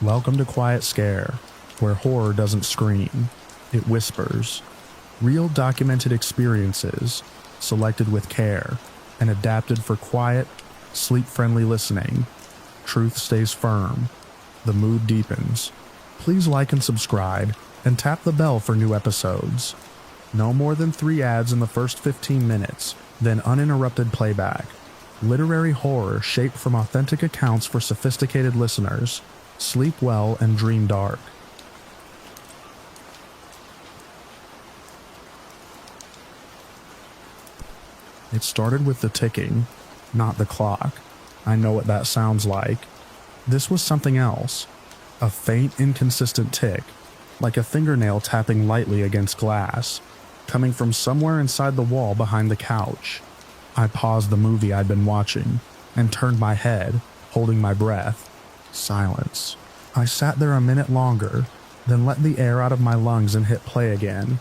Welcome to Quiet Scare, where horror doesn't scream, it whispers. Real documented experiences, selected with care, and adapted for quiet, sleep-friendly listening. Truth stays firm. The mood deepens. Please like and subscribe, and tap the bell for new episodes. No more than 3 ads in the first 15 minutes, then uninterrupted playback. Literary horror shaped from authentic accounts for sophisticated listeners. Sleep well and dream dark. It started with the ticking, not the clock. I know what that sounds like. This was something else. A faint, inconsistent tick, like a fingernail tapping lightly against glass, coming from somewhere inside the wall behind the couch. I paused the movie I'd been watching and turned my head, holding my breath. Silence. I sat there a minute longer, then let the air out of my lungs and hit play again.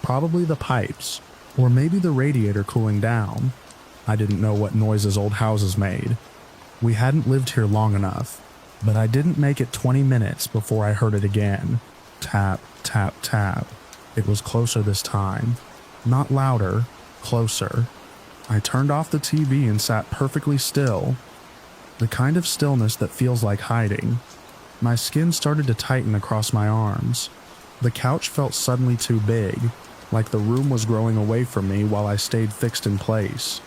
Probably the pipes, or maybe the radiator cooling down. I didn't know what noises old houses made. We hadn't lived here long enough, but I didn't make it 20 minutes before I heard it again. Tap, tap, tap. It was closer this time. Not louder, closer. I turned off the TV and sat perfectly still. The kind of stillness that feels like hiding. My skin started to tighten across my arms. The couch felt suddenly too big, like the room was growing away from me while I stayed fixed in place.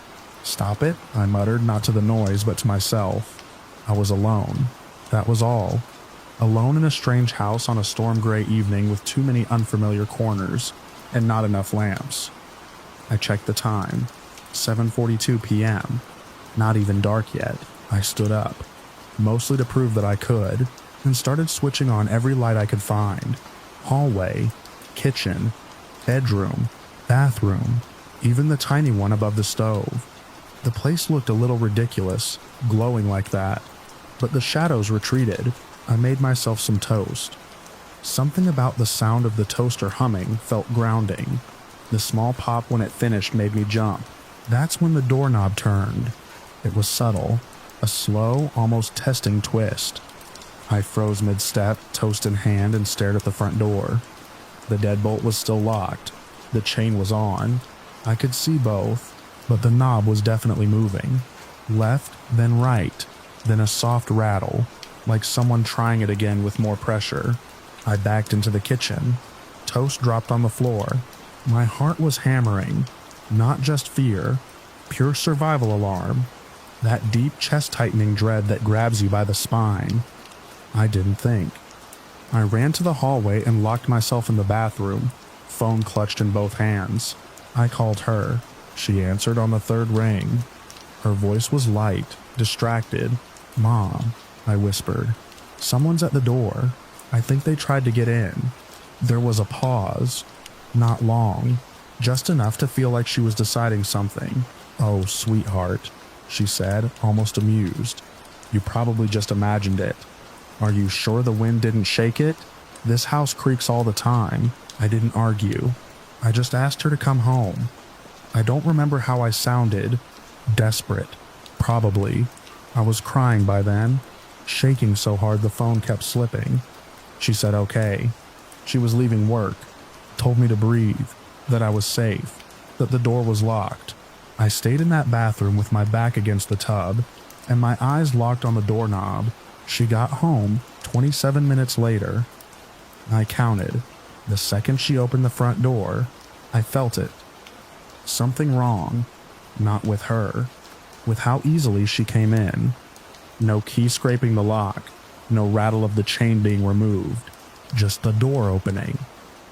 Stop it, I muttered, not to the noise but to myself. I was alone. That was all. Alone in a strange house on a storm gray evening with too many unfamiliar corners and not enough lamps. I checked the time. 7:42 p.m. Not even dark yet. I stood up, mostly to prove that I could, and started switching on every light I could find. Hallway, kitchen, bedroom, bathroom, even the tiny one above the stove. The place looked a little ridiculous, glowing like that, but the shadows retreated. I made myself some toast. Something about the sound of the toaster humming felt grounding. The small pop when it finished made me jump. That's when the doorknob turned. It was subtle, a slow, almost testing twist. I froze mid-step, toast in hand, and stared at the front door. The deadbolt was still locked. The chain was on. I could see both, but the knob was definitely moving. Left, then right, then a soft rattle, like someone trying it again with more pressure. I backed into the kitchen. Toast dropped on the floor. My heart was hammering. Not just fear, pure survival alarm. That deep chest-tightening dread that grabs you by the spine. I didn't think. I ran to the hallway and locked myself in the bathroom, phone clutched in both hands. I called her. She answered on the third ring. Her voice was light, distracted. "Mom," I whispered. "Someone's at the door. I think they tried to get in." There was a pause. Not long. Just enough to feel like she was deciding something. "Oh, sweetheart," she said, almost amused. "You probably just imagined it. Are you sure the wind didn't shake it? This house creaks all the time." I didn't argue. I just asked her to come home. I don't remember how I sounded. Desperate. Probably. I was crying by then, shaking so hard the phone kept slipping. She said okay. She was leaving work. Told me to breathe. That I was safe, that the door was locked. I stayed in that bathroom with my back against the tub, and my eyes locked on the doorknob. She got home 27 minutes later. I counted. The second she opened the front door, I felt it. Something wrong. Not with her. With how easily she came in. No key scraping the lock. No rattle of the chain being removed. Just the door opening.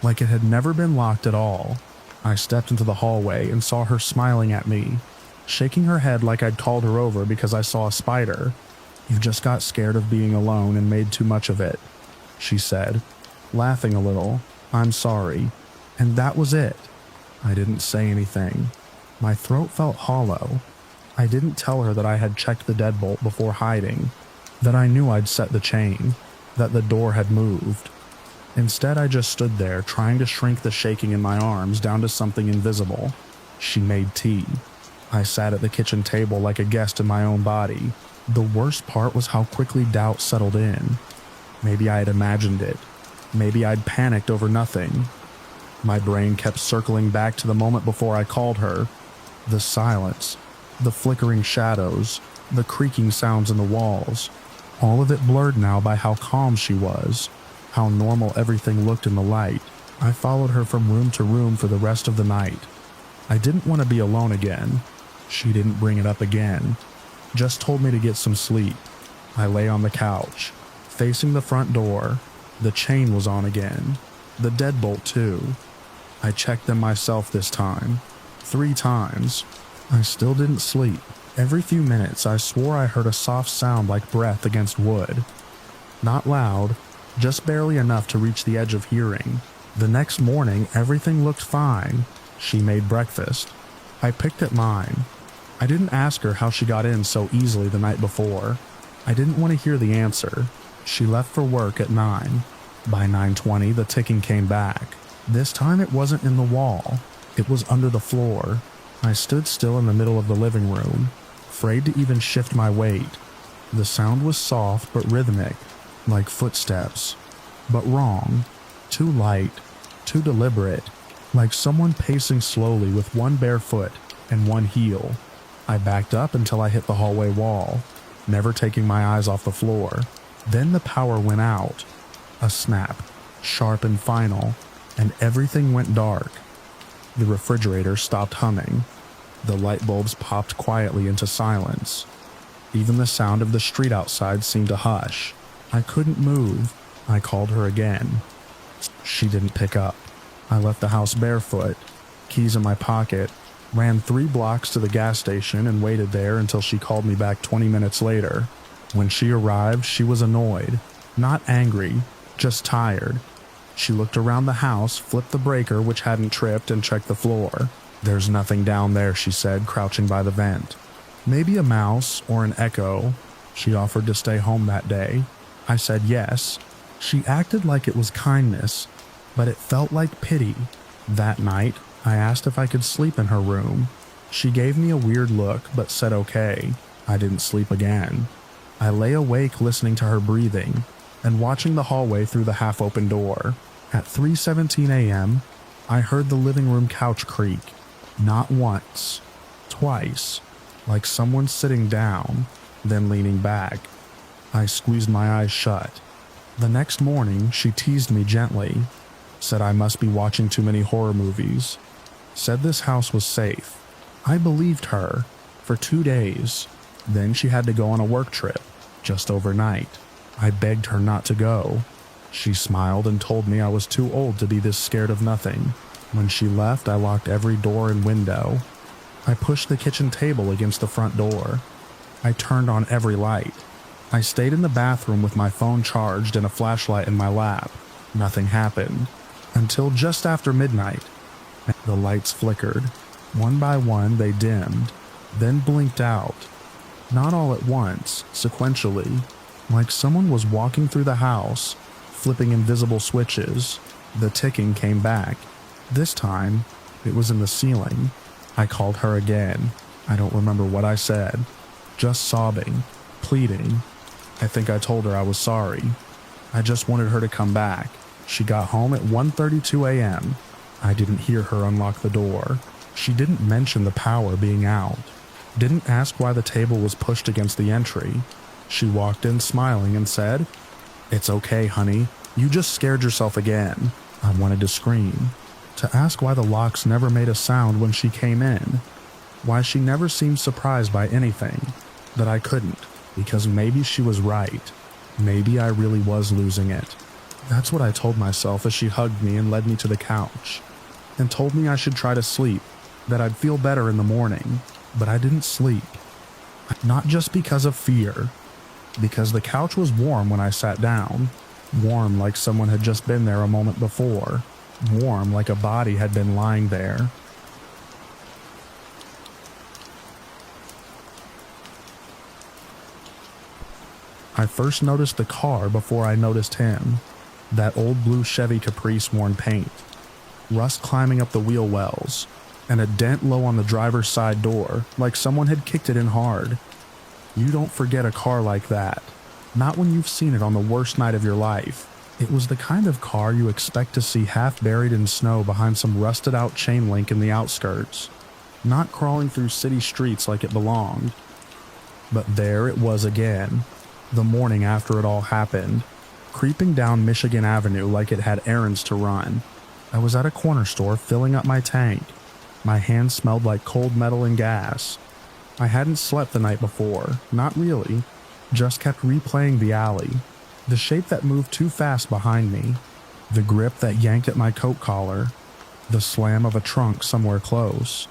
Like it had never been locked at all. I stepped into the hallway and saw her smiling at me, shaking her head like I'd called her over because I saw a spider. "You just got scared of being alone and made too much of it," she said, laughing a little. "I'm sorry." And that was it. I didn't say anything. My throat felt hollow. I didn't tell her that I had checked the deadbolt before hiding, that I knew I'd set the chain, that the door had moved. Instead, I just stood there, trying to shrink the shaking in my arms down to something invisible. She made tea. I sat at the kitchen table like a guest in my own body. The worst part was how quickly doubt settled in. Maybe I had imagined it. Maybe I'd panicked over nothing. My brain kept circling back to the moment before I called her. The silence, the flickering shadows, the creaking sounds in the walls. All of it blurred now by how calm she was, how normal everything looked in the light. I followed her from room to room for the rest of the night. I didn't want to be alone again. She didn't bring it up again. Just told me to get some sleep. I lay on the couch, facing the front door. The chain was on again. The deadbolt too. I checked them myself this time. 3 times. I still didn't sleep. Every few minutes I swore I heard a soft sound like breath against wood. Not loud, just barely enough to reach the edge of hearing. The next morning everything looked fine. She made breakfast. I picked at mine. I didn't ask her how she got in so easily the night before. I didn't want to hear the answer. She left for work at 9. By 9:20 the ticking came back. This time it wasn't in the wall. It was under the floor. I stood still in the middle of the living room, afraid to even shift my weight. The sound was soft but rhythmic, like footsteps. But wrong. Too light. Too deliberate. Like someone pacing slowly with one bare foot and one heel. I backed up until I hit the hallway wall, never taking my eyes off the floor. Then the power went out. A snap, sharp and final, and everything went dark. The refrigerator stopped humming. The light bulbs popped quietly into silence. Even the sound of the street outside seemed to hush. I couldn't move. I called her again. She didn't pick up. I left the house barefoot, keys in my pocket, ran 3 blocks to the gas station and waited there until she called me back 20 minutes later. When she arrived, she was annoyed, not angry, just tired. She looked around the house, flipped the breaker which hadn't tripped, and checked the floor. "There's nothing down there," she said, crouching by the vent. "Maybe a mouse or an echo." She offered to stay home that day. I said yes. She acted like it was kindness, but it felt like pity. That night, I asked if I could sleep in her room. She gave me a weird look, but said okay. I didn't sleep again. I lay awake listening to her breathing and watching the hallway through the half-open door. At 3:17 a.m., I heard the living room couch creak. Not once, twice, like someone sitting down, then leaning back. I squeezed my eyes shut. The next morning, she teased me gently, said I must be watching too many horror movies, said this house was safe. I believed her for 2 days. Then she had to go on a work trip, just overnight. I begged her not to go. She smiled and told me I was too old to be this scared of nothing. When she left, I locked every door and window. I pushed the kitchen table against the front door. I turned on every light. I stayed in the bathroom with my phone charged and a flashlight in my lap. Nothing happened. Until just after midnight. The lights flickered. One by one, they dimmed, then blinked out. Not all at once, sequentially, like someone was walking through the house, flipping invisible switches. The ticking came back. This time, it was in the ceiling. I called her again. I don't remember what I said. Just sobbing, pleading. I think I told her I was sorry. I just wanted her to come back. She got home at 1:32 a.m. I didn't hear her unlock the door. She didn't mention the power being out. Didn't ask why the table was pushed against the entry. She walked in smiling and said, "It's okay, honey. You just scared yourself again." I wanted to scream. To ask why the locks never made a sound when she came in. Why she never seemed surprised by anything. That I couldn't. Because maybe she was right. Maybe I really was losing it. That's what I told myself as she hugged me and led me to the couch. And told me I should try to sleep. That I'd feel better in the morning. But I didn't sleep. Not just because of fear. Because the couch was warm when I sat down. Warm like someone had just been there a moment before. Warm like a body had been lying there. I first noticed the car before I noticed him. That old blue Chevy Caprice worn paint. Rust climbing up the wheel wells. And a dent low on the driver's side door, like someone had kicked it in hard. You don't forget a car like that. Not when you've seen it on the worst night of your life. It was the kind of car you expect to see half buried in snow behind some rusted out chain link in the outskirts, not crawling through city streets like it belonged. But there it was again, the morning after it all happened, creeping down Michigan Avenue like it had errands to run. I was at a corner store filling up my tank. My hands smelled like cold metal and gas. I hadn't slept the night before, not really, just kept replaying the alley, the shape that moved too fast behind me, the grip that yanked at my coat collar, the slam of a trunk somewhere close.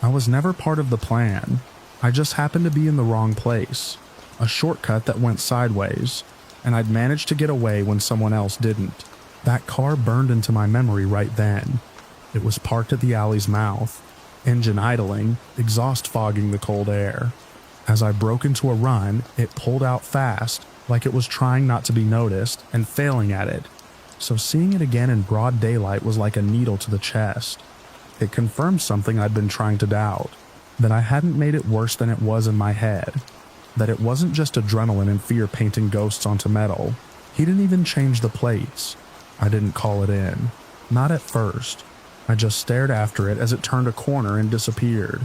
I was never part of the plan. I just happened to be in the wrong place, a shortcut that went sideways, and I'd managed to get away when someone else didn't. That car burned into my memory right then. It was parked at the alley's mouth, engine idling, exhaust fogging the cold air. As I broke into a run, it pulled out fast, like it was trying not to be noticed and failing at it. So seeing it again in broad daylight was like a needle to the chest. It confirmed something I'd been trying to doubt, that I hadn't made it worse than it was in my head, that it wasn't just adrenaline and fear painting ghosts onto metal. He didn't even change the plates. I didn't call it in. Not at first. I just stared after it as it turned a corner and disappeared.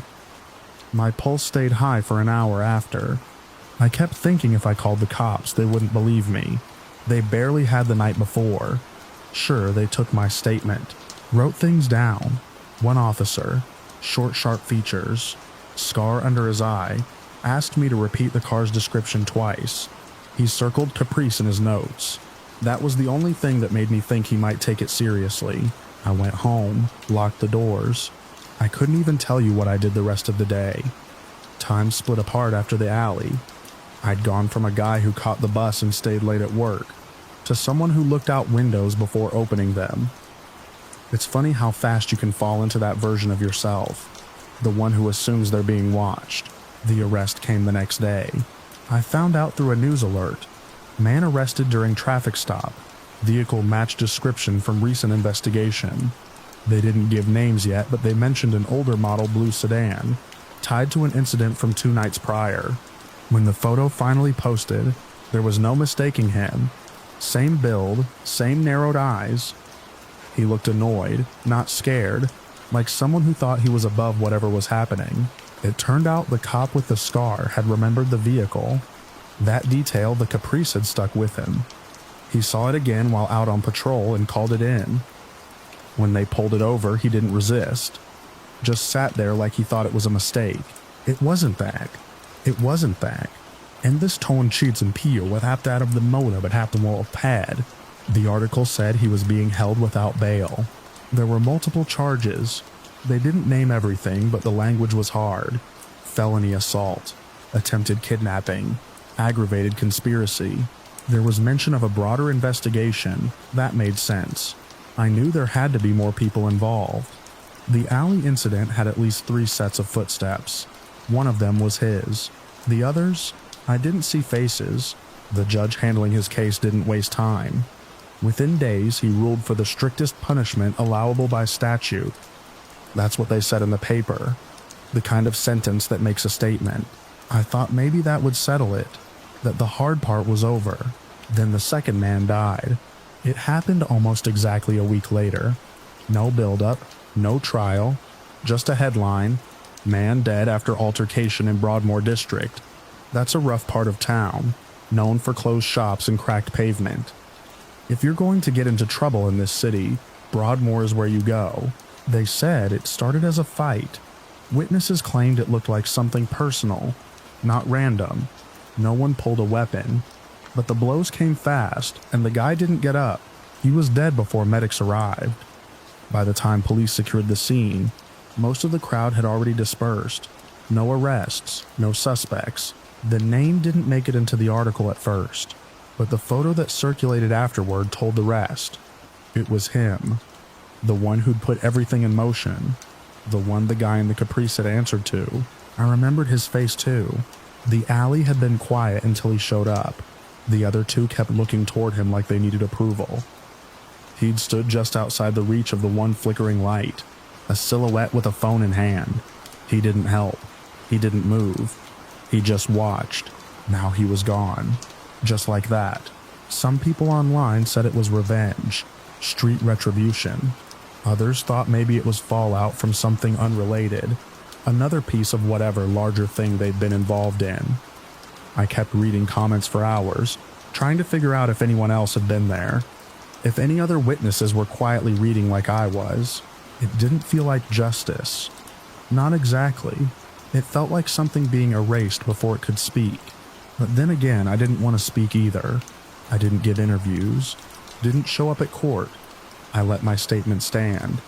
My pulse stayed high for an hour after. I kept thinking if I called the cops, they wouldn't believe me. They barely had the night before. Sure, they took my statement, wrote things down. One officer, short, sharp features, scar under his eye, asked me to repeat the car's description twice. He circled Caprice in his notes. That was the only thing that made me think he might take it seriously. I went home, locked the doors. I couldn't even tell you what I did the rest of the day. Time split apart after the alley. I'd gone from a guy who caught the bus and stayed late at work, to someone who looked out windows before opening them. It's funny how fast you can fall into that version of yourself, the one who assumes they're being watched. The arrest came the next day. I found out through a news alert. Man arrested during traffic stop. Vehicle matched description from recent investigation. They didn't give names yet, but they mentioned an older model blue sedan, tied to an incident from 2 nights prior. When the photo finally posted, there was no mistaking him. Same build, same narrowed eyes. He looked annoyed, not scared, like someone who thought he was above whatever was happening. It turned out the cop with the scar had remembered the vehicle. That detail the Caprice had stuck with him. He saw it again while out on patrol and called it in. When they pulled it over, he didn't resist. Just sat there like he thought it was a mistake. It wasn't that. It wasn't that. And this tone cheats and peel with half that of the motive but half the wall of pad. The article said he was being held without bail. There were multiple charges. They didn't name everything, but the language was hard. Felony assault, attempted kidnapping, aggravated conspiracy. There was mention of a broader investigation. That made sense. I knew there had to be more people involved. The alley incident had at least 3 sets of footsteps. One of them was his. The others, I didn't see faces. The judge handling his case didn't waste time. Within days, he ruled for the strictest punishment allowable by statute. That's what they said in the paper. The kind of sentence that makes a statement. I thought maybe that would settle it, that the hard part was over. Then the second man died. It happened almost exactly a week later. No build-up, no trial, just a headline, man dead after altercation in Broadmoor District. That's a rough part of town, known for closed shops and cracked pavement. If you're going to get into trouble in this city, Broadmoor is where you go. They said it started as a fight. Witnesses claimed it looked like something personal, not random. No one pulled a weapon. But the blows came fast, and the guy didn't get up. He was dead before medics arrived. By the time police secured the scene, most of the crowd had already dispersed. No arrests, no suspects. The name didn't make it into the article at first, but the photo that circulated afterward told the rest. It was him. The one who'd put everything in motion. The one the guy in the Caprice had answered to. I remembered his face too. The alley had been quiet until he showed up. The other 2 kept looking toward him like they needed approval. He'd stood just outside the reach of the one flickering light, a silhouette with a phone in hand. He didn't help. He didn't move. He just watched. Now he was gone. Just like that. Some people online said it was revenge, street retribution. Others thought maybe it was fallout from something unrelated, another piece of whatever larger thing they'd been involved in. I kept reading comments for hours, trying to figure out if anyone else had been there, if any other witnesses were quietly reading like I was. It didn't feel like justice. Not exactly. It felt like something being erased before it could speak. But then again, I didn't want to speak either. I didn't give interviews, didn't show up at court. I let my statement stand.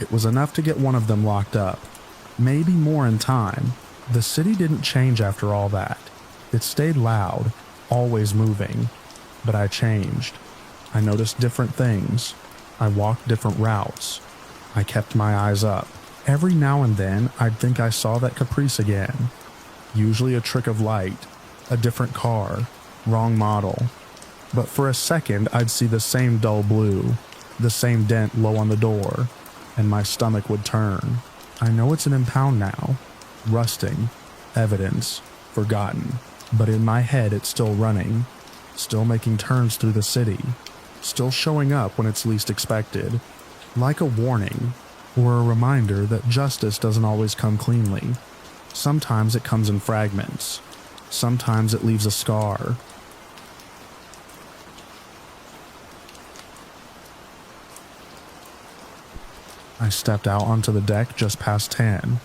It was enough to get one of them locked up. Maybe more in time. The city didn't change after all that. It stayed loud, always moving. But I changed. I noticed different things. I walked different routes. I kept my eyes up. Every now and then, I'd think I saw that Caprice again. Usually a trick of light, a different car, wrong model. But for a second, I'd see the same dull blue, the same dent low on the door, and my stomach would turn. I know it's an impound now, rusting, evidence, forgotten. But in my head, it's still running, still making turns through the city, still showing up when it's least expected. Like a warning, or a reminder that justice doesn't always come cleanly. Sometimes it comes in fragments. Sometimes it leaves a scar. I stepped out onto the deck just past 10.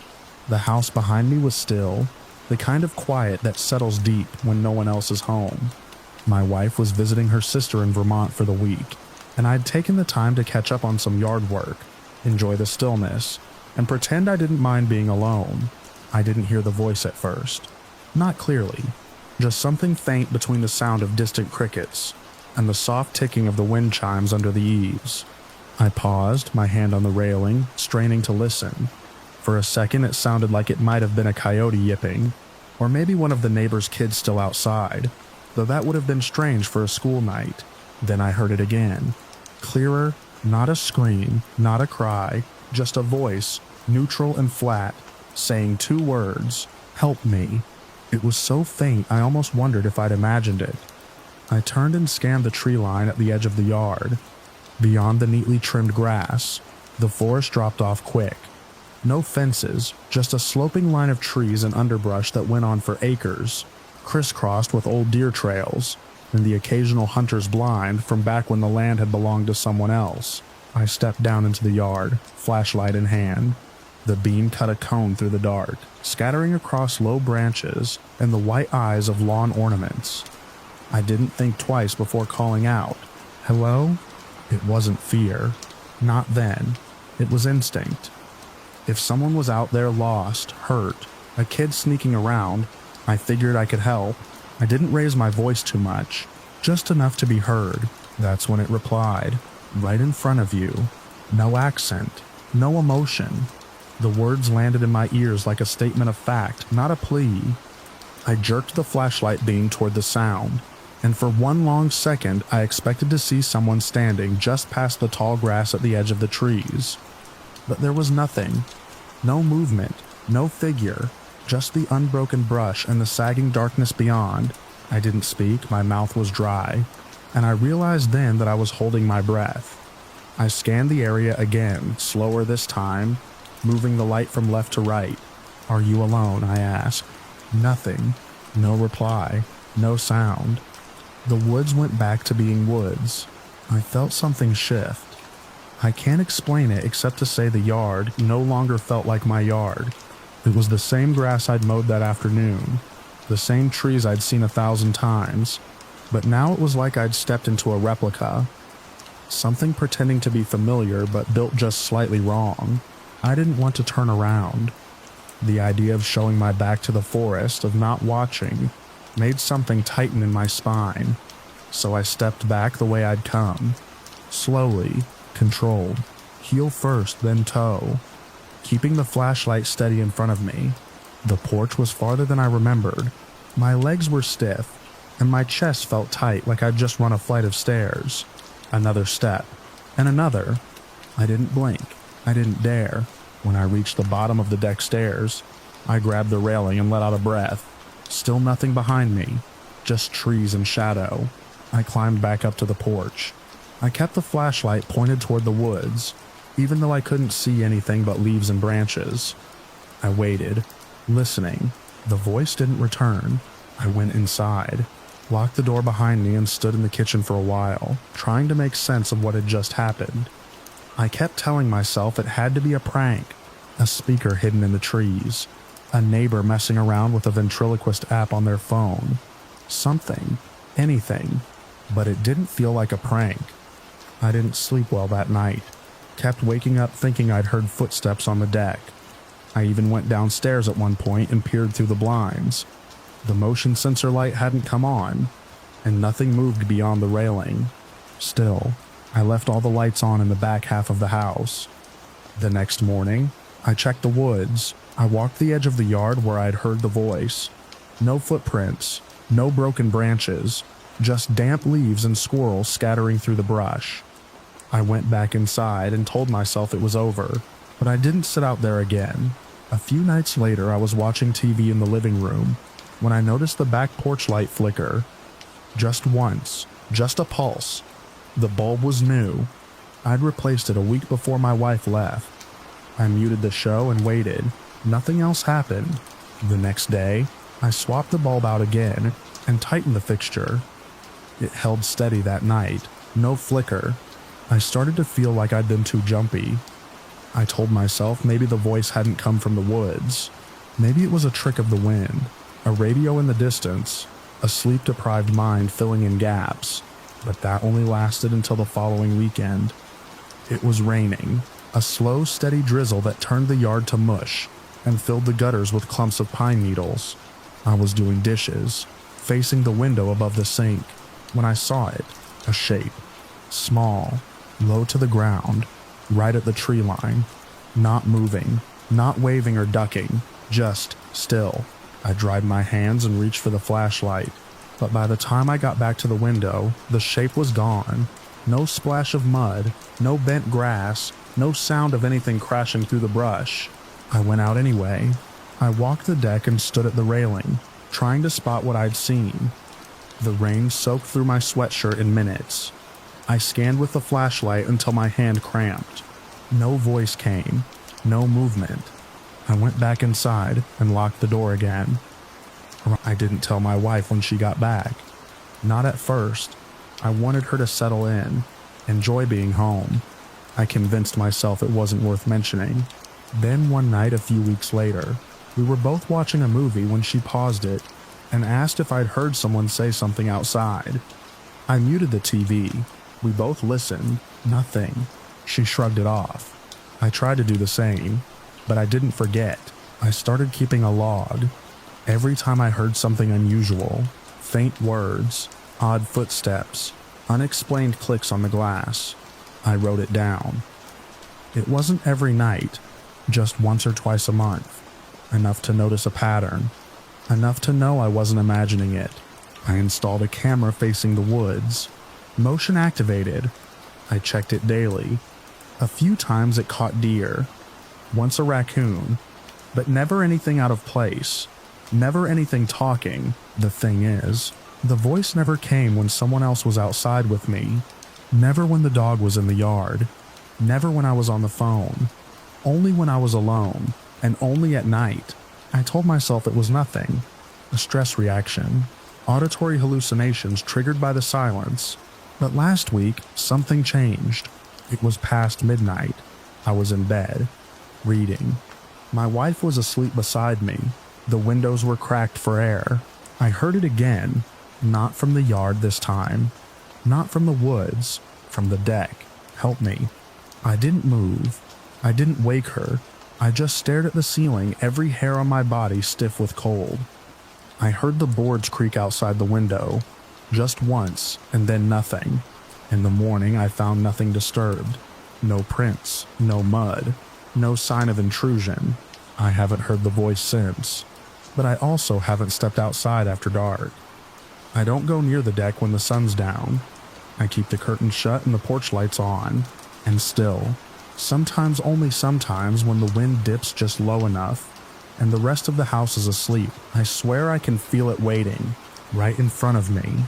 The house behind me was still, the kind of quiet that settles deep when no one else is home. My wife was visiting her sister in Vermont for the week, and I'd taken the time to catch up on some yard work, enjoy the stillness, and pretend I didn't mind being alone. I didn't hear the voice at first. Not clearly, just something faint between the sound of distant crickets and the soft ticking of the wind chimes under the eaves. I paused, my hand on the railing, straining to listen. For a second it sounded like it might have been a coyote yipping, or maybe one of the neighbor's kids still outside, though that would have been strange for a school night. Then I heard it again. Clearer, not a scream, not a cry, just a voice, neutral and flat, saying two words, "Help me." It was so faint I almost wondered if I'd imagined it. I turned and scanned the tree line at the edge of the yard. Beyond the neatly trimmed grass, the forest dropped off quick. No fences, just a sloping line of trees and underbrush that went on for acres, crisscrossed with old deer trails, and the occasional hunter's blind from back when the land had belonged to someone else. I stepped down into the yard, flashlight in hand. The beam cut a cone through the dark, scattering across low branches and the white eyes of lawn ornaments. I didn't think twice before calling out, "Hello?" It wasn't fear. Not then. It was instinct. If someone was out there lost, hurt, a kid sneaking around, I figured I could help. I didn't raise my voice too much, just enough to be heard. That's when it replied, right in front of you. No accent, no emotion. The words landed in my ears like a statement of fact, not a plea. I jerked the flashlight beam toward the sound, and for one long second I expected to see someone standing just past the tall grass at the edge of the trees. But there was nothing. No movement, no figure, just the unbroken brush and the sagging darkness beyond. I didn't speak, my mouth was dry, and I realized then that I was holding my breath. I scanned the area again, slower this time, moving the light from left to right. "Are you alone?" I asked. Nothing. No reply. No sound. The woods went back to being woods. I felt something shift. I can't explain it except to say the yard no longer felt like my yard. It was the same grass I'd mowed that afternoon, the same trees I'd seen 1,000 times, but now it was like I'd stepped into a replica. Something pretending to be familiar but built just slightly wrong. I didn't want to turn around. The idea of showing my back to the forest, of not watching, made something tighten in my spine. So I stepped back the way I'd come. Slowly, controlled, heel first, then toe, keeping the flashlight steady in front of me. The porch was farther than I remembered. My legs were stiff, and my chest felt tight like I'd just run a flight of stairs. Another step, and another. I didn't blink. I didn't dare. When I reached the bottom of the deck stairs, I grabbed the railing and let out a breath. Still nothing behind me. just trees and shadow. I climbed back up to the porch. I kept the flashlight pointed toward the woods, even though I couldn't see anything but leaves and branches. I waited, listening. The voice didn't return. I went inside, locked the door behind me, and stood in the kitchen for a while, trying to make sense of what had just happened. I kept telling myself it had to be a prank, a speaker hidden in the trees, a neighbor messing around with a ventriloquist app on their phone. Something, anything, but it didn't feel like a prank. I didn't sleep well that night, kept waking up thinking I'd heard footsteps on the deck. I even went downstairs at one point and peered through the blinds. The motion sensor light hadn't come on, and nothing moved beyond the railing. Still, I left all the lights on in the back half of the house. The next morning, I checked the woods. I walked the edge of the yard where I'd heard the voice. No footprints, no broken branches, just damp leaves and squirrels scattering through the brush. I went back inside and told myself it was over, but I didn't sit out there again. A few nights later, I was watching TV in the living room when I noticed the back porch light flicker. Just once, just a pulse. The bulb was new. I'd replaced it a week before my wife left. I muted the show and waited. Nothing else happened. The next day, I swapped the bulb out again and tightened the fixture. It held steady that night, no flicker. I started to feel like I'd been too jumpy. I told myself maybe the voice hadn't come from the woods. Maybe it was a trick of the wind, a radio in the distance, a sleep-deprived mind filling in gaps. But that only lasted until the following weekend. It was raining, a slow, steady drizzle that turned the yard to mush and filled the gutters with clumps of pine needles. I was doing dishes, facing the window above the sink, when I saw it, a shape, small, low to the ground, right at the tree line, not moving, not waving or ducking, just still. I dried my hands and reached for the flashlight, but by the time I got back to the window, the shape was gone. No splash of mud, no bent grass, no sound of anything crashing through the brush. I went out anyway. I walked the deck and stood at the railing, trying to spot what I'd seen. The rain soaked through my sweatshirt in minutes. I scanned with the flashlight until my hand cramped. No voice came, no movement. I went back inside and locked the door again. I didn't tell my wife when she got back. Not at first. I wanted her to settle in, enjoy being home. I convinced myself it wasn't worth mentioning. Then one night a few weeks later, we were both watching a movie when she paused it and asked if I'd heard someone say something outside. I muted the TV. We both listened. Nothing. She shrugged it off. I tried to do the same, but I didn't forget. I started keeping a log. Every time I heard something unusual, faint words, odd footsteps, unexplained clicks on the glass, I wrote it down. It wasn't every night, just once or twice a month. Enough to notice a pattern. Enough to know I wasn't imagining it. I installed a camera facing the woods. Motion activated. I checked it daily. A few times it caught deer. Once a raccoon. But never anything out of place. Never anything talking. The thing is, the voice never came when someone else was outside with me. Never when the dog was in the yard. Never when I was on the phone. Only when I was alone, and only at night. I told myself it was nothing. A stress reaction. Auditory hallucinations triggered by the silence. But last week, something changed. It was past midnight. I was in bed, reading. My wife was asleep beside me. The windows were cracked for air. I heard it again, not from the yard this time. Not from the woods, from the deck. Help me. I didn't move. I didn't wake her. I just stared at the ceiling, every hair on my body stiff with cold. I heard the boards creak outside the window. Just once, and then nothing. In the morning, I found nothing disturbed. No prints, no mud, no sign of intrusion. I haven't heard the voice since. But I also haven't stepped outside after dark. I don't go near the deck when the sun's down. I keep the curtains shut and the porch lights on. And still, sometimes, only sometimes, when the wind dips just low enough and the rest of the house is asleep, I swear I can feel it waiting, right in front of me.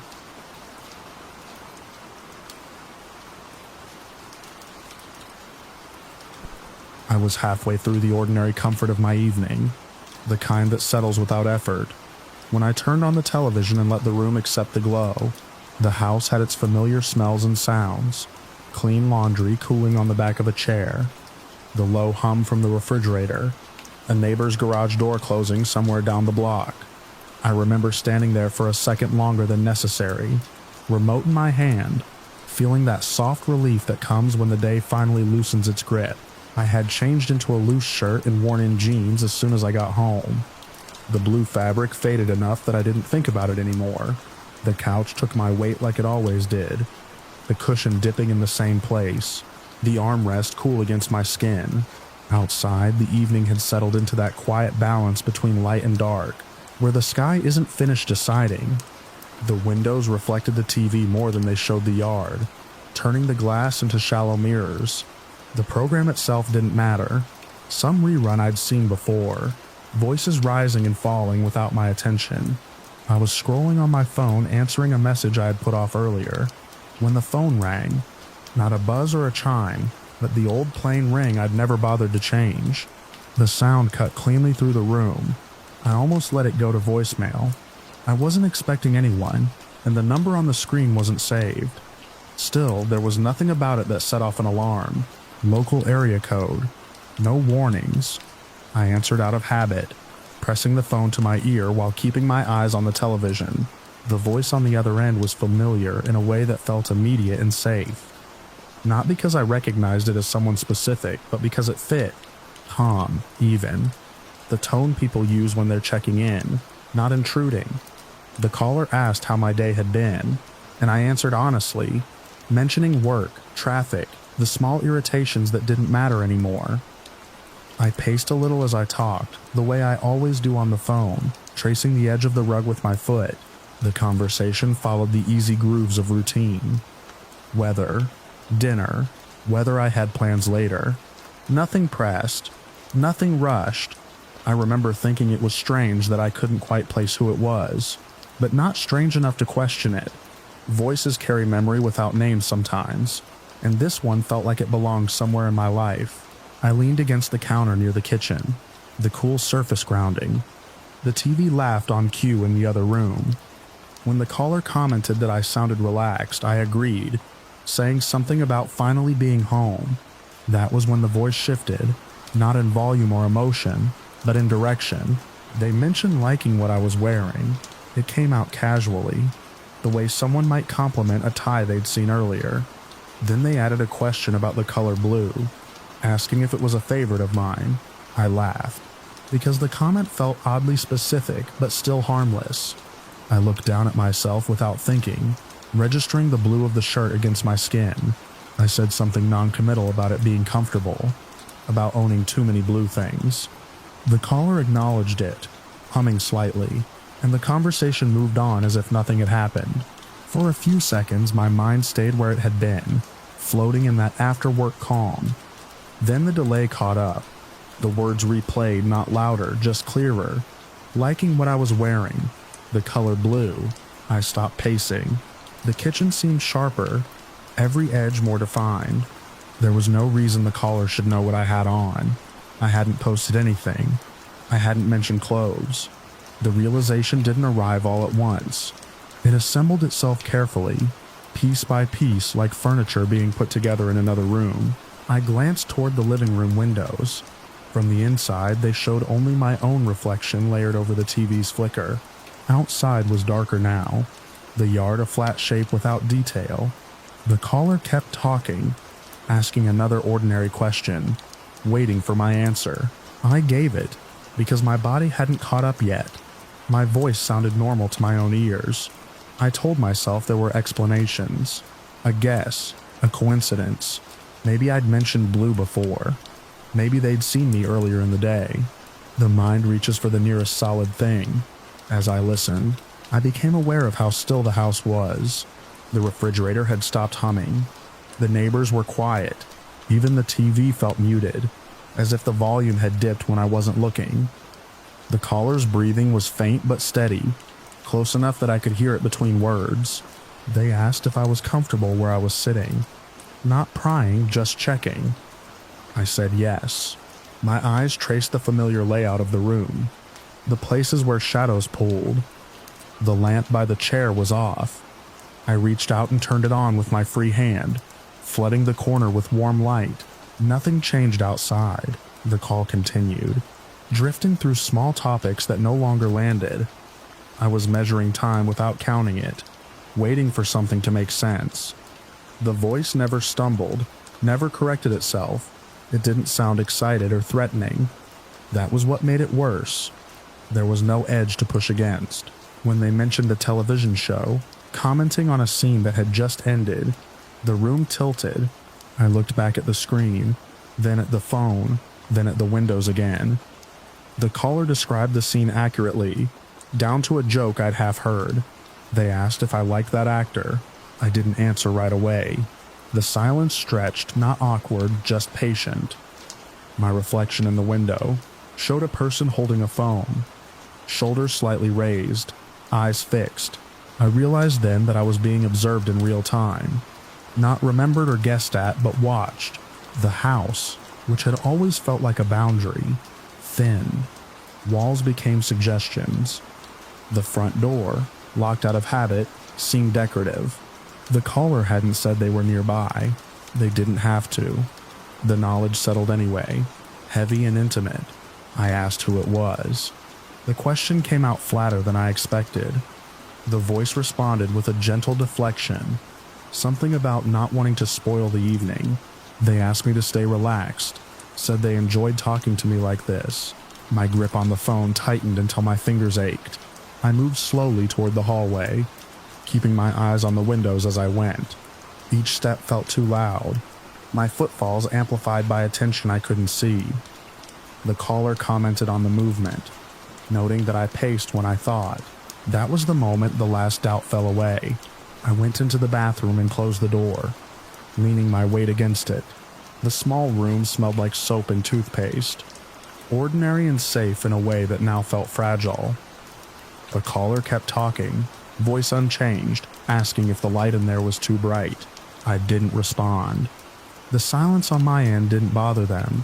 I was halfway through the ordinary comfort of my evening, the kind that settles without effort, when I turned on the television and let the room accept the glow. The house had its familiar smells and sounds: clean laundry cooling on the back of a chair, the low hum from the refrigerator, a neighbor's garage door closing somewhere down the block. I remember standing there for a second longer than necessary, remote in my hand, feeling that soft relief that comes when the day finally loosens its grip. I had changed into a loose shirt and worn-in jeans as soon as I got home. The blue fabric faded enough that I didn't think about it anymore. The couch took my weight like it always did, the cushion dipping in the same place, the armrest cool against my skin. Outside, the evening had settled into that quiet balance between light and dark, where the sky isn't finished deciding. The windows reflected the TV more than they showed the yard, turning the glass into shallow mirrors. The program itself didn't matter. Some rerun I'd seen before, voices rising and falling without my attention. I was scrolling on my phone answering a message I had put off earlier, when the phone rang. Not a buzz or a chime, but the old plain ring I'd never bothered to change. The sound cut cleanly through the room. I almost let it go to voicemail. I wasn't expecting anyone, and the number on the screen wasn't saved. Still, there was nothing about it that set off an alarm. Local area code. No warnings. I answered out of habit, pressing the phone to my ear while keeping my eyes on the television. The voice on the other end was familiar in a way that felt immediate and safe. Not because I recognized it as someone specific, but because it fit. Calm, even. The tone people use when they're checking in, not intruding. The caller asked how my day had been, and I answered honestly, mentioning work, traffic, the small irritations that didn't matter anymore. I paced a little as I talked, the way I always do on the phone, tracing the edge of the rug with my foot. The conversation followed the easy grooves of routine. Weather, dinner, whether I had plans later. Nothing pressed, nothing rushed. I remember thinking it was strange that I couldn't quite place who it was, but not strange enough to question it. Voices carry memory without names sometimes, and this one felt like it belonged somewhere in my life. I leaned against the counter near the kitchen, the cool surface grounding. The TV laughed on cue in the other room. When the caller commented that I sounded relaxed, I agreed, saying something about finally being home. That was when the voice shifted, not in volume or emotion, but in direction. They mentioned liking what I was wearing. It came out casually, the way someone might compliment a tie they'd seen earlier. Then they added a question about the color blue, asking if it was a favorite of mine. I laughed, because the comment felt oddly specific but still harmless. I looked down at myself without thinking, registering the blue of the shirt against my skin. I said something non-committal about it being comfortable, about owning too many blue things. The caller acknowledged it, humming slightly, and the conversation moved on as if nothing had happened. For a few seconds, my mind stayed where it had been, floating in that after-work calm. Then the delay caught up. The words replayed, not louder, just clearer. Liking what I was wearing, the color blue. I stopped pacing. The kitchen seemed sharper, every edge more defined. There was no reason the caller should know what I had on. I hadn't posted anything. I hadn't mentioned clothes. The realization didn't arrive all at once. It assembled itself carefully, piece by piece, like furniture being put together in another room. I glanced toward the living room windows. From the inside, they showed only my own reflection layered over the TV's flicker. Outside was darker now, the yard a flat shape without detail. The caller kept talking, asking another ordinary question, waiting for my answer. I gave it, because my body hadn't caught up yet. My voice sounded normal to my own ears. I told myself there were explanations. A guess, a coincidence. Maybe I'd mentioned blue before. Maybe they'd seen me earlier in the day. The mind reaches for the nearest solid thing. As I listened, I became aware of how still the house was. The refrigerator had stopped humming. The neighbors were quiet. Even the TV felt muted, as if the volume had dipped when I wasn't looking. The caller's breathing was faint but steady, close enough that I could hear it between words. They asked if I was comfortable where I was sitting. Not prying, just checking. I said yes. My eyes traced the familiar layout of the room, the places where shadows pulled. The lamp by the chair was off. I reached out and turned it on with my free hand, flooding the corner with warm light. Nothing changed outside. The call continued, drifting through small topics that no longer landed. I was measuring time without counting it, waiting for something to make sense. The voice never stumbled, never corrected itself. It didn't sound excited or threatening. That was what made it worse. There was no edge to push against. When they mentioned a television show, commenting on a scene that had just ended, the room tilted. I looked back at the screen, then at the phone, then at the windows again. The caller described the scene accurately, down to a joke I'd half heard. They asked if I liked that actor. I didn't answer right away. The silence stretched, not awkward, just patient. My reflection in the window showed a person holding a phone, shoulders slightly raised, eyes fixed. I realized then that I was being observed in real time. Not remembered or guessed at, but watched. The house, which had always felt like a boundary, thinned. Walls became suggestions. The front door, locked out of habit, seemed decorative. The caller hadn't said they were nearby. They didn't have to. The knowledge settled anyway, heavy and intimate. I asked who it was. The question came out flatter than I expected. The voice responded with a gentle deflection, something about not wanting to spoil the evening. They asked me to stay relaxed, said they enjoyed talking to me like this. My grip on the phone tightened until my fingers ached. I moved slowly toward the hallway, keeping my eyes on the windows as I went. Each step felt too loud, my footfalls amplified by a tension I couldn't see. The caller commented on the movement, noting that I paced when I thought. That was the moment the last doubt fell away. I went into the bathroom and closed the door, leaning my weight against it. The small room smelled like soap and toothpaste, ordinary and safe in a way that now felt fragile. The caller kept talking, voice unchanged, asking if the light in there was too bright. I didn't respond. The silence on my end didn't bother them.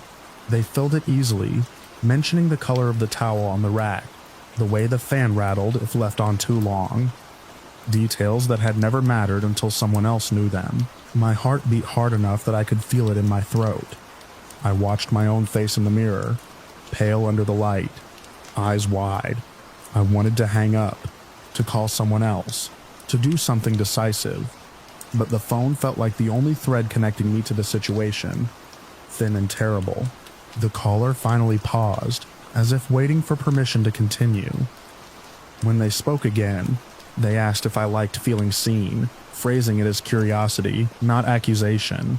They filled it easily, mentioning the color of the towel on the rack, the way the fan rattled if left on too long. Details that had never mattered until someone else knew them. My heart beat hard enough that I could feel it in my throat. I watched my own face in the mirror, pale under the light, eyes wide. I wanted to hang up, to call someone else, to do something decisive. But the phone felt like the only thread connecting me to the situation, thin and terrible. The caller finally paused, as if waiting for permission to continue. When they spoke again, they asked if I liked feeling seen, phrasing it as curiosity, not accusation.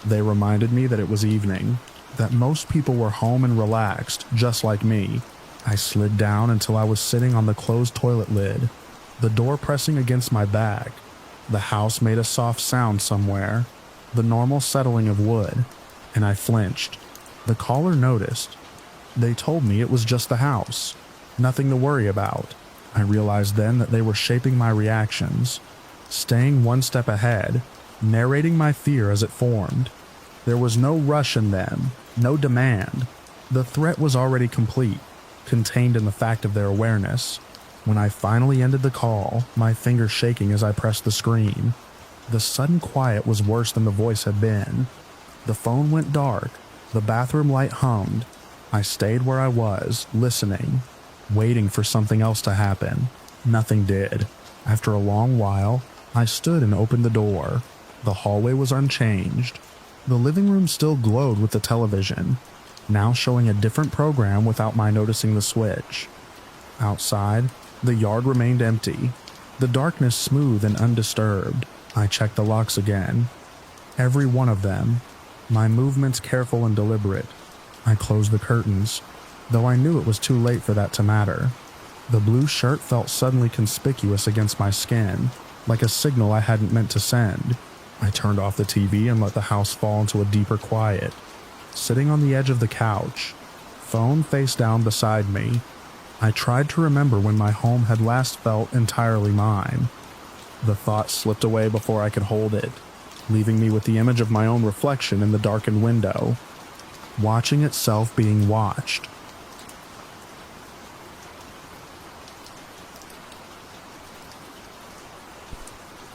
They reminded me that it was evening, that most people were home and relaxed, just like me. I slid down until I was sitting on the closed toilet lid, the door pressing against my back. The house made a soft sound somewhere, the normal settling of wood, and I flinched. The caller noticed. They told me it was just the house, nothing to worry about. I realized then that they were shaping my reactions, staying one step ahead, narrating my fear as it formed. There was no rush in them, no demand. The threat was already complete, contained in the fact of their awareness. When I finally ended the call, my fingers shaking as I pressed the screen, the sudden quiet was worse than the voice had been. The phone went dark, the bathroom light hummed. I stayed where I was, listening, waiting for something else to happen. Nothing did. After a long while, I stood and opened the door. The hallway was unchanged. The living room still glowed with the television, now showing a different program without my noticing the switch. Outside, the yard remained empty, the darkness smooth and undisturbed. I checked the locks again. Every one of them, my movements careful and deliberate. I closed the curtains, though I knew it was too late for that to matter. The blue shirt felt suddenly conspicuous against my skin, like a signal I hadn't meant to send. I turned off the TV and let the house fall into a deeper quiet. Sitting on the edge of the couch, phone face down beside me, I tried to remember when my home had last felt entirely mine. The thought slipped away before I could hold it, leaving me with the image of my own reflection in the darkened window, watching itself being watched.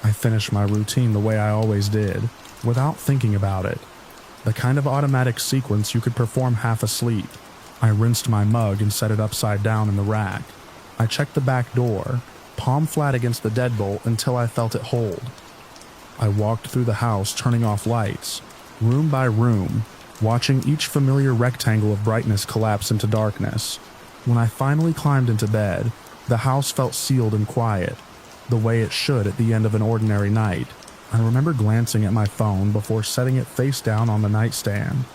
I finished my routine the way I always did, without thinking about it. The kind of automatic sequence you could perform half asleep. I rinsed my mug and set it upside down in the rack. I checked the back door, palm flat against the deadbolt until I felt it hold. I walked through the house, turning off lights, room by room, watching each familiar rectangle of brightness collapse into darkness. When I finally climbed into bed, the house felt sealed and quiet, the way it should at the end of an ordinary night. I remember glancing at my phone before setting it face down on the nightstand.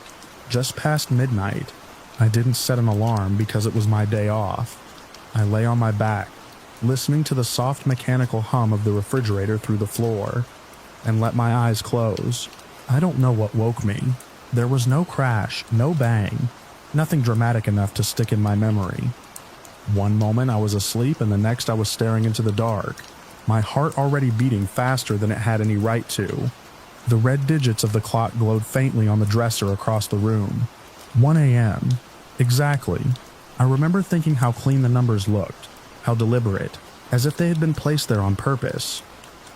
Just past midnight. I didn't set an alarm because it was my day off. I lay on my back, listening to the soft mechanical hum of the refrigerator through the floor, and let my eyes close. I don't know what woke me. There was no crash, no bang, nothing dramatic enough to stick in my memory. One moment I was asleep and the next I was staring into the dark, my heart already beating faster than it had any right to. The red digits of the clock glowed faintly on the dresser across the room. 1 a.m. Exactly. I remember thinking how clean the numbers looked, how deliberate, as if they had been placed there on purpose.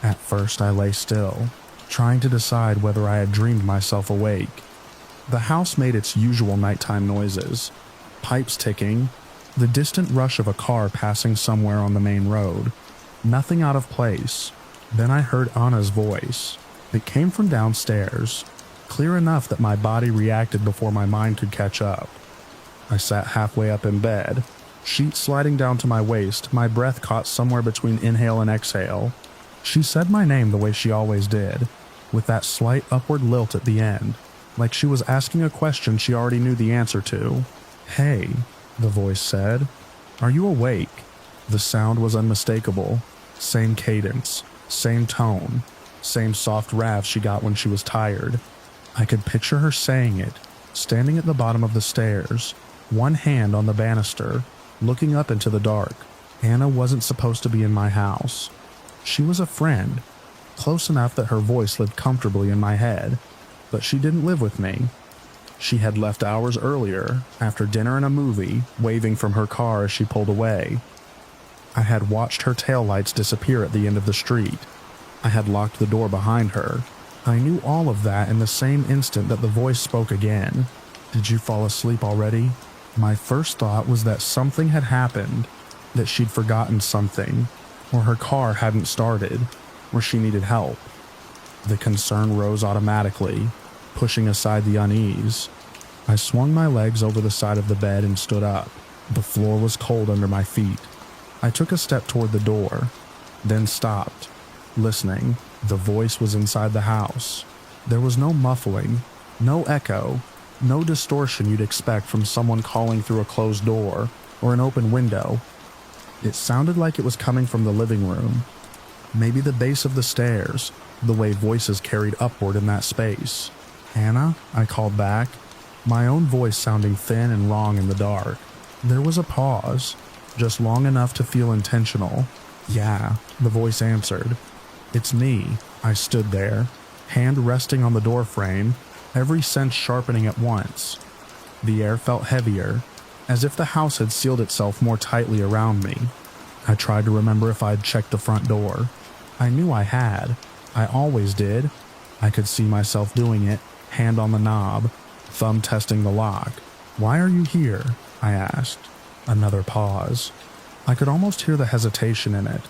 At first I lay still, trying to decide whether I had dreamed myself awake. The house made its usual nighttime noises, pipes ticking, the distant rush of a car passing somewhere on the main road. Nothing out of place. Then I heard Anna's voice. It came from downstairs, clear enough that my body reacted before my mind could catch up. I sat halfway up in bed, sheet sliding down to my waist, my breath caught somewhere between inhale and exhale. She said my name the way she always did, with that slight upward lilt at the end, like she was asking a question she already knew the answer to. "Hey," the voice said. "Are you awake?" The sound was unmistakable. Same cadence, same tone, same soft rav she got when she was tired. I could picture her saying it, standing at the bottom of the stairs, one hand on the banister, looking up into the dark. Anna wasn't supposed to be in my house. She was a friend, close enough that her voice lived comfortably in my head, but she didn't live with me. She had left hours earlier, after dinner and a movie, waving from her car as she pulled away. I had watched her taillights disappear at the end of the street. I had locked the door behind her. I knew all of that in the same instant that the voice spoke again. "Did you fall asleep already?" My first thought was that something had happened, that she'd forgotten something, or her car hadn't started, or she needed help. The concern rose automatically, pushing aside the unease. I swung my legs over the side of the bed and stood up. The floor was cold under my feet. I took a step toward the door, then stopped, listening. The voice was inside the house. There was no muffling, no echo, no distortion you'd expect from someone calling through a closed door or an open window. It sounded like it was coming from the living room, maybe the base of the stairs, the way voices carried upward in that space. "Anna?" I called back, my own voice sounding thin and wrong in the dark. There was a pause, just long enough to feel intentional. "Yeah," the voice answered. "It's me." I stood there, hand resting on the doorframe, every sense sharpening at once. The air felt heavier, as if the house had sealed itself more tightly around me. I tried to remember if I'd checked the front door. I knew I had. I always did. I could see myself doing it, hand on the knob, thumb testing the lock. "Why are you here?" I asked. Another pause. I could almost hear the hesitation in it,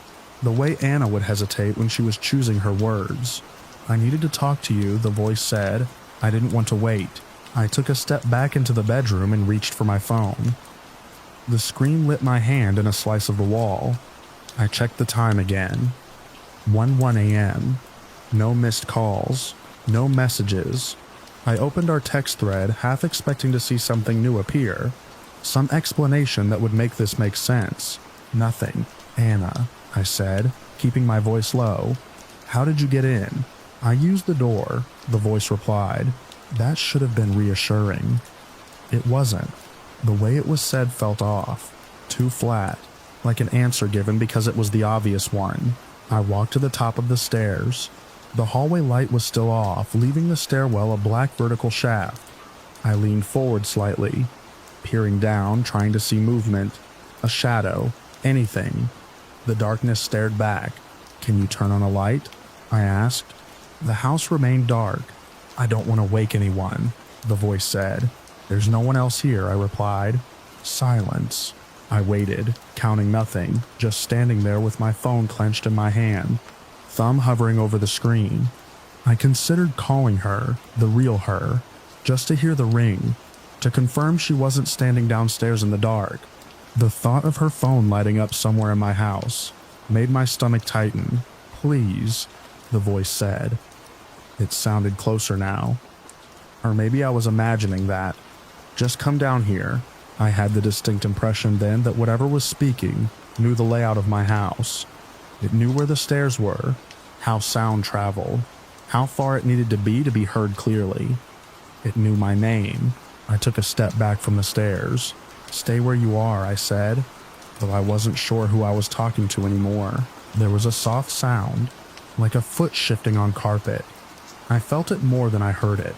the way Anna would hesitate when she was choosing her words. "I needed to talk to you," the voice said. I didn't want to wait. I took a step back into the bedroom and reached for my phone. The screen lit my hand in a slice of the wall. I checked the time again. 1 a.m. No missed calls. No messages. I opened our text thread, half expecting to see something new appear. Some explanation that would make this make sense. Nothing. "Anna," I said, keeping my voice low. "How did you get in?" "I used the door," the voice replied. That should have been reassuring. It wasn't. The way it was said felt off. too flat, like an answer given because it was the obvious one. I walked to the top of the stairs. The hallway light was still off, leaving the stairwell a black vertical shaft. I leaned forward slightly, peering down, trying to see movement, a shadow, anything. The darkness stared back. "Can you turn on a light?" I asked. The house remained dark. "I don't want to wake anyone," the voice said. "There's no one else here," I replied. Silence. I waited, counting nothing, just standing there with my phone clenched in my hand, thumb hovering over the screen. I considered calling her, the real her, just to hear the ring, to confirm she wasn't standing downstairs in the dark. The thought of her phone lighting up somewhere in my house made my stomach tighten. "Please," the voice said. It sounded closer now. Or maybe I was imagining that. "Just come down here." I had the distinct impression then that whatever was speaking knew the layout of my house. It knew where the stairs were, how sound traveled, how far it needed to be heard clearly. It knew my name. I took a step back from the stairs. "Stay where you are," I said, though I wasn't sure who I was talking to anymore. There was a soft sound, like a foot shifting on carpet. I felt it more than I heard it,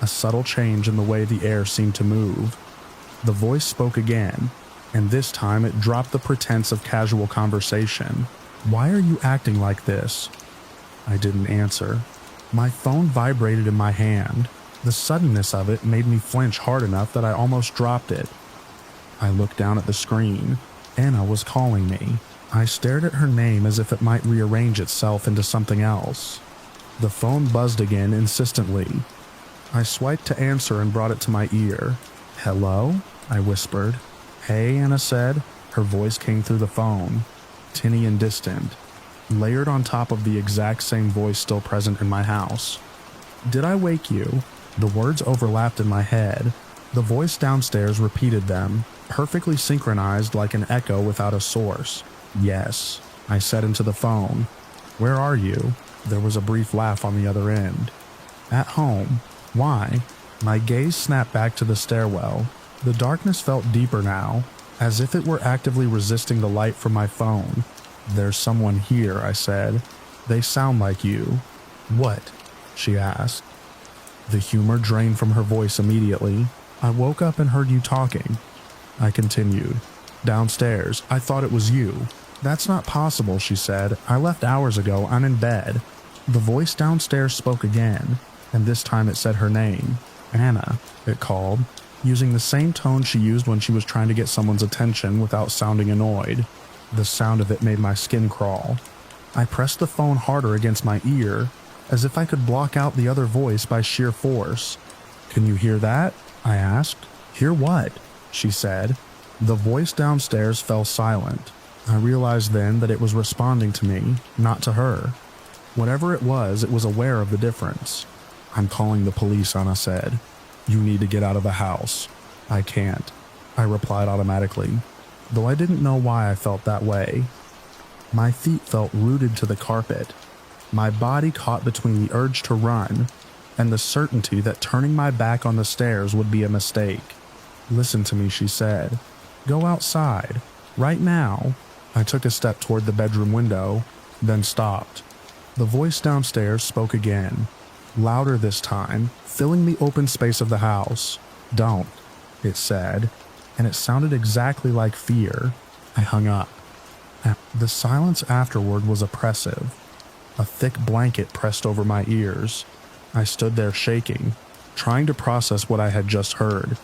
a subtle change in the way the air seemed to move. The voice spoke again, and this time it dropped the pretense of casual conversation. "Why are you acting like this?" I didn't answer. My phone vibrated in my hand. The suddenness of it made me flinch hard enough that I almost dropped it. I looked down at the screen. Anna was calling me. I stared at her name as if it might rearrange itself into something else. The phone buzzed again insistently. I swiped to answer and brought it to my ear. "Hello?" I whispered. "Hey," Anna said. Her voice came through the phone, tinny and distant, layered on top of the exact same voice still present in my house. "Did I wake you?" The words overlapped in my head. The voice downstairs repeated them, perfectly synchronized like an echo without a source. "Yes," I said into the phone. "Where are you?" There was a brief laugh on the other end. "At home." "Why?" My gaze snapped back to the stairwell. The darkness felt deeper now, as if it were actively resisting the light from my phone. "There's someone here," I said. "They sound like you." "What?" she asked. The humor drained from her voice immediately. "I woke up and heard you talking." I continued. "Downstairs. I thought it was you." "That's not possible," she said. "I left hours ago. I'm in bed." The voice downstairs spoke again, and this time it said her name. "Anna," it called, using the same tone she used when she was trying to get someone's attention without sounding annoyed. The sound of it made my skin crawl. I pressed the phone harder against my ear, as if I could block out the other voice by sheer force. "Can you hear that?" I asked. "Hear what?" she said. The voice downstairs fell silent. I realized then that it was responding to me, not to her. Whatever it was aware of the difference. "I'm calling the police," Anna said. "You need to get out of the house." "I can't," I replied automatically, though I didn't know why I felt that way. My feet felt rooted to the carpet. My body caught between the urge to run and the certainty that turning my back on the stairs would be a mistake. "Listen to me," she said. "Go outside. Right now." I took a step toward the bedroom window, then stopped. The voice downstairs spoke again, louder this time, filling the open space of the house. "Don't," it said, and it sounded exactly like fear. I hung up. The silence afterward was oppressive. A thick blanket pressed over my ears. I stood there shaking, trying to process what I had just heard.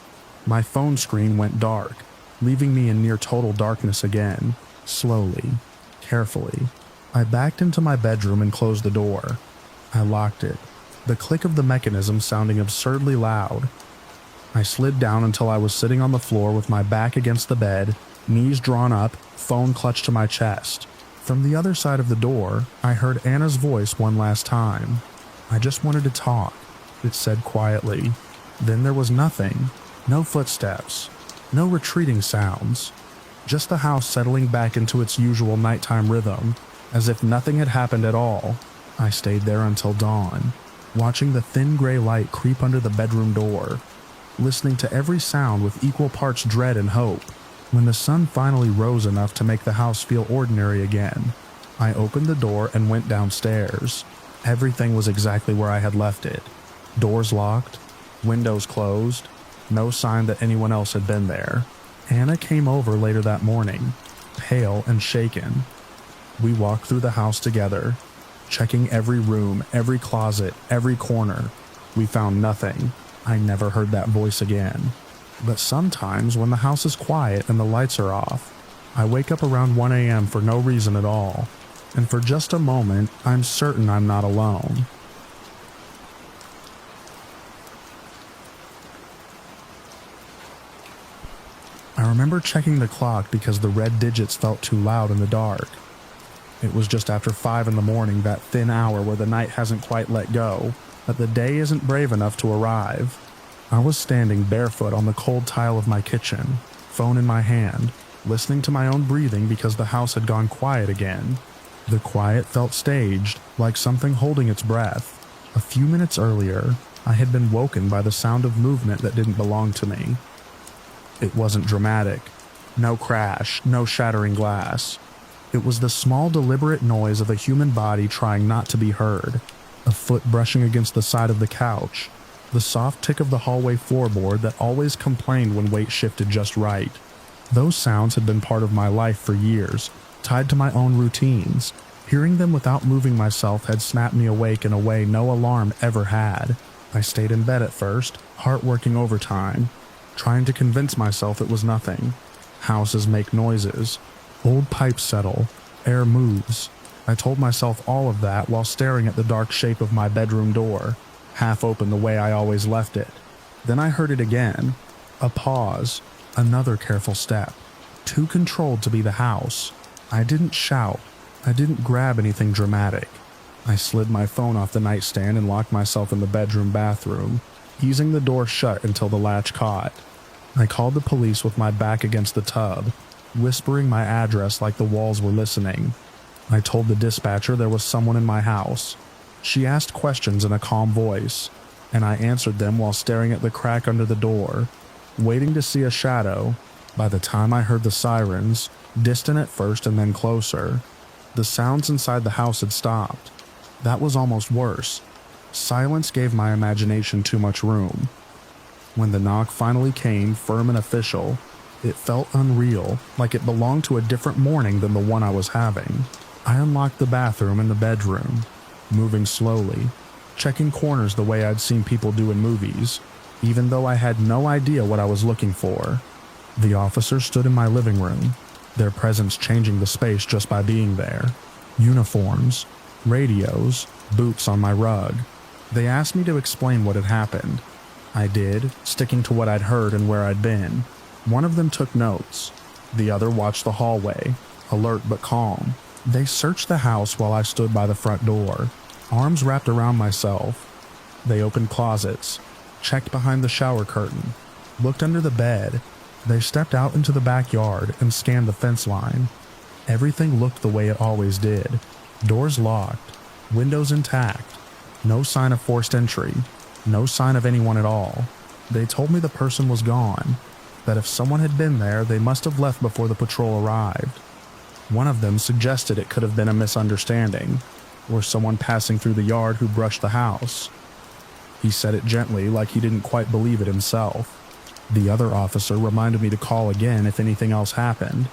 My phone screen went dark, leaving me in near total darkness again. Slowly, carefully, I backed into my bedroom and closed the door. I locked it, the click of the mechanism sounding absurdly loud. I slid down until I was sitting on the floor with my back against the bed, knees drawn up, phone clutched to my chest. From the other side of the door, I heard Anna's voice one last time. "I just wanted to talk," it said quietly. Then there was nothing. No footsteps. No retreating sounds. Just the house settling back into its usual nighttime rhythm, as if nothing had happened at all. I stayed there until dawn, watching the thin gray light creep under the bedroom door, listening to every sound with equal parts dread and hope. When the sun finally rose enough to make the house feel ordinary again, I opened the door and went downstairs. Everything was exactly where I had left it. Doors locked, windows closed, no sign that anyone else had been there. Anna came over later that morning, pale and shaken. We walked through the house together, checking every room, every closet, every corner. We found nothing. I never heard that voice again. But sometimes when the house is quiet and the lights are off, I wake up around 1 a.m. for no reason at all. And for just a moment, I'm certain I'm not alone. I remember checking the clock because the red digits felt too loud in the dark. It was just after 5 in the morning, that thin hour where the night hasn't quite let go, but the day isn't brave enough to arrive. I was standing barefoot on the cold tile of my kitchen, phone in my hand, listening to my own breathing because the house had gone quiet again. The quiet felt staged, like something holding its breath. A few minutes earlier, I had been woken by the sound of movement that didn't belong to me. It wasn't dramatic. No crash, no shattering glass. It was the small, deliberate noise of a human body trying not to be heard. A foot brushing against the side of the couch. The soft tick of the hallway floorboard that always complained when weight shifted just right. Those sounds had been part of my life for years, tied to my own routines. Hearing them without moving myself had snapped me awake in a way no alarm ever had. I stayed in bed at first, heart working overtime, trying to convince myself it was nothing. Houses make noises. Old pipes settle. Air moves. I told myself all of that while staring at the dark shape of my bedroom door, half open the way I always left it. Then I heard it again. A pause. Another careful step. Too controlled to be the house. I didn't shout. I didn't grab anything dramatic. I slid my phone off the nightstand and locked myself in the bedroom bathroom, easing the door shut until the latch caught. I called the police with my back against the tub, whispering my address like the walls were listening. I told the dispatcher there was someone in my house. She asked questions in a calm voice, and I answered them while staring at the crack under the door, waiting to see a shadow. By the time I heard the sirens, distant at first and then closer, the sounds inside the house had stopped. That was almost worse. Silence gave my imagination too much room. When the knock finally came, firm and official, it felt unreal, like it belonged to a different morning than the one I was having. I unlocked the bathroom and the bedroom, moving slowly, checking corners the way I'd seen people do in movies, even though I had no idea what I was looking for. The officers stood in my living room, their presence changing the space just by being there. Uniforms, radios, boots on my rug. They asked me to explain what had happened. I did, sticking to what I'd heard and where I'd been. One of them took notes. The other watched the hallway, alert but calm. They searched the house while I stood by the front door, arms wrapped around myself. They opened closets, checked behind the shower curtain, looked under the bed. They stepped out into the backyard and scanned the fence line. Everything looked the way it always did. Doors locked, windows intact, no sign of forced entry, no sign of anyone at all. They told me the person was gone, that if someone had been there, they must have left before the patrol arrived. One of them suggested it could have been a misunderstanding, or someone passing through the yard who brushed the house. He said it gently, like he didn't quite believe it himself. The other officer reminded me to call again if anything else happened.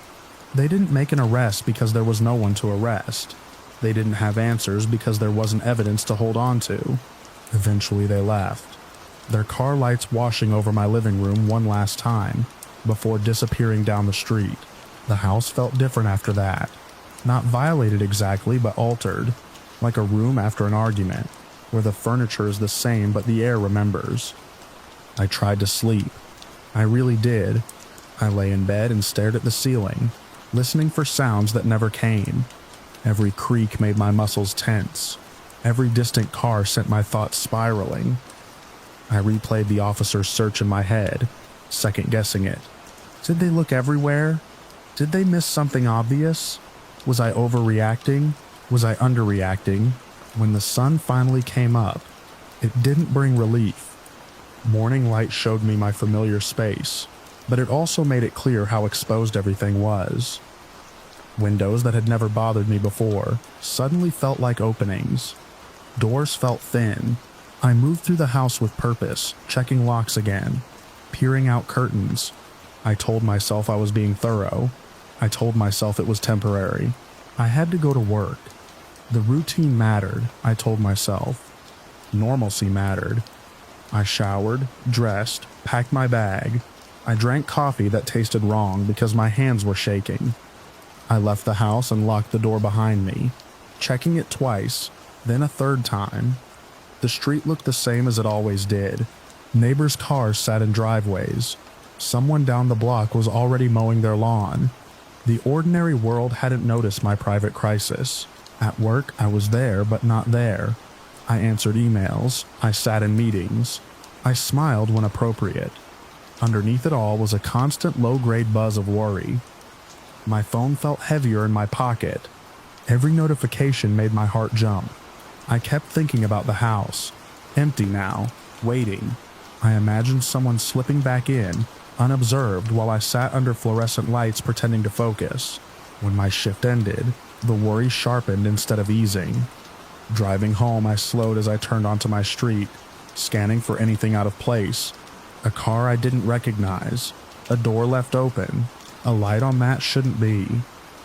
They didn't make an arrest because there was no one to arrest. They didn't have answers because there wasn't evidence to hold on to. Eventually they left, their car lights washing over my living room one last time, before disappearing down the street. The house felt different after that. Not violated exactly, but altered, like a room after an argument, where the furniture is the same but the air remembers. I tried to sleep. I really did. I lay in bed and stared at the ceiling, listening for sounds that never came. Every creak made my muscles tense. Every distant car sent my thoughts spiraling. I replayed the officer's search in my head, second-guessing it. Did they look everywhere? Did they miss something obvious? Was I overreacting? Was I underreacting? When the sun finally came up, it didn't bring relief. Morning light showed me my familiar space, but it also made it clear how exposed everything was. Windows that had never bothered me before suddenly felt like openings. Doors felt thin. I moved through the house with purpose, checking locks again, peering out curtains. I told myself I was being thorough. I told myself it was temporary. I had to go to work. The routine mattered, I told myself. Normalcy mattered. I showered, dressed, packed my bag. I drank coffee that tasted wrong because my hands were shaking. I left the house and locked the door behind me, checking it twice, then a third time. The street looked the same as it always did. Neighbors' cars sat in driveways. Someone down the block was already mowing their lawn. The ordinary world hadn't noticed my private crisis. At work, I was there, but not there. I answered emails. I sat in meetings. I smiled when appropriate. Underneath it all was a constant low-grade buzz of worry. My phone felt heavier in my pocket. Every notification made my heart jump. I kept thinking about the house. Empty now, waiting. I imagined someone slipping back in, unobserved, while I sat under fluorescent lights pretending to focus. When my shift ended, the worry sharpened instead of easing. Driving home, I slowed as I turned onto my street, scanning for anything out of place. A car I didn't recognize, a door left open, a light on that shouldn't be.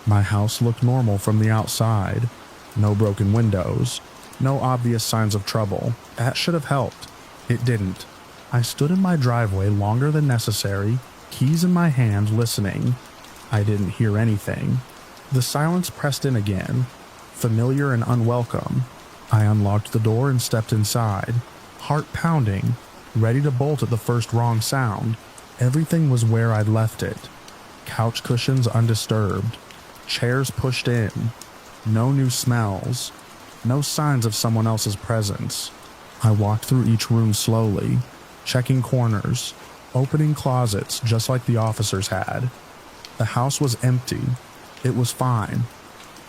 My house looked normal from the outside. No broken windows, no obvious signs of trouble. That should have helped. It didn't. I stood in my driveway longer than necessary, keys in my hand, listening. I didn't hear anything. The silence pressed in again, familiar and unwelcome. I unlocked the door and stepped inside, heart pounding, ready to bolt at the first wrong sound. Everything was where I'd left it. Couch cushions undisturbed, chairs pushed in, no new smells, no signs of someone else's presence. I walked through each room slowly, checking corners, opening closets just like the officers had. The house was empty. It was fine.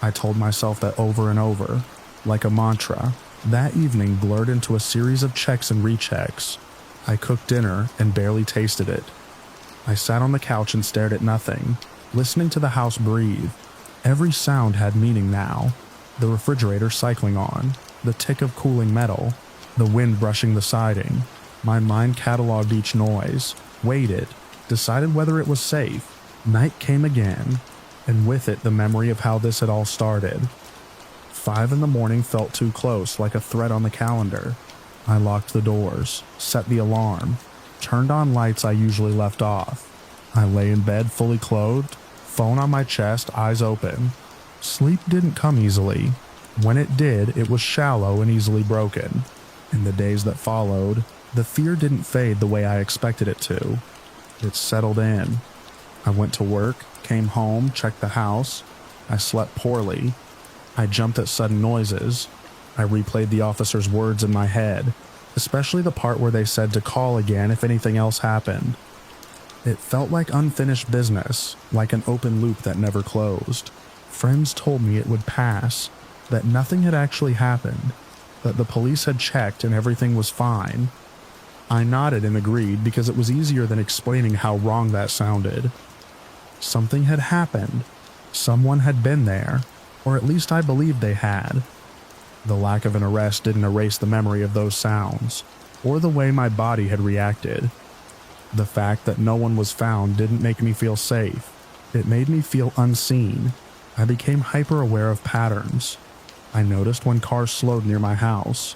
I told myself that over and over, like a mantra. That evening blurred into a series of checks and rechecks. I cooked dinner and barely tasted it. I sat on the couch and stared at nothing, listening to the house breathe. Every sound had meaning now. The refrigerator cycling on, the tick of cooling metal, the wind brushing the siding. My mind cataloged each noise, waited, decided whether it was safe. Night came again, and with it the memory of how this had all started. 5 a.m. felt too close, like a threat on the calendar. I locked the doors, set the alarm, turned on lights I usually left off. I lay in bed fully clothed, phone on my chest, eyes open. Sleep didn't come easily. When it did, it was shallow and easily broken. In the days that followed, the fear didn't fade the way I expected it to. It settled in. I went to work, came home, checked the house. I slept poorly. I jumped at sudden noises. I replayed the officer's words in my head, especially the part where they said to call again if anything else happened. It felt like unfinished business, like an open loop that never closed. Friends told me it would pass, that nothing had actually happened, that the police had checked and everything was fine. I nodded and agreed because it was easier than explaining how wrong that sounded. Something had happened. Someone had been there, or at least I believed they had. The lack of an arrest didn't erase the memory of those sounds, or the way my body had reacted. The fact that no one was found didn't make me feel safe. It made me feel unseen. I became hyper-aware of patterns. I noticed when cars slowed near my house.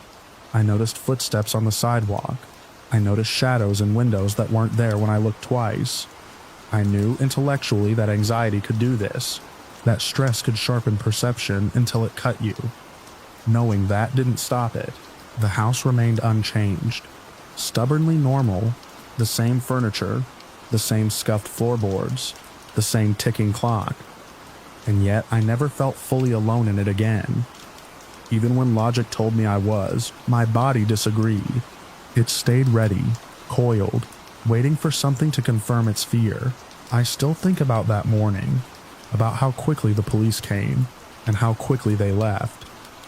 I noticed footsteps on the sidewalk. I noticed shadows in windows that weren't there when I looked twice. I knew intellectually that anxiety could do this, that stress could sharpen perception until it cut you. Knowing that didn't stop it. The house remained unchanged, stubbornly normal, the same furniture, the same scuffed floorboards, the same ticking clock. And yet I never felt fully alone in it again. Even when logic told me I was, my body disagreed. It stayed ready, coiled, waiting for something to confirm its fear. I still think about that morning, about how quickly the police came, and how quickly they left,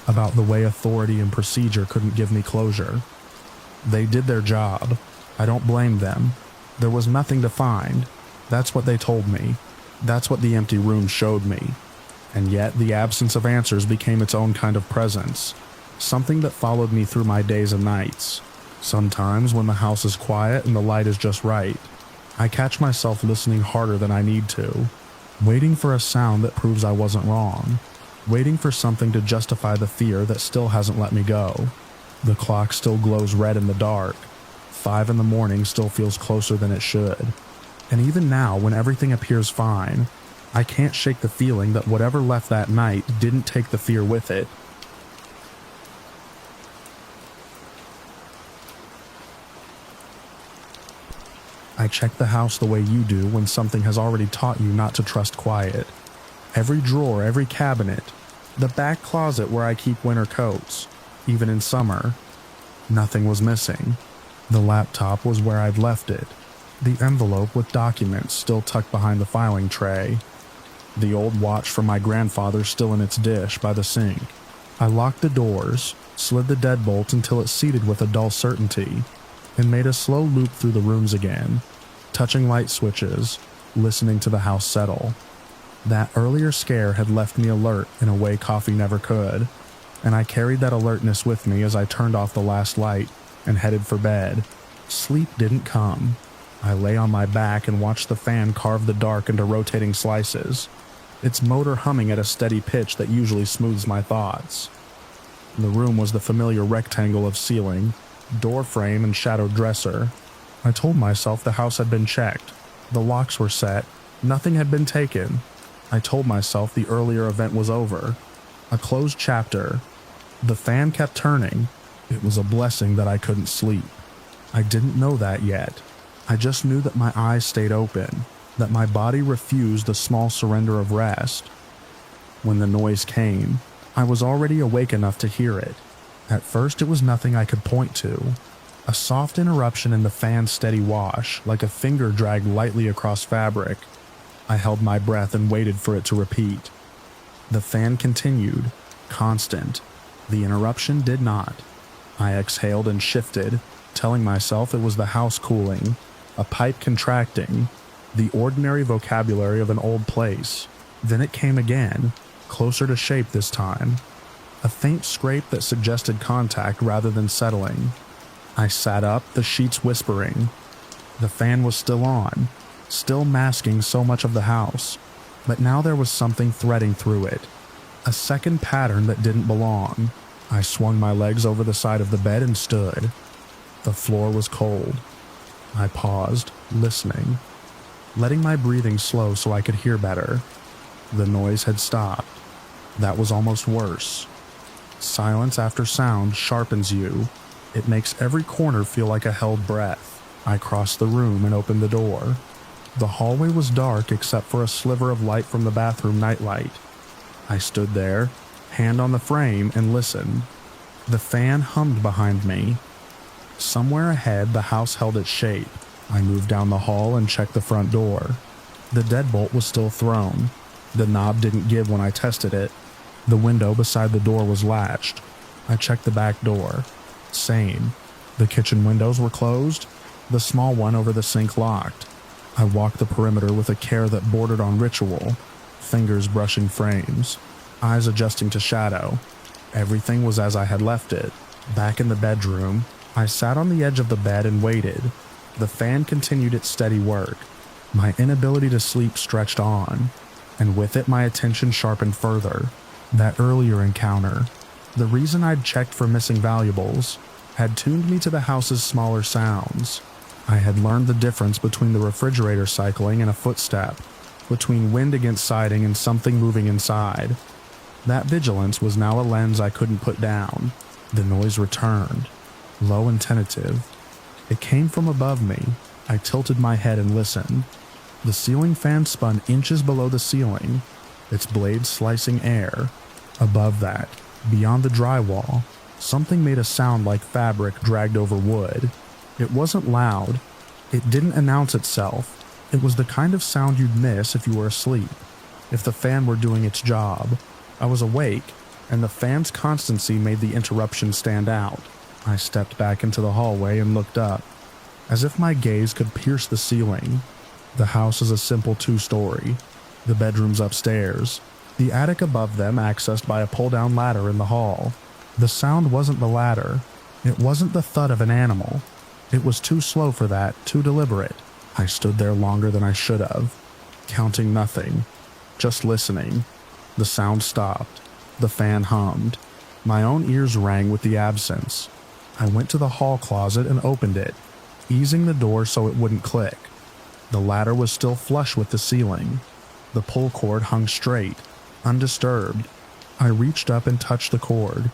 about the way authority and procedure couldn't give me closure. They did their job. I don't blame them. There was nothing to find, That's what they told me. That's what the empty room showed me. And yet the absence of answers became its own kind of presence, something that followed me through my days and nights. Sometimes when the house is quiet and the light is just right, I catch myself listening harder than I need to, waiting for a sound that proves I wasn't wrong, waiting for something to justify the fear that still hasn't let me go. The clock still glows red in the dark. 5 in the morning still feels closer than it should. And even now, when everything appears fine, I can't shake the feeling that whatever left that night didn't take the fear with it. I check the house the way you do when something has already taught you not to trust quiet. Every drawer, every cabinet, the back closet where I keep winter coats, even in summer. Nothing was missing. The laptop was where I'd left it. The envelope with documents still tucked behind the filing tray. The old watch from my grandfather still in its dish by the sink. I locked the doors, slid the deadbolt until it seated with a dull certainty, and made a slow loop through the rooms again, touching light switches, listening to the house settle. That earlier scare had left me alert in a way coffee never could, and I carried that alertness with me as I turned off the last light and headed for bed. Sleep didn't come. I lay on my back and watched the fan carve the dark into rotating slices, its motor humming at a steady pitch that usually smooths my thoughts. The room was the familiar rectangle of ceiling, door frame, and shadowed dresser. I told myself the house had been checked, the locks were set, nothing had been taken. I told myself the earlier event was over, a closed chapter. The fan kept turning. It was a blessing that I couldn't sleep. I didn't know that yet. I just knew that my eyes stayed open, that my body refused a small surrender of rest. When the noise came, I was already awake enough to hear it. At first it was nothing I could point to. A soft interruption in the fan's steady wash, like a finger dragged lightly across fabric. I held my breath and waited for it to repeat. The fan continued, constant. The interruption did not. I exhaled and shifted, telling myself it was the house cooling, a pipe contracting, the ordinary vocabulary of an old place. Then it came again, closer to shape this time. A faint scrape that suggested contact rather than settling. I sat up, the sheets whispering. The fan was still on, still masking so much of the house, but now there was something threading through it. A second pattern that didn't belong. I swung my legs over the side of the bed and stood. The floor was cold. I paused, listening, letting my breathing slow so I could hear better. The noise had stopped. That was almost worse. Silence after sound sharpens you. It makes every corner feel like a held breath. I crossed the room and opened the door. The hallway was dark except for a sliver of light from the bathroom nightlight. I stood there, hand on the frame, and listened. The fan hummed behind me. Somewhere ahead, the house held its shape. I moved down the hall and checked the front door. The deadbolt was still thrown. The knob didn't give when I tested it. The window beside the door was latched. I checked the back door. Same. The kitchen windows were closed, the small one over the sink locked. I walked the perimeter with a care that bordered on ritual, fingers brushing frames, eyes adjusting to shadow. Everything was as I had left it. Back in the bedroom, I sat on the edge of the bed and waited. The fan continued its steady work. My inability to sleep stretched on, and with it my attention sharpened further. That earlier encounter, the reason I'd checked for missing valuables, had tuned me to the house's smaller sounds. I had learned the difference between the refrigerator cycling and a footstep, between wind against siding and something moving inside. That vigilance was now a lens I couldn't put down. The noise returned, low and tentative. It came from above me. I tilted my head and listened. The ceiling fan spun inches below the ceiling, its blades slicing air. Above that, beyond the drywall, something made a sound like fabric dragged over wood. It wasn't loud. It didn't announce itself. It was the kind of sound you'd miss if you were asleep, if the fan were doing its job. I was awake, and the fan's constancy made the interruption stand out. I stepped back into the hallway and looked up, as if my gaze could pierce the ceiling. The house is a simple 2-story. The bedroom's upstairs. The attic above them accessed by a pull-down ladder in the hall. The sound wasn't the ladder. It wasn't the thud of an animal. It was too slow for that, too deliberate. I stood there longer than I should have, counting nothing, just listening. The sound stopped. The fan hummed. My own ears rang with the absence. I went to the hall closet and opened it, easing the door so it wouldn't click. The ladder was still flush with the ceiling. The pull cord hung straight, undisturbed. I reached up and touched the cord.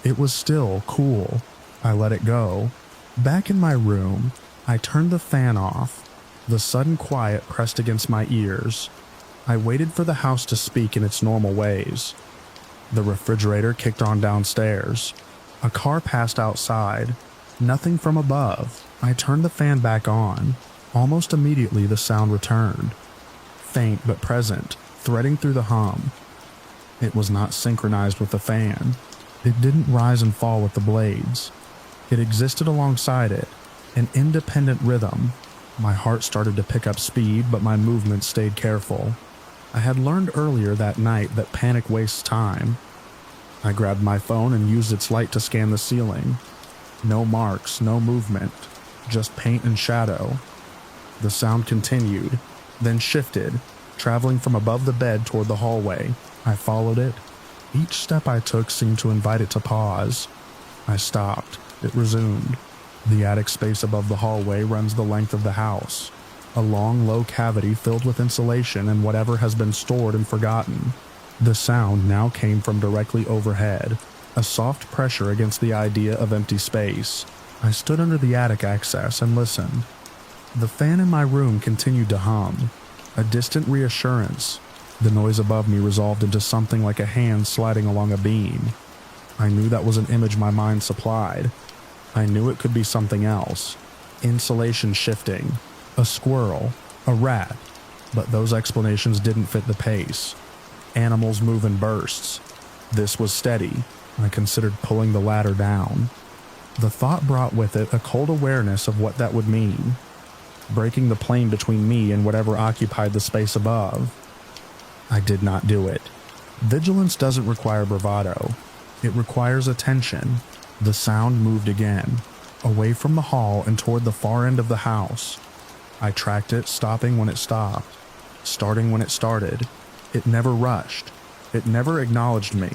It was still cool. I let it go. Back in my room, I turned the fan off. The sudden quiet pressed against my ears. I waited for the house to speak in its normal ways. The refrigerator kicked on downstairs. A car passed outside. Nothing from above. I turned the fan back on. Almost immediately the sound returned. Faint but present, threading through the hum. It was not synchronized with the fan. It didn't rise and fall with the blades. It existed alongside it, an independent rhythm. My heart started to pick up speed, but my movements stayed careful. I had learned earlier that night that panic wastes time. I grabbed my phone and used its light to scan the ceiling. No marks, no movement, just paint and shadow. The sound continued, then shifted, traveling from above the bed toward the hallway. I followed it. Each step I took seemed to invite it to pause. I stopped. It resumed. The attic space above the hallway runs the length of the house. A long, low cavity filled with insulation and whatever has been stored and forgotten. The sound now came from directly overhead, a soft pressure against the idea of empty space. I stood under the attic access and listened. The fan in my room continued to hum, a distant reassurance. The noise above me resolved into something like a hand sliding along a beam. I knew that was an image my mind supplied. I knew it could be something else. Insulation shifting, a squirrel, a rat, but those explanations didn't fit the pace. Animals move in bursts. This was steady. I considered pulling the ladder down. The thought brought with it a cold awareness of what that would mean. Breaking the plane between me and whatever occupied the space above. I did not do it. Vigilance doesn't require bravado. It requires attention. The sound moved again, away from the hall and toward the far end of the house. I tracked it, stopping when it stopped, starting when it started. It never rushed. It never acknowledged me.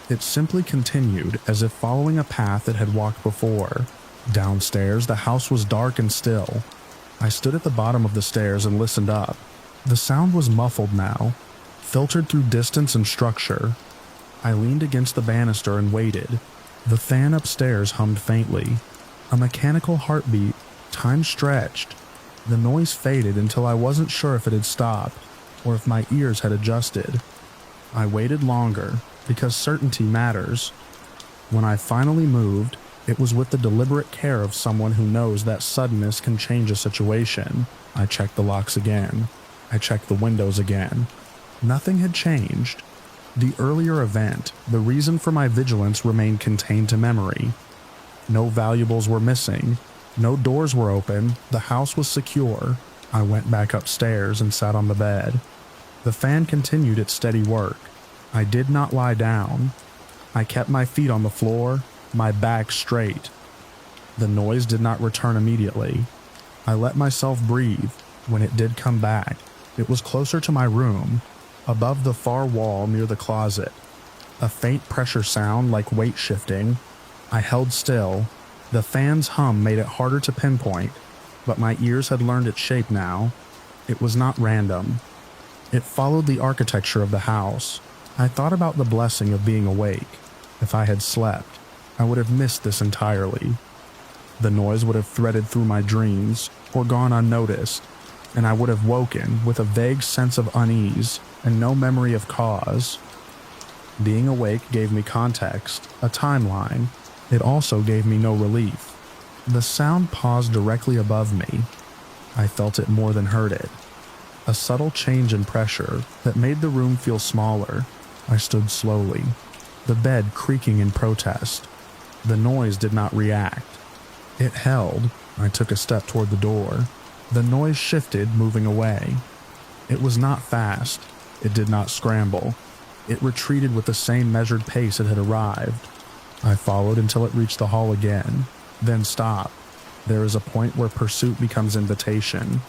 It simply continued, as if following a path it had walked before. Downstairs, the house was dark and still. I stood at the bottom of the stairs and listened up. The sound was muffled now, filtered through distance and structure. I leaned against the banister and waited. The fan upstairs hummed faintly. A mechanical heartbeat. Time stretched. The noise faded until I wasn't sure if it had stopped, or if my ears had adjusted. I waited longer, because certainty matters. When I finally moved, it was with the deliberate care of someone who knows that suddenness can change a situation. I checked the locks again. I checked the windows again. Nothing had changed. The earlier event, the reason for my vigilance, remained contained to memory. No valuables were missing. No doors were open. The house was secure. I went back upstairs and sat on the bed. The fan continued its steady work. I did not lie down. I kept my feet on the floor, my back straight. The noise did not return immediately. I let myself breathe. When it did come back, it was closer to my room, above the far wall near the closet. A faint pressure sound like weight shifting. I held still. The fan's hum made it harder to pinpoint, but my ears had learned its shape now. It was not random. It followed the architecture of the house. I thought about the blessing of being awake. If I had slept, I would have missed this entirely. The noise would have threaded through my dreams, or gone unnoticed, and I would have woken with a vague sense of unease and no memory of cause. Being awake gave me context, a timeline. It also gave me no relief. The sound paused directly above me. I felt it more than heard it. A subtle change in pressure that made the room feel smaller. I stood slowly, the bed creaking in protest. The noise did not react. It held. I took a step toward the door. The noise shifted, moving away. It was not fast. It did not scramble. It retreated with the same measured pace it had arrived. I followed until it reached the hall again, then stopped. There is a point where pursuit becomes invitation.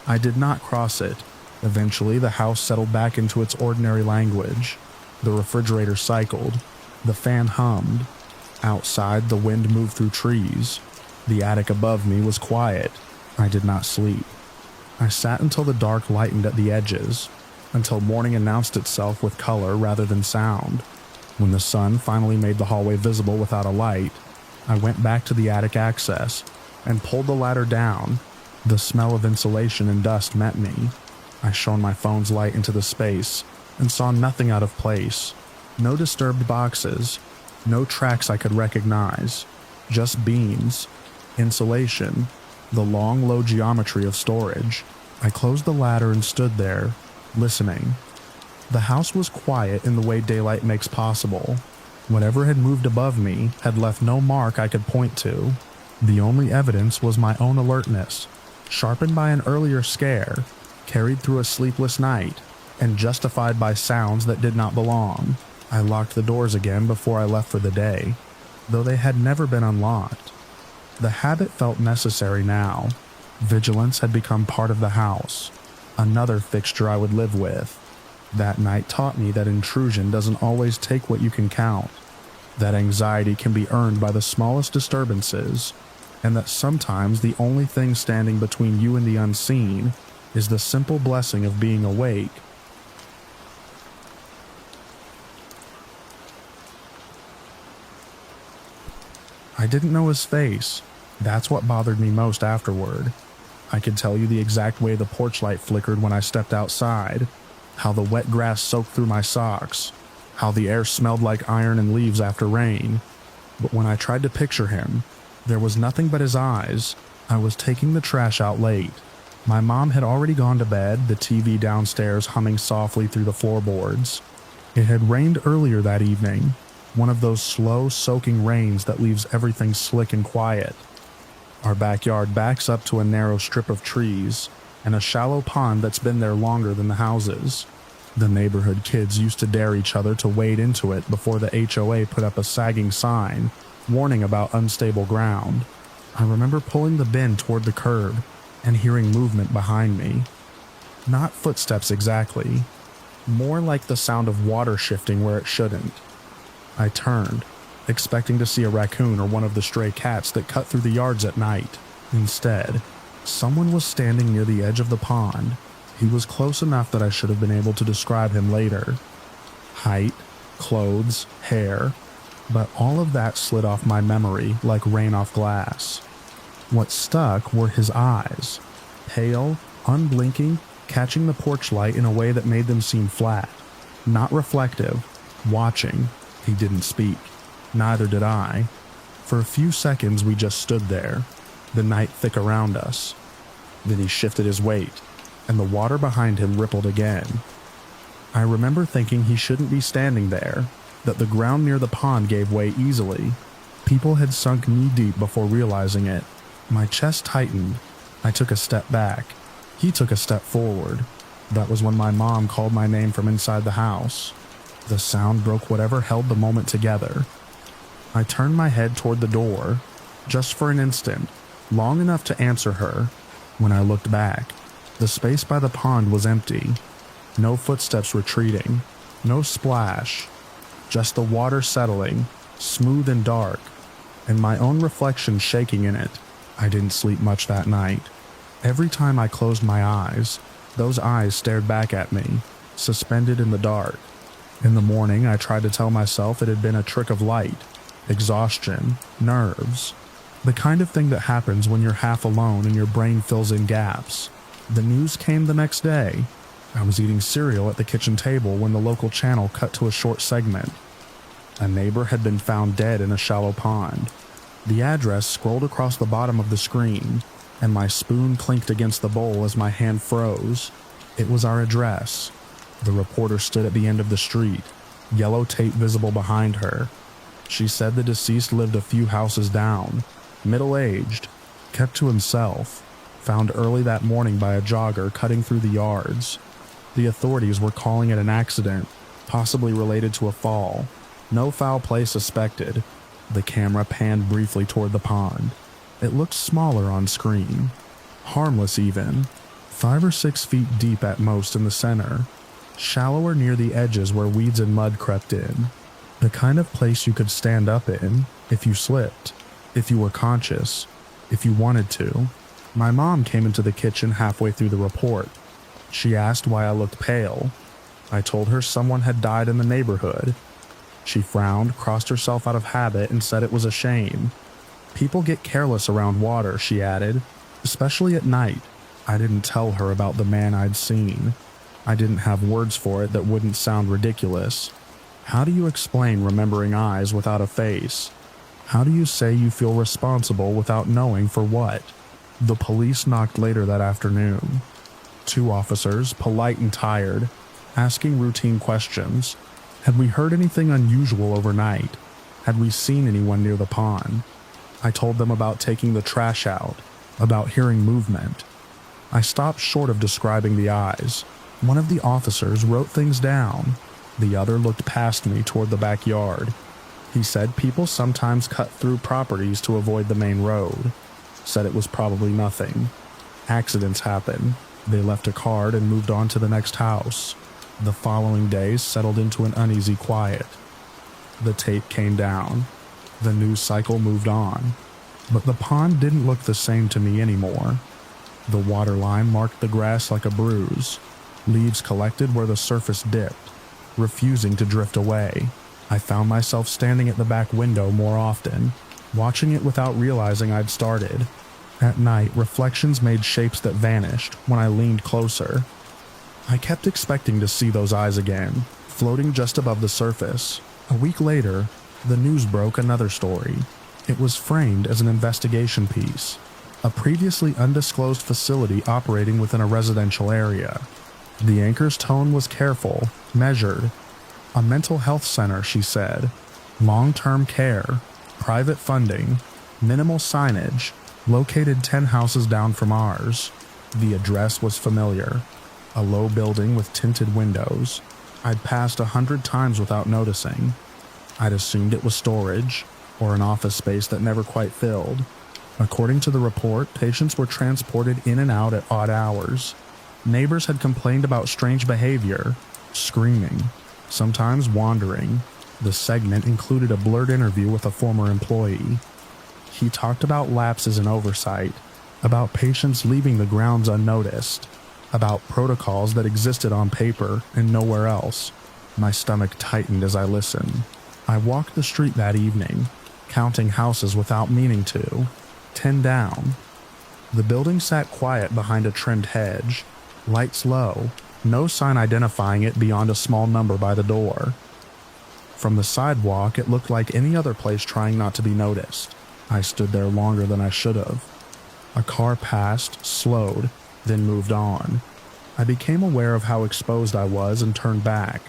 I did not cross it. Eventually, the house settled back into its ordinary language. The refrigerator cycled. The fan hummed. Outside, the wind moved through trees. The attic above me was quiet. I did not sleep. I sat until the dark lightened at the edges, until morning announced itself with color rather than sound. When the sun finally made the hallway visible without a light, I went back to the attic access and pulled the ladder down. The smell of insulation and dust met me. I shone my phone's light into the space and saw nothing out of place. No disturbed boxes, no tracks I could recognize, just beams, insulation, the long, low geometry of storage. I closed the ladder and stood there, listening. The house was quiet in the way daylight makes possible. Whatever had moved above me had left no mark I could point to. The only evidence was my own alertness, sharpened by an earlier scare, carried through a sleepless night, and justified by sounds that did not belong. I locked the doors again before I left for the day, though they had never been unlocked. The habit felt necessary now. Vigilance had become part of the house, another fixture I would live with. That night taught me that intrusion doesn't always take what you can count, that anxiety can be earned by the smallest disturbances, and that sometimes the only thing standing between you and the unseen is the simple blessing of being awake. I didn't know his face. That's what bothered me most afterward. I could tell you the exact way the porch light flickered when I stepped outside, how the wet grass soaked through my socks, how the air smelled like iron and leaves after rain. But when I tried to picture him, there was nothing but his eyes. I was taking the trash out late. My mom had already gone to bed, the TV downstairs humming softly through the floorboards. It had rained earlier that evening, one of those slow, soaking rains that leaves everything slick and quiet. Our backyard backs up to a narrow strip of trees and a shallow pond that's been there longer than the houses. The neighborhood kids used to dare each other to wade into it before the HOA put up a sagging sign warning about unstable ground. I remember pulling the bin toward the curb and hearing movement behind me. Not footsteps exactly, more like the sound of water shifting where it shouldn't. I turned, expecting to see a raccoon or one of the stray cats that cut through the yards at night. Instead, someone was standing near the edge of the pond. He was close enough that I should have been able to describe him later. Height, clothes, hair, but all of that slid off my memory like rain off glass. What stuck were his eyes, pale, unblinking, catching the porch light in a way that made them seem flat, not reflective, watching. He didn't speak. Neither did I. For a few seconds we just stood there, the night thick around us. Then he shifted his weight, and the water behind him rippled again. I remember thinking he shouldn't be standing there, that the ground near the pond gave way easily. People had sunk knee-deep before realizing it. My chest tightened. I took a step back. He took a step forward. That was when my mom called my name from inside the house. The sound broke whatever held the moment together. I turned my head toward the door, just for an instant, long enough to answer her. When I looked back, the space by the pond was empty. No footsteps retreating, no splash, just the water settling, smooth and dark, and my own reflection shaking in it. I didn't sleep much that night. Every time I closed my eyes, those eyes stared back at me, suspended in the dark. In the morning, I tried to tell myself it had been a trick of light, exhaustion, nerves, the kind of thing that happens when you're half alone and your brain fills in gaps. The news came the next day. I was eating cereal at the kitchen table when the local channel cut to a short segment. A neighbor had been found dead in a shallow pond. The address scrolled across the bottom of the screen, and my spoon clinked against the bowl as my hand froze. It was our address. The reporter stood at the end of the street, yellow tape visible behind her. She said the deceased lived a few houses down, middle-aged, kept to himself, found early that morning by a jogger cutting through the yards. The authorities were calling it an accident, possibly related to a fall. No foul play suspected. The camera panned briefly toward the pond. It looked smaller on screen. Harmless even. 5 or 6 feet deep at most in the center. Shallower near the edges where weeds and mud crept in. The kind of place you could stand up in if you slipped, if you were conscious, if you wanted to. My mom came into the kitchen halfway through the report. She asked why I looked pale. I told her someone had died in the neighborhood. She frowned, crossed herself out of habit, and said it was a shame. People get careless around water, she added, especially at night. I didn't tell her about the man I'd seen. I didn't have words for it that wouldn't sound ridiculous. How do you explain remembering eyes without a face? How do you say you feel responsible without knowing for what? The police knocked later that afternoon. 2 officers, polite and tired, asking routine questions. Had we heard anything unusual overnight? Had we seen anyone near the pond? I told them about taking the trash out, about hearing movement. I stopped short of describing the eyes. One of the officers wrote things down. The other looked past me toward the backyard. He said people sometimes cut through properties to avoid the main road. Said it was probably nothing. Accidents happen. They left a card and moved on to the next house. The following days settled into an uneasy quiet. The tape came down. The news cycle moved on. But the pond didn't look the same to me anymore. The water line marked the grass like a bruise. Leaves collected where the surface dipped, refusing to drift away. I found myself standing at the back window more often, watching it without realizing I'd started. At night, reflections made shapes that vanished when I leaned closer. I kept expecting to see those eyes again, floating just above the surface. A week later, the news broke another story. It was framed as an investigation piece. A previously undisclosed facility operating within a residential area. The anchor's tone was careful, measured. A mental health center, she said. Long-term care, private funding, minimal signage, located 10 houses down from ours. The address was familiar. A low building with tinted windows. I'd passed 100 times without noticing. I'd assumed it was storage, or an office space that never quite filled. According to the report, patients were transported in and out at odd hours. Neighbors had complained about strange behavior, screaming, sometimes wandering. The segment included a blurred interview with a former employee. He talked about lapses in oversight, about patients leaving the grounds unnoticed, about protocols that existed on paper and nowhere else. My stomach tightened as I listened. I walked the street that evening, counting houses without meaning to. 10 down. The building sat quiet behind a trimmed hedge. Lights low, no sign identifying it beyond a small number by the door. From the sidewalk, it looked like any other place trying not to be noticed. I stood there longer than I should have. A car passed, slowed, then moved on. I became aware of how exposed I was and turned back.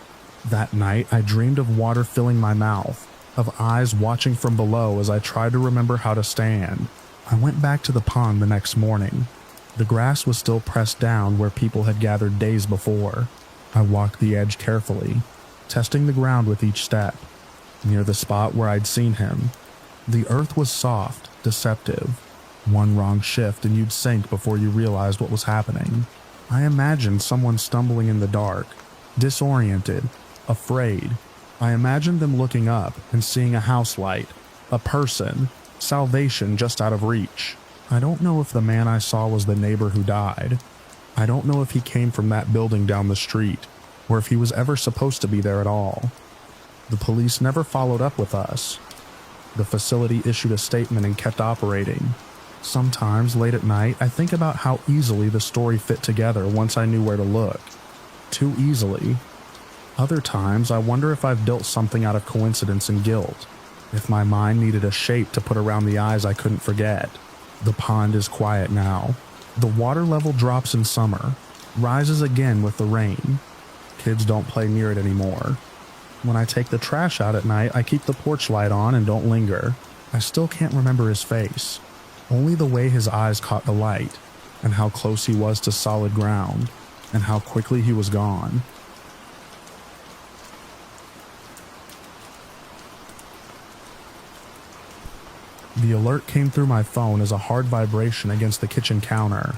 That night, I dreamed of water filling my mouth, of eyes watching from below as I tried to remember how to stand. I went back to the pond the next morning. The grass was still pressed down where people had gathered days before. I walked the edge carefully, testing the ground with each step. Near the spot where I'd seen him, the earth was soft, deceptive. One wrong shift and you'd sink before you realized what was happening. I imagined someone stumbling in the dark, disoriented, afraid. I imagined them looking up and seeing a house light, a person, salvation just out of reach. I don't know if the man I saw was the neighbor who died. I don't know if he came from that building down the street, or if he was ever supposed to be there at all. The police never followed up with us. The facility issued a statement and kept operating. Sometimes, late at night, I think about how easily the story fit together once I knew where to look. Too easily. Other times, I wonder if I've built something out of coincidence and guilt. If my mind needed a shape to put around the eyes I couldn't forget. The pond is quiet now. The water level drops in summer, rises again with the rain. Kids don't play near it anymore. When I take the trash out at night, I keep the porch light on and don't linger. I still can't remember his face. Only the way his eyes caught the light. and how close he was to solid ground, and how quickly he was gone. The alert came through my phone as a hard vibration against the kitchen counter,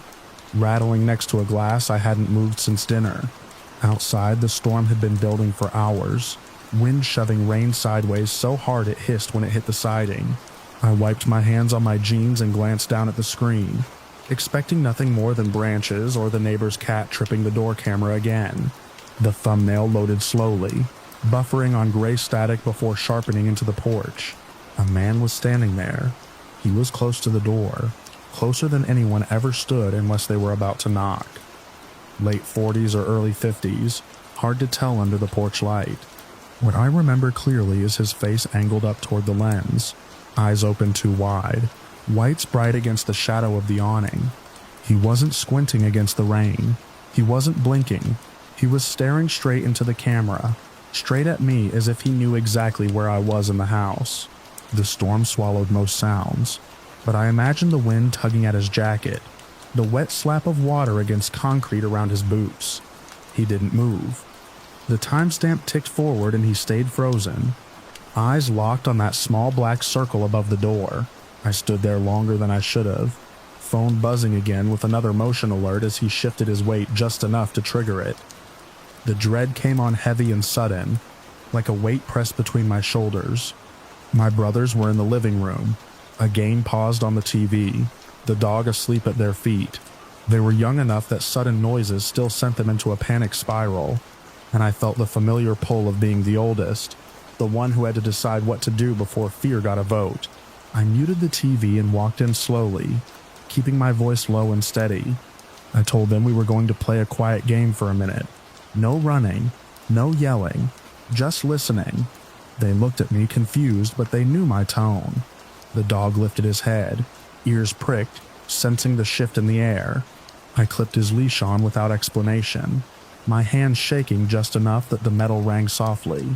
rattling next to a glass I hadn't moved since dinner. Outside, the storm had been building for hours, wind shoving rain sideways so hard it hissed when it hit the siding. I wiped my hands on my jeans and glanced down at the screen, expecting nothing more than branches or the neighbor's cat tripping the door camera again. The thumbnail loaded slowly, buffering on gray static before sharpening into the porch. A man was standing there. He was close to the door, closer than anyone ever stood unless they were about to knock. Late 40s or early 50s, hard to tell under the porch light. What I remember clearly is his face angled up toward the lens, eyes open too wide, whites bright against the shadow of the awning. He wasn't squinting against the rain. He wasn't blinking. He was staring straight into the camera, straight at me as if he knew exactly where I was in the house. The storm swallowed most sounds, but I imagined the wind tugging at his jacket, the wet slap of water against concrete around his boots. He didn't move. The timestamp ticked forward and he stayed frozen, eyes locked on that small black circle above the door. I stood there longer than I should have, phone buzzing again with another motion alert as he shifted his weight just enough to trigger it. The dread came on heavy and sudden, like a weight pressed between my shoulders. My brothers were in the living room, a game paused on the TV, the dog asleep at their feet. They were young enough that sudden noises still sent them into a panic spiral, and I felt the familiar pull of being the oldest, the one who had to decide what to do before fear got a vote. I muted the TV and walked in slowly, keeping my voice low and steady. I told them we were going to play a quiet game for a minute. No running, no yelling, just listening. They looked at me confused, but they knew my tone. The dog lifted his head, ears pricked, sensing the shift in the air. I clipped his leash on without explanation, my hand shaking just enough that the metal rang softly.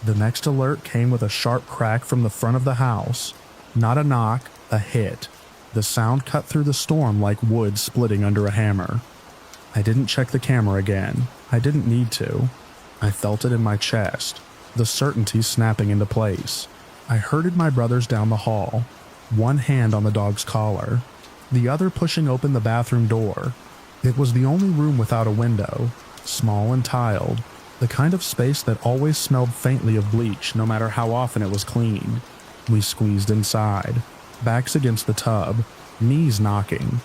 The next alert came with a sharp crack from the front of the house. Not a knock, a hit. The sound cut through the storm like wood splitting under a hammer. I didn't check the camera again. I didn't need to. I felt it in my chest, the certainty snapping into place. I herded my brothers down the hall, one hand on the dog's collar, the other pushing open the bathroom door. It was the only room without a window, small and tiled, the kind of space that always smelled faintly of bleach no matter how often it was cleaned. We squeezed inside, backs against the tub, knees knocking.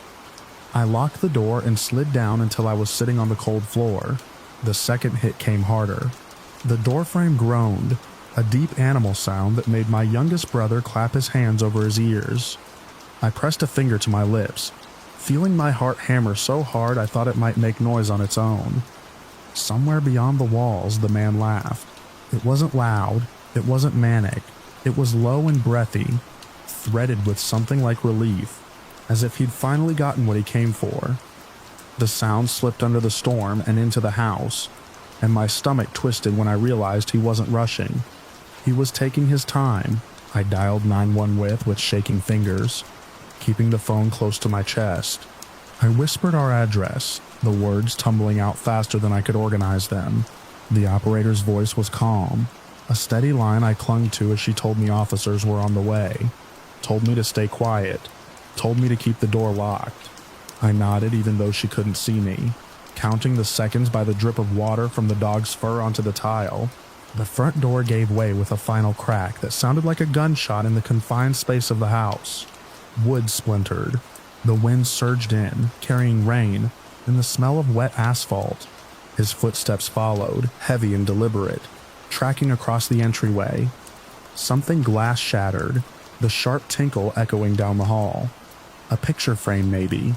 I locked the door and slid down until I was sitting on the cold floor. The second hit came harder. The doorframe groaned, a deep animal sound that made my youngest brother clap his hands over his ears. I pressed a finger to my lips, feeling my heart hammer so hard I thought it might make noise on its own. Somewhere beyond the walls, the man laughed. It wasn't loud, it wasn't manic, it was low and breathy, threaded with something like relief, as if he'd finally gotten what he came for. The sound slipped under the storm and into the house, and my stomach twisted when I realized he wasn't rushing. He was taking his time. I dialed 911 with shaking fingers, keeping the phone close to my chest. I whispered our address, the words tumbling out faster than I could organize them. The operator's voice was calm, a steady line I clung to as she told me officers were on the way, told me to stay quiet, told me to keep the door locked. I nodded even though she couldn't see me, counting the seconds by the drip of water from the dog's fur onto the tile. The front door gave way with a final crack that sounded like a gunshot in the confined space of the house. Wood splintered. The wind surged in, carrying rain, and the smell of wet asphalt. His footsteps followed, heavy and deliberate, tracking across the entryway. Something glass shattered, the sharp tinkle echoing down the hall. A picture frame maybe,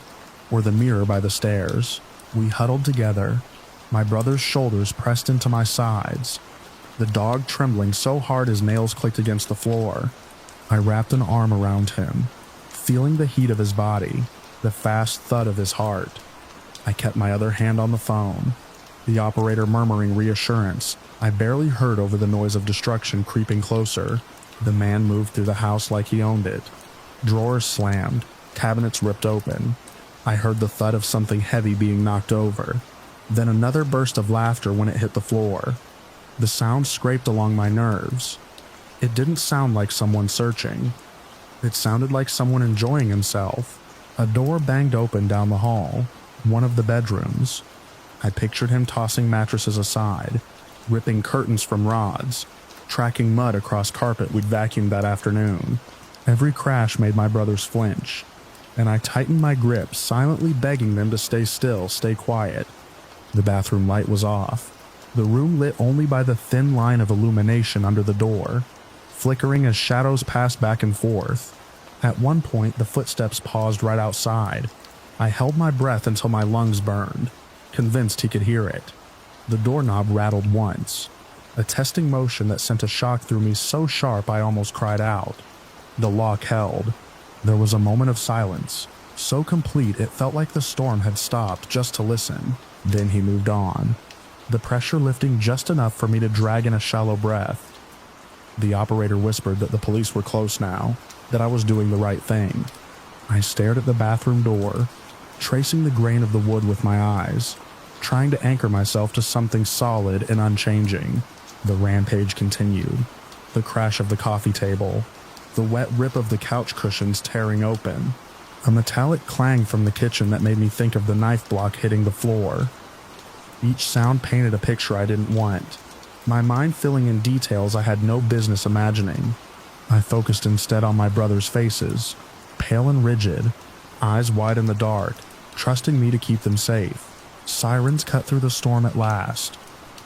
or the mirror by the stairs. We huddled together, my brother's shoulders pressed into my sides, the dog trembling so hard his nails clicked against the floor. I wrapped an arm around him, feeling the heat of his body, the fast thud of his heart. I kept my other hand on the phone, the operator murmuring reassurance I barely heard over the noise of destruction creeping closer. The man moved through the house like he owned it. Drawers slammed, cabinets ripped open. I heard the thud of something heavy being knocked over, then another burst of laughter when it hit the floor. The sound scraped along my nerves. It didn't sound like someone searching. It sounded like someone enjoying himself. A door banged open down the hall, one of the bedrooms. I pictured him tossing mattresses aside, ripping curtains from rods, tracking mud across carpet we'd vacuumed that afternoon. Every crash made my brothers flinch, and I tightened my grip, silently begging them to stay still, stay quiet. The bathroom light was off, the room lit only by the thin line of illumination under the door, flickering as shadows passed back and forth. At one point, the footsteps paused right outside. I held my breath until my lungs burned, convinced he could hear it. The doorknob rattled once, a testing motion that sent a shock through me so sharp I almost cried out. The lock held. There was a moment of silence, so complete it felt like the storm had stopped just to listen. Then he moved on, the pressure lifting just enough for me to drag in a shallow breath. The operator whispered that the police were close now, that I was doing the right thing. I stared at the bathroom door, tracing the grain of the wood with my eyes, trying to anchor myself to something solid and unchanging. The rampage continued. The crash of the coffee table, the wet rip of the couch cushions tearing open, a metallic clang from the kitchen that made me think of the knife block hitting the floor. Each sound painted a picture I didn't want, my mind filling in details I had no business imagining. I focused instead on my brothers' faces, pale and rigid, eyes wide in the dark, trusting me to keep them safe. Sirens cut through the storm at last,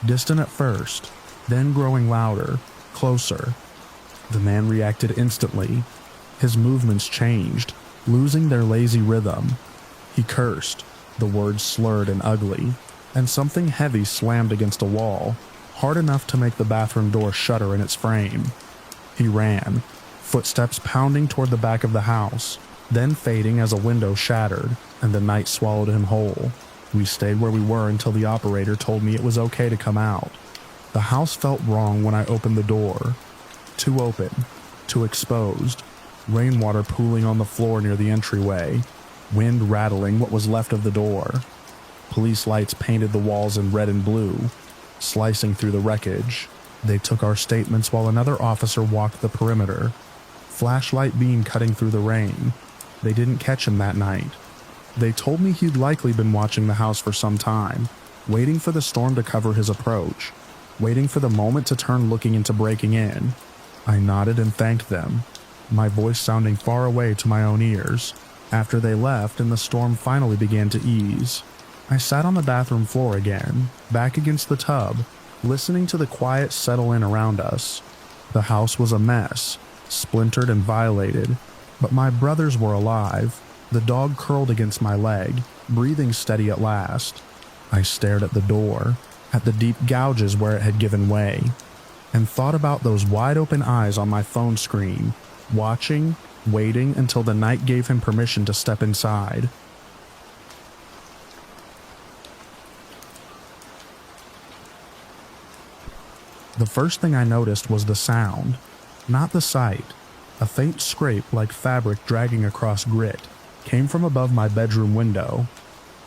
distant at first, then growing louder, closer. The man reacted instantly. His movements changed, losing their lazy rhythm. He cursed, the words slurred and ugly, and something heavy slammed against a wall, hard enough to make the bathroom door shudder in its frame. He ran, footsteps pounding toward the back of the house, then fading as a window shattered, and the night swallowed him whole. We stayed where we were until the operator told me it was okay to come out. The house felt wrong when I opened the door. Too open, too exposed, rainwater pooling on the floor near the entryway, wind rattling what was left of the door. Police lights painted the walls in red and blue, slicing through the wreckage. They took our statements while another officer walked the perimeter, flashlight beam cutting through the rain. They didn't catch him that night. They told me he'd likely been watching the house for some time, waiting for the storm to cover his approach, waiting for the moment to turn looking into breaking in. I nodded and thanked them, my voice sounding far away to my own ears. After they left and the storm finally began to ease, I sat on the bathroom floor again, back against the tub, listening to the quiet settle in around us. The house was a mess, splintered and violated, but my brothers were alive. The dog curled against my leg, breathing steady at last. I stared at the door, at the deep gouges where it had given way, and thought about those wide-open eyes on my phone screen, watching, waiting until the night gave him permission to step inside. The first thing I noticed was the sound, not the sight. A faint scrape like fabric dragging across grit came from above my bedroom window.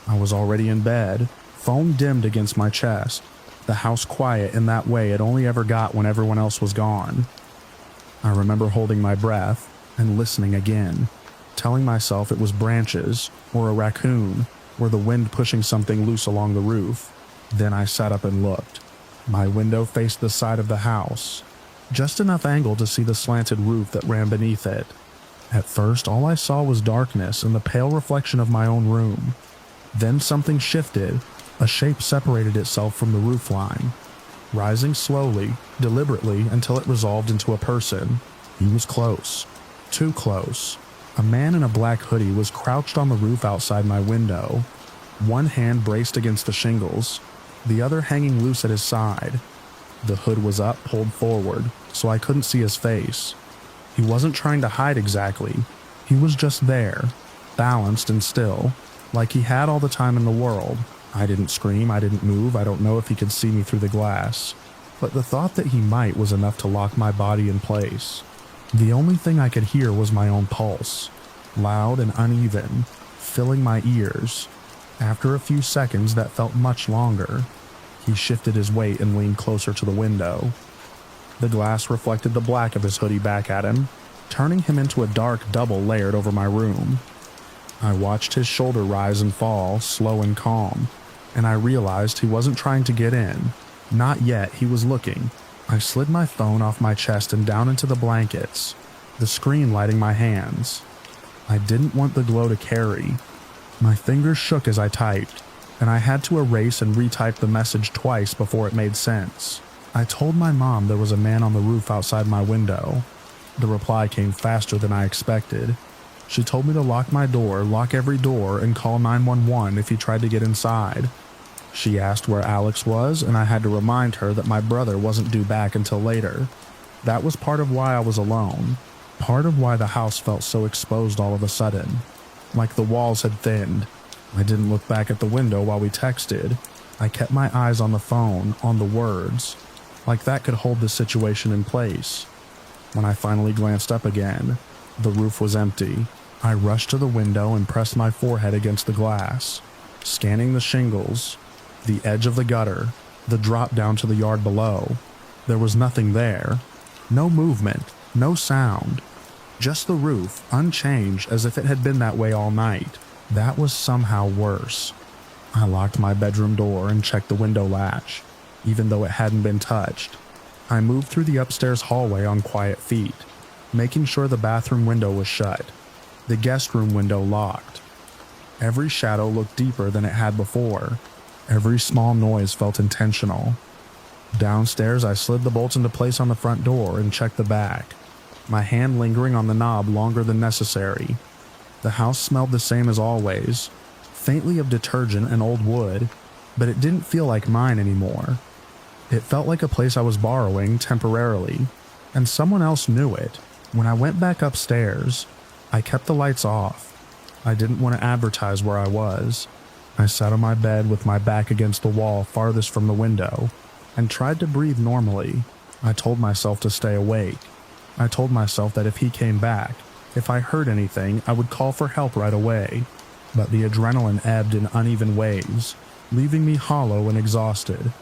I was already in bed, foam dimmed against my chest, the house quiet in that way it only ever got when everyone else was gone. I remember holding my breath and listening again, telling myself it was branches or a raccoon or the wind pushing something loose along the roof. Then I sat up and looked. My window faced the side of the house, just enough angle to see the slanted roof that ran beneath it. At first, all I saw was darkness and the pale reflection of my own room. Then something shifted. A shape separated itself from the roofline, rising slowly, deliberately, until it resolved into a person. He was close. Too close. A man in a black hoodie was crouched on the roof outside my window, one hand braced against the shingles, the other hanging loose at his side. The hood was up, pulled forward, so I couldn't see his face. He wasn't trying to hide exactly. He was just there, balanced and still, like he had all the time in the world. I didn't scream, I didn't move, I don't know if he could see me through the glass, but the thought that he might was enough to lock my body in place. The only thing I could hear was my own pulse, loud and uneven, filling my ears. After a few seconds that felt much longer, he shifted his weight and leaned closer to the window. The glass reflected the black of his hoodie back at him, turning him into a dark double layered over my room. I watched his shoulder rise and fall, slow and calm, and I realized he wasn't trying to get in. Not yet, he was looking. I slid my phone off my chest and down into the blankets, the screen lighting my hands. I didn't want the glow to carry. My fingers shook as I typed, and I had to erase and retype the message twice before it made sense. I told my mom there was a man on the roof outside my window. The reply came faster than I expected. She told me to lock my door, lock every door, and call 911 if he tried to get inside. She asked where Alex was, and I had to remind her that my brother wasn't due back until later. That was part of why I was alone. Part of why the house felt so exposed all of a sudden. Like the walls had thinned. I didn't look back at the window while we texted. I kept my eyes on the phone, on the words. Like that could hold the situation in place. When I finally glanced up again, the roof was empty. I rushed to the window and pressed my forehead against the glass, scanning the shingles, the edge of the gutter, the drop down to the yard below. There was nothing there. No movement, no sound. Just the roof, unchanged as if it had been that way all night. That was somehow worse. I locked my bedroom door and checked the window latch, even though it hadn't been touched. I moved through the upstairs hallway on quiet feet, making sure the bathroom window was shut, the guest room window locked. Every shadow looked deeper than it had before. Every small noise felt intentional. Downstairs, I slid the bolts into place on the front door and checked the back, my hand lingering on the knob longer than necessary. The house smelled the same as always, faintly of detergent and old wood, but it didn't feel like mine anymore. It felt like a place I was borrowing temporarily, and someone else knew it. When I went back upstairs, I kept the lights off. I didn't want to advertise where I was. I sat on my bed with my back against the wall farthest from the window and tried to breathe normally. I told myself to stay awake. I told myself that if he came back, if I heard anything, I would call for help right away. But the adrenaline ebbed in uneven waves, leaving me hollow and exhausted.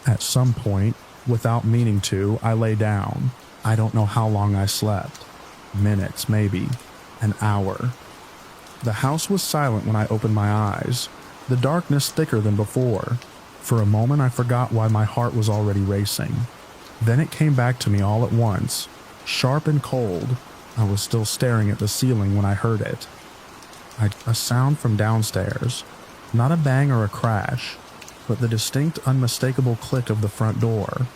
At some point, without meaning to, I lay down. I don't know how long I slept. Minutes, maybe. An hour. The house was silent when I opened my eyes, the darkness thicker than before. For a moment I forgot why my heart was already racing. Then it came back to me all at once, sharp and cold. I was still staring at the ceiling when I heard it. A sound from downstairs. Not a bang or a crash, but the distinct, unmistakable click of the front door,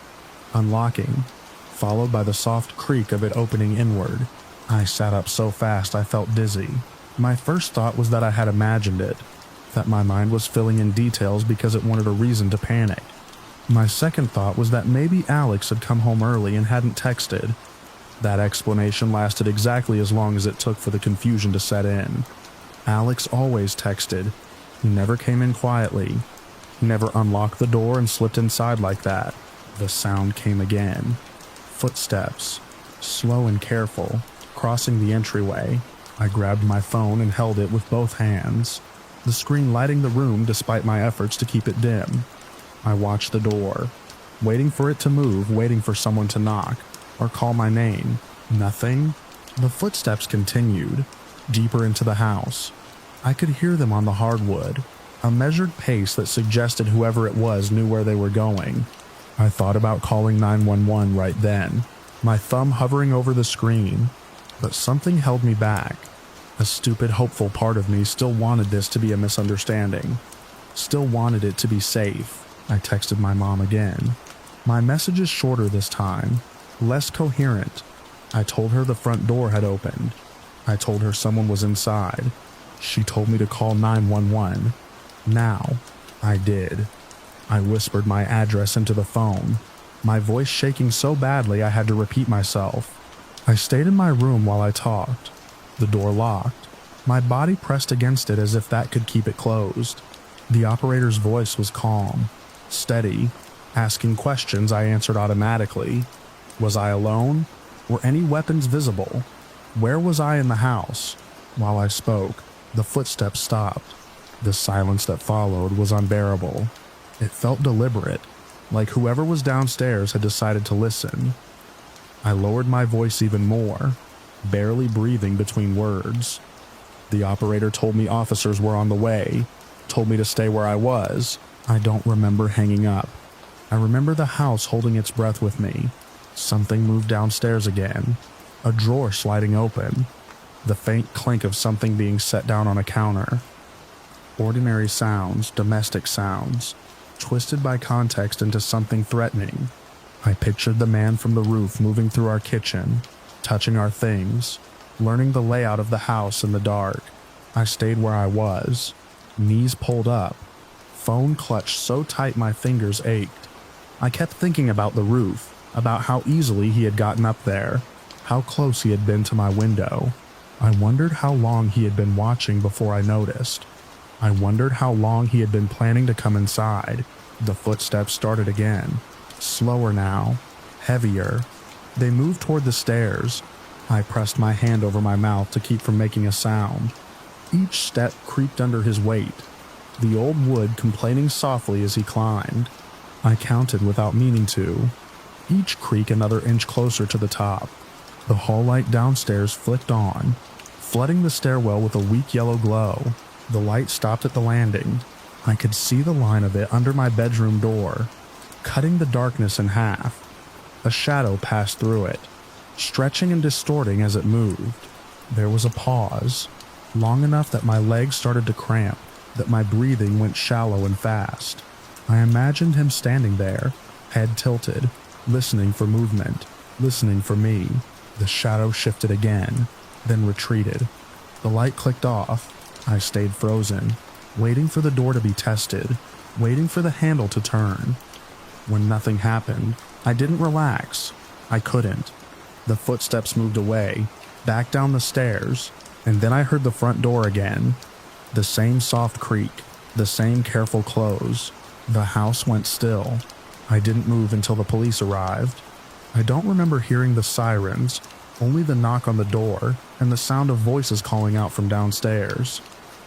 unlocking, followed by the soft creak of it opening inward. I sat up so fast I felt dizzy. My first thought was that I had imagined it, that my mind was filling in details because it wanted a reason to panic. My second thought was that maybe Alex had come home early and hadn't texted. That explanation lasted exactly as long as it took for the confusion to set in. Alex always texted. He never came in quietly. He never unlocked the door and slipped inside like that. The sound came again. Footsteps, slow and careful, crossing the entryway. I grabbed my phone and held it with both hands, the screen lighting the room despite my efforts to keep it dim. I watched the door, waiting for it to move, waiting for someone to knock or call my name. Nothing. The footsteps continued, deeper into the house. I could hear them on the hardwood, a measured pace that suggested whoever it was knew where they were going. I thought about calling 911 right then, my thumb hovering over the screen, but something held me back. A stupid, hopeful part of me still wanted this to be a misunderstanding, still wanted it to be safe. I texted my mom again. My message is shorter this time, less coherent. I told her the front door had opened. I told her someone was inside. She told me to call 911. Now, I did. I whispered my address into the phone, my voice shaking so badly I had to repeat myself. I stayed in my room while I talked. The door locked. My body pressed against it as if that could keep it closed. The operator's voice was calm, steady, asking questions I answered automatically. Was I alone? Were any weapons visible? Where was I in the house? While I spoke, The footsteps stopped. The silence that followed was unbearable. It felt deliberate, like whoever was downstairs had decided to listen. I lowered my voice even more, barely breathing between words. The operator told me officers were on the way, told me to stay where I was. I don't remember hanging up. I remember the house holding its breath with me. Something moved downstairs again, a drawer sliding open, the faint clink of something being set down on a counter. Ordinary sounds, domestic sounds, twisted by context into something threatening. I pictured the man from the roof moving through our kitchen, touching our things, learning the layout of the house in the dark. I stayed where I was, knees pulled up, phone clutched so tight my fingers ached. I kept thinking about the roof, about how easily he had gotten up there, how close he had been to my window. I wondered how long he had been watching before I noticed. I wondered how long he had been planning to come inside. The footsteps started again, slower now, heavier. They moved toward the stairs. I pressed my hand over my mouth to keep from making a sound. Each step creaked under his weight, the old wood complaining softly as he climbed. I counted without meaning to, each creak another inch closer to the top. The hall light downstairs flicked on, flooding the stairwell with a weak yellow glow. The light stopped at the landing. I could see the line of it under my bedroom door, cutting the darkness in half. A shadow passed through it, stretching and distorting as it moved. There was a pause, long enough that my legs started to cramp, that my breathing went shallow and fast. I imagined him standing there, head tilted, listening for movement, listening for me. The shadow shifted again, then retreated. The light clicked off. I stayed frozen, waiting for the door to be tested, waiting for the handle to turn. When nothing happened, I didn't relax. I couldn't. The footsteps moved away, back down the stairs, and then I heard the front door again. The same soft creak, the same careful close. The house went still. I didn't move until the police arrived. I don't remember hearing the sirens, only the knock on the door and the sound of voices calling out from downstairs.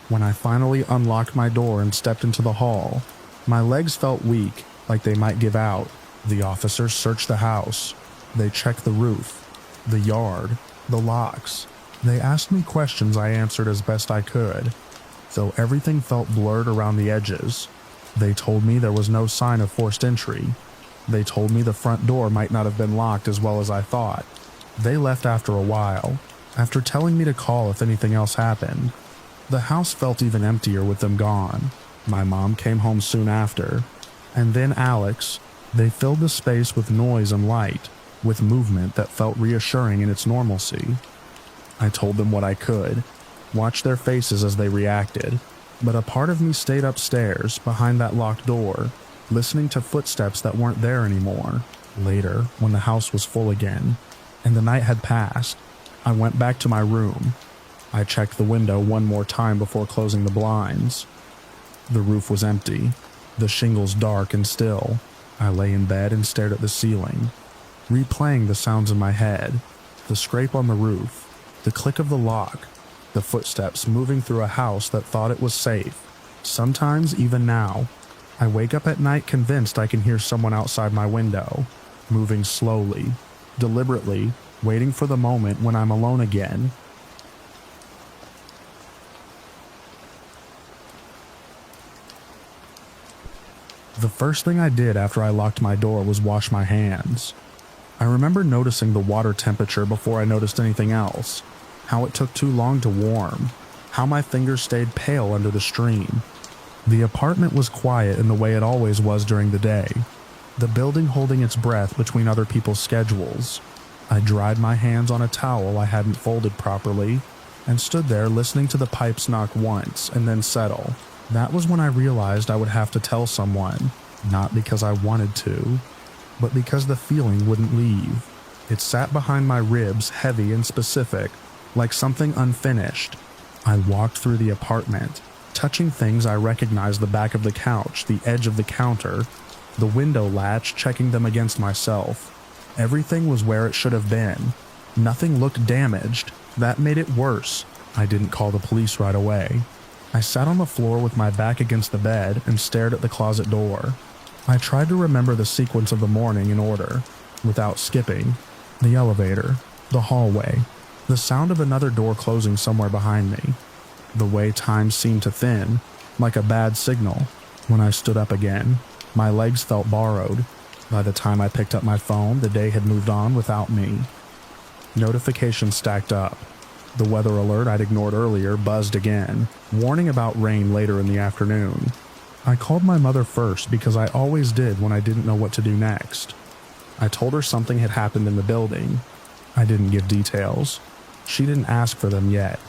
When I finally unlocked my door and stepped into the hall, my legs felt weak, like they might give out. The officers searched the house. They checked the roof, the yard, the locks. They asked me questions I answered as best I could, though everything felt blurred around the edges. They told me there was no sign of forced entry. They told me the front door might not have been locked as well as I thought. They left after a while, after telling me to call if anything else happened. The house felt even emptier with them gone. My mom came home soon after, and then Alex. They filled the space with noise and light, with movement that felt reassuring in its normalcy. I told them what I could, watched their faces as they reacted, but a part of me stayed upstairs, behind that locked door, listening to footsteps that weren't there anymore. Later, when the house was full again, and the night had passed, I went back to my room. I checked the window one more time before closing the blinds. The roof was empty, the shingles dark and still. I lay in bed and stared at the ceiling, replaying the sounds in my head, the scrape on the roof, the click of the lock, the footsteps moving through a house that thought it was safe. Sometimes, even now, I wake up at night convinced I can hear someone outside my window, moving slowly, deliberately, waiting for the moment when I'm alone again. The first thing I did after I locked my door was wash my hands. I remember noticing the water temperature before I noticed anything else, how it took too long to warm, how my fingers stayed pale under the stream. The apartment was quiet in the way it always was during the day, the building holding its breath between other people's schedules. I dried my hands on a towel I hadn't folded properly, and stood there listening to the pipes knock once and then settle. That was when I realized I would have to tell someone, not because I wanted to, but because the feeling wouldn't leave. It sat behind my ribs, heavy and specific, like something unfinished. I walked through the apartment, touching things I recognized: the back of the couch, the edge of the counter, the window latch, checking them against myself. Everything was where it should have been. Nothing looked damaged. That made it worse. I didn't call the police right away. I sat on the floor with my back against the bed and stared at the closet door. I tried to remember the sequence of the morning in order, without skipping. The elevator, the hallway, the sound of another door closing somewhere behind me. The way time seemed to thin, like a bad signal. When I stood up again, my legs felt borrowed. By the time I picked up my phone, the day had moved on without me. Notifications stacked up. The weather alert I'd ignored earlier buzzed again, warning about rain later in the afternoon. I called my mother first because I always did when I didn't know what to do next. I told her something had happened in the building. I didn't give details. She didn't ask for them yet.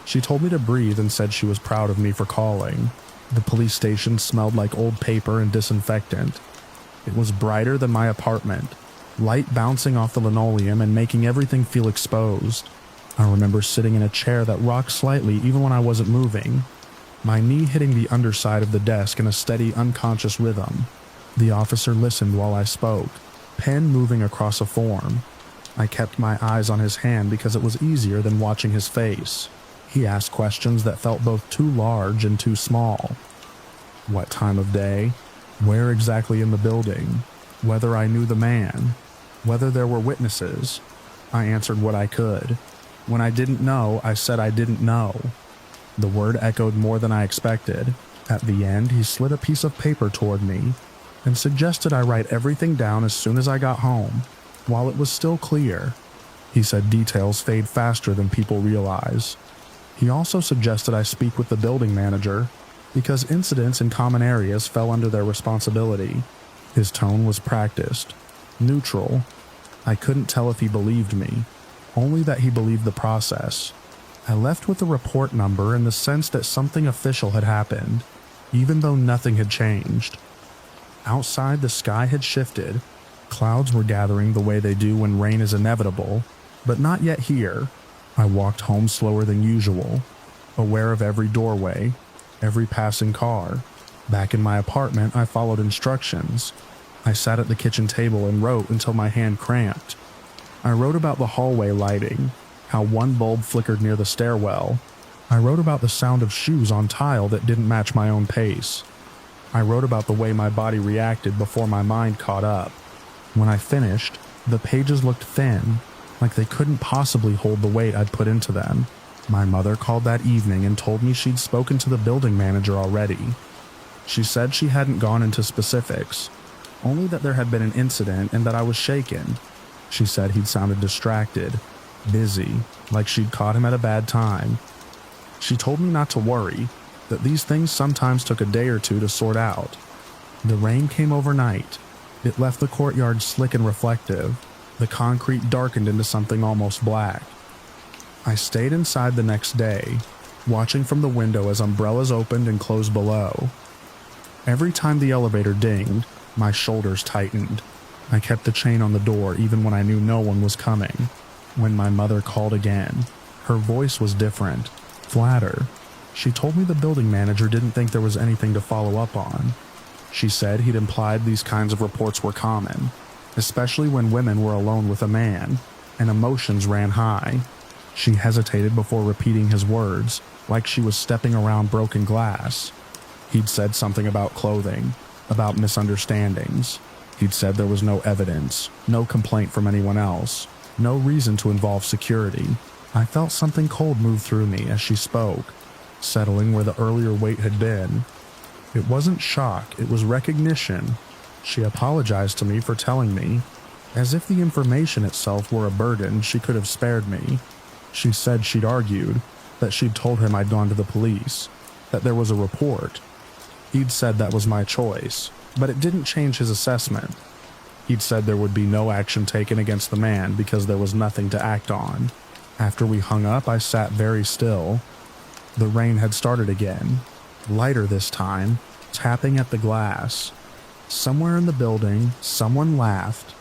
She told me to breathe and said she was proud of me for calling. The police station smelled like old paper and disinfectant. It was brighter than my apartment, light bouncing off the linoleum and making everything feel exposed. I remember sitting in a chair that rocked slightly even when I wasn't moving, my knee hitting the underside of the desk in a steady, unconscious rhythm. The officer listened while I spoke, pen moving across a form. I kept my eyes on his hand because it was easier than watching his face. He asked questions that felt both too large and too small. What time of day? Where exactly in the building? Whether I knew the man? Whether there were witnesses? I answered what I could. When I didn't know, I said I didn't know. The word echoed more than I expected. At the end, he slid a piece of paper toward me and suggested I write everything down as soon as I got home, while it was still clear. He said details fade faster than people realize. He also suggested I speak with the building manager because incidents in common areas fell under their responsibility. His tone was practiced, neutral. I couldn't tell if he believed me, only that he believed the process. I left with the report number and the sense that something official had happened, even though nothing had changed. Outside, the sky had shifted. Clouds were gathering the way they do when rain is inevitable, but not yet here. I walked home slower than usual, aware of every doorway, every passing car. Back in my apartment, I followed instructions. I sat at the kitchen table and wrote until my hand cramped. I wrote about the hallway lighting, how one bulb flickered near the stairwell. I wrote about the sound of shoes on tile that didn't match my own pace. I wrote about the way my body reacted before my mind caught up. When I finished, the pages looked thin, like they couldn't possibly hold the weight I'd put into them. My mother called that evening and told me she'd spoken to the building manager already. She said she hadn't gone into specifics, only that there had been an incident and that I was shaken. She said he'd sounded distracted, busy, like she'd caught him at a bad time. She told me not to worry, that these things sometimes took a day or two to sort out. The rain came overnight. It left the courtyard slick and reflective. The concrete darkened into something almost black. I stayed inside the next day, watching from the window as umbrellas opened and closed below. Every time the elevator dinged, my shoulders tightened. I kept the chain on the door even when I knew no one was coming. When my mother called again, her voice was different, flatter. She told me the building manager didn't think there was anything to follow up on. She said he'd implied these kinds of reports were common, especially when women were alone with a man, and emotions ran high. She hesitated before repeating his words, like she was stepping around broken glass. He'd said something about clothing, about misunderstandings. He'd said there was no evidence, no complaint from anyone else, no reason to involve security. I felt something cold move through me as she spoke, settling where the earlier weight had been. It wasn't shock, it was recognition. She apologized to me for telling me, as if the information itself were a burden she could have spared me. She said she'd argued, that she'd told him I'd gone to the police, that there was a report. He'd said that was my choice, but it didn't change his assessment. He'd said there would be no action taken against the man because there was nothing to act on. After we hung up, I sat very still. The rain had started again, lighter this time, tapping at the glass. Somewhere in the building, someone laughed.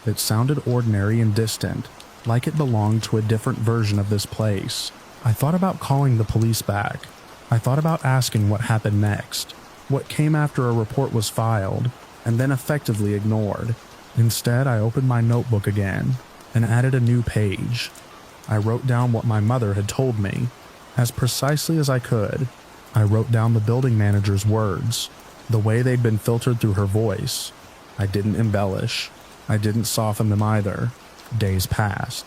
It sounded ordinary and distant, like it belonged to a different version of this place. I thought about calling the police back. I thought about asking what happened next, what came after a report was filed, and then effectively ignored. Instead, I opened my notebook again and added a new page. I wrote down what my mother had told me, as precisely as I could. I wrote down the building manager's words, the way they'd been filtered through her voice. I didn't embellish. I didn't soften them either. Days passed.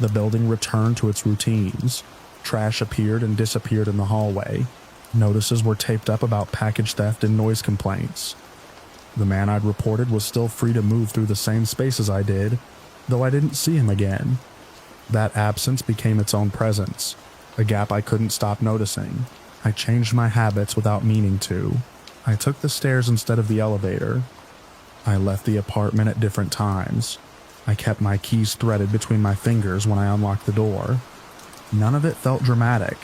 The building returned to its routines. Trash appeared and disappeared in the hallway. Notices were taped up about package theft and noise complaints. The man I'd reported was still free to move through the same spaces I did, though I didn't see him again. That absence became its own presence, a gap I couldn't stop noticing. I changed my habits without meaning to. I took the stairs instead of the elevator. I left the apartment at different times. I kept my keys threaded between my fingers when I unlocked the door. None of it felt dramatic.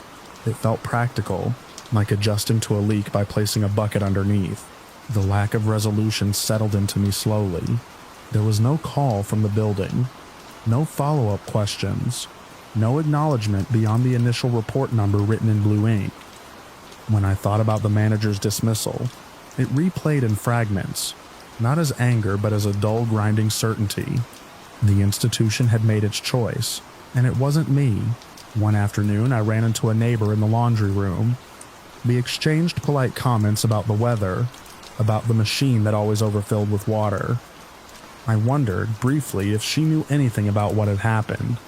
It felt practical, like adjusting to a leak by placing a bucket underneath. The lack of resolution settled into me slowly. There was no call from the building, no follow-up questions, no acknowledgement beyond the initial report number written in blue ink. When I thought about the manager's dismissal, it replayed in fragments, not as anger but as a dull grinding certainty. The institution had made its choice, and it wasn't me. One afternoon I ran into a neighbor in the laundry room. We exchanged polite comments about the weather, about the machine that always overfilled with water. I wondered, briefly, if she knew anything about what had happened.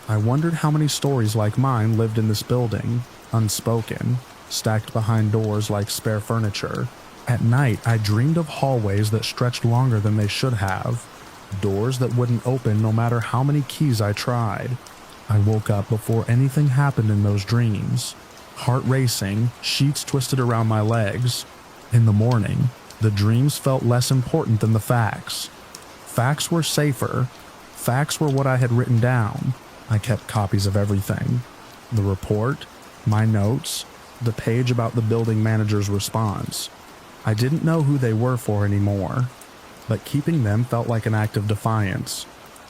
I wondered how many stories like mine lived in this building, unspoken, stacked behind doors like spare furniture. At night, I dreamed of hallways that stretched longer than they should have, doors that wouldn't open no matter how many keys I tried. I woke up before anything happened in those dreams. Heart racing, sheets twisted around my legs. In the morning, the dreams felt less important than the facts. Facts were safer. Facts were what I had written down. I kept copies of everything. The report, my notes, the page about the building manager's response. I didn't know who they were for anymore, but keeping them felt like an act of defiance.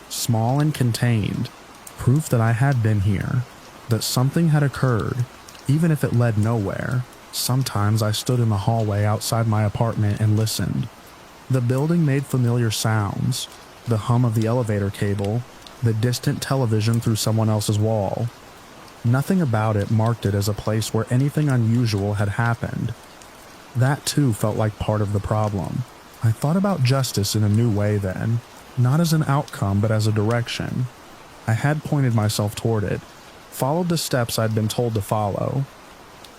Small and contained, proof that I had been here, that something had occurred, even if it led nowhere. Sometimes I stood in the hallway outside my apartment and listened. The building made familiar sounds, the hum of the elevator cable, the distant television through someone else's wall. Nothing about it marked it as a place where anything unusual had happened. That too felt like part of the problem. I thought about justice in a new way then, not as an outcome but as a direction. I had pointed myself toward it, followed the steps I'd been told to follow.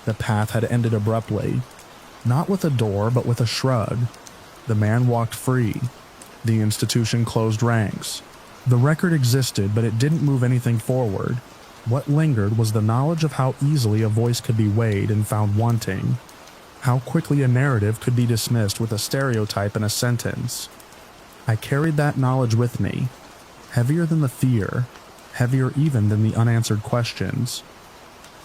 The path had ended abruptly, not with a door but with a shrug. The man walked free. The institution closed ranks. The record existed, but it didn't move anything forward. What lingered was the knowledge of how easily a voice could be weighed and found wanting, how quickly a narrative could be dismissed with a stereotype in a sentence. I carried that knowledge with me, heavier than the fear, heavier even than the unanswered questions.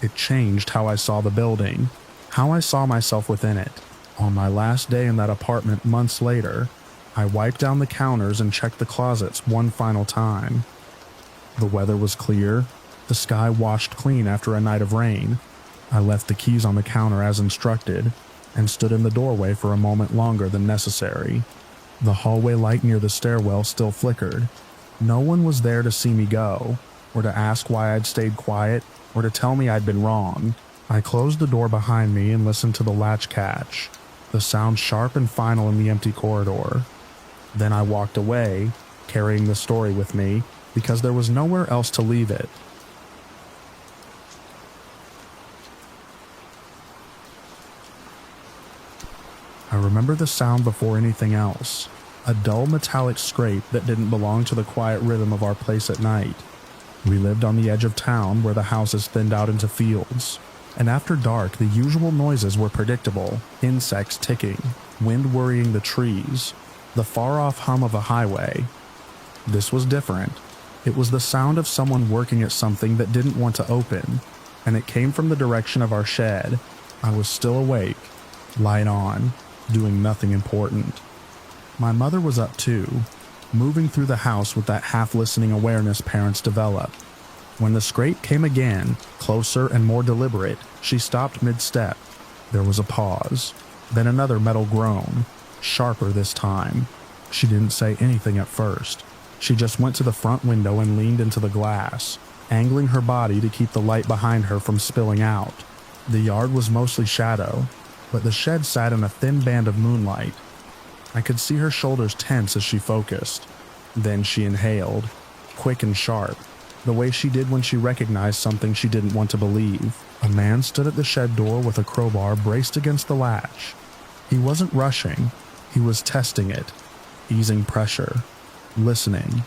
It changed how I saw the building, how I saw myself within it. On my last day in that apartment months later, I wiped down the counters and checked the closets one final time. The weather was clear, the sky washed clean after a night of rain. I left the keys on the counter as instructed, and stood in the doorway for a moment longer than necessary. The hallway light near the stairwell still flickered. No one was there to see me go, or to ask why I'd stayed quiet, or to tell me I'd been wrong. I closed the door behind me and listened to the latch catch, the sound sharp and final in the empty corridor. Then I walked away, carrying the story with me, because there was nowhere else to leave it. I remember the sound before anything else, a dull metallic scrape that didn't belong to the quiet rhythm of our place at night. We lived on the edge of town where the houses thinned out into fields, and after dark the usual noises were predictable: insects ticking, wind worrying the trees, the far-off hum of a highway. This was different. It was the sound of someone working at something that didn't want to open, and it came from the direction of our shed. I was still awake, light on, doing nothing important. My mother was up too, moving through the house with that half-listening awareness parents develop. When the scrape came again, closer and more deliberate, she stopped mid-step. There was a pause, then another metal groan, sharper this time. She didn't say anything at first. She just went to the front window and leaned into the glass. angling her body to keep the light behind her from spilling out. The yard was mostly shadow, but the shed sat in a thin band of moonlight. I could see her shoulders tense as she focused. Then she inhaled, quick and sharp, the way she did when she recognized something she didn't want to believe. A man stood at the shed door with a crowbar braced against the latch. He wasn't rushing, he was testing it, easing pressure, listening.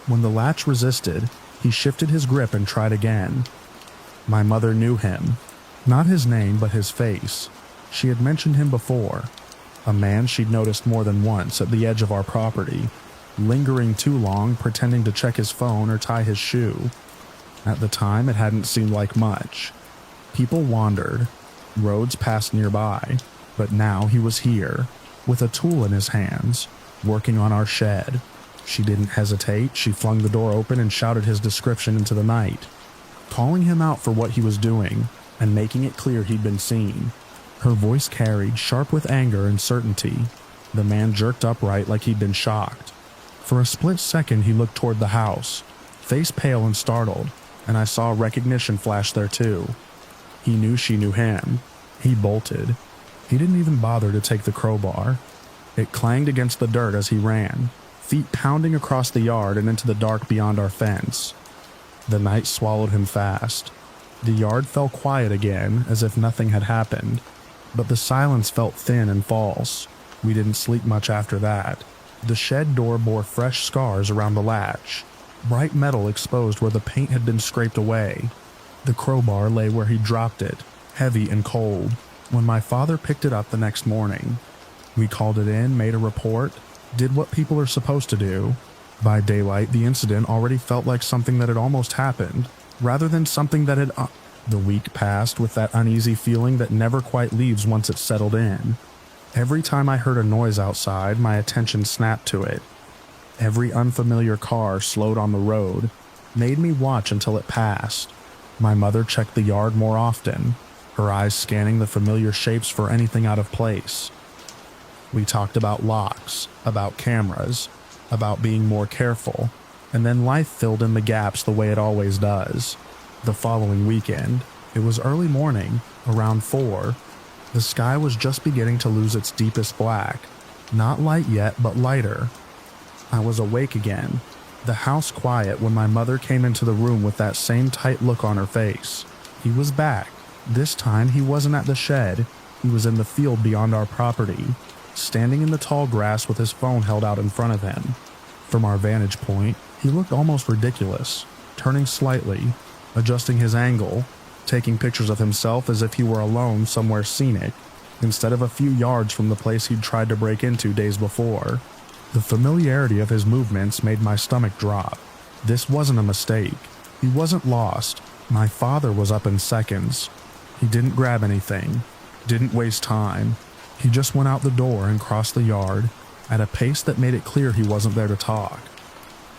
When the latch resisted, he shifted his grip and tried again. My mother knew him. Not his name, but his face. She had mentioned him before. A man she'd noticed more than once at the edge of our property, lingering too long, pretending to check his phone or tie his shoe. At the time, it hadn't seemed like much. People wandered. Roads passed nearby. But now he was here, with a tool in his hands, working on our shed. She didn't hesitate. She flung the door open and shouted his description into the night, calling him out for what he was doing and making it clear he'd been seen. Her voice carried, sharp with anger and certainty. The man jerked upright like he'd been shocked. For a split second he looked toward the house, face pale and startled, and I saw recognition flash there too. He knew she knew him. He bolted. He didn't even bother to take the crowbar. It clanged against the dirt as he ran, feet pounding across the yard and into the dark beyond our fence. The night swallowed him fast. The yard fell quiet again, as if nothing had happened, but the silence felt thin and false. We didn't sleep much after that. The shed door bore fresh scars around the latch, bright metal exposed where the paint had been scraped away. The crowbar lay where he dropped it, heavy and cold, when my father picked it up the next morning. We called it in, made a report, did what people are supposed to do. By daylight, the incident already felt like something that had almost happened, rather than something that had... The week passed with that uneasy feeling that never quite leaves once it's settled in. Every time I heard a noise outside, my attention snapped to it. Every unfamiliar car slowed on the road, made me watch until it passed. My mother checked the yard more often, her eyes scanning the familiar shapes for anything out of place. We talked about locks, about cameras, about being more careful, and then life filled in the gaps the way it always does. The following weekend, it was early morning, around 4. The sky was just beginning to lose its deepest black, not light yet, but lighter. I was awake again, the house quiet when my mother came into the room with that same tight look on her face. He was back. This time he wasn't at the shed, he was in the field beyond our property, standing in the tall grass with his phone held out in front of him. From our vantage point, he looked almost ridiculous, turning slightly, adjusting his angle, taking pictures of himself as if he were alone somewhere scenic, instead of a few yards from the place he'd tried to break into days before. The familiarity of his movements made my stomach drop. This wasn't a mistake. He wasn't lost. My father was up in seconds. He didn't grab anything, didn't waste time. He just went out the door and crossed the yard, at a pace that made it clear he wasn't there to talk.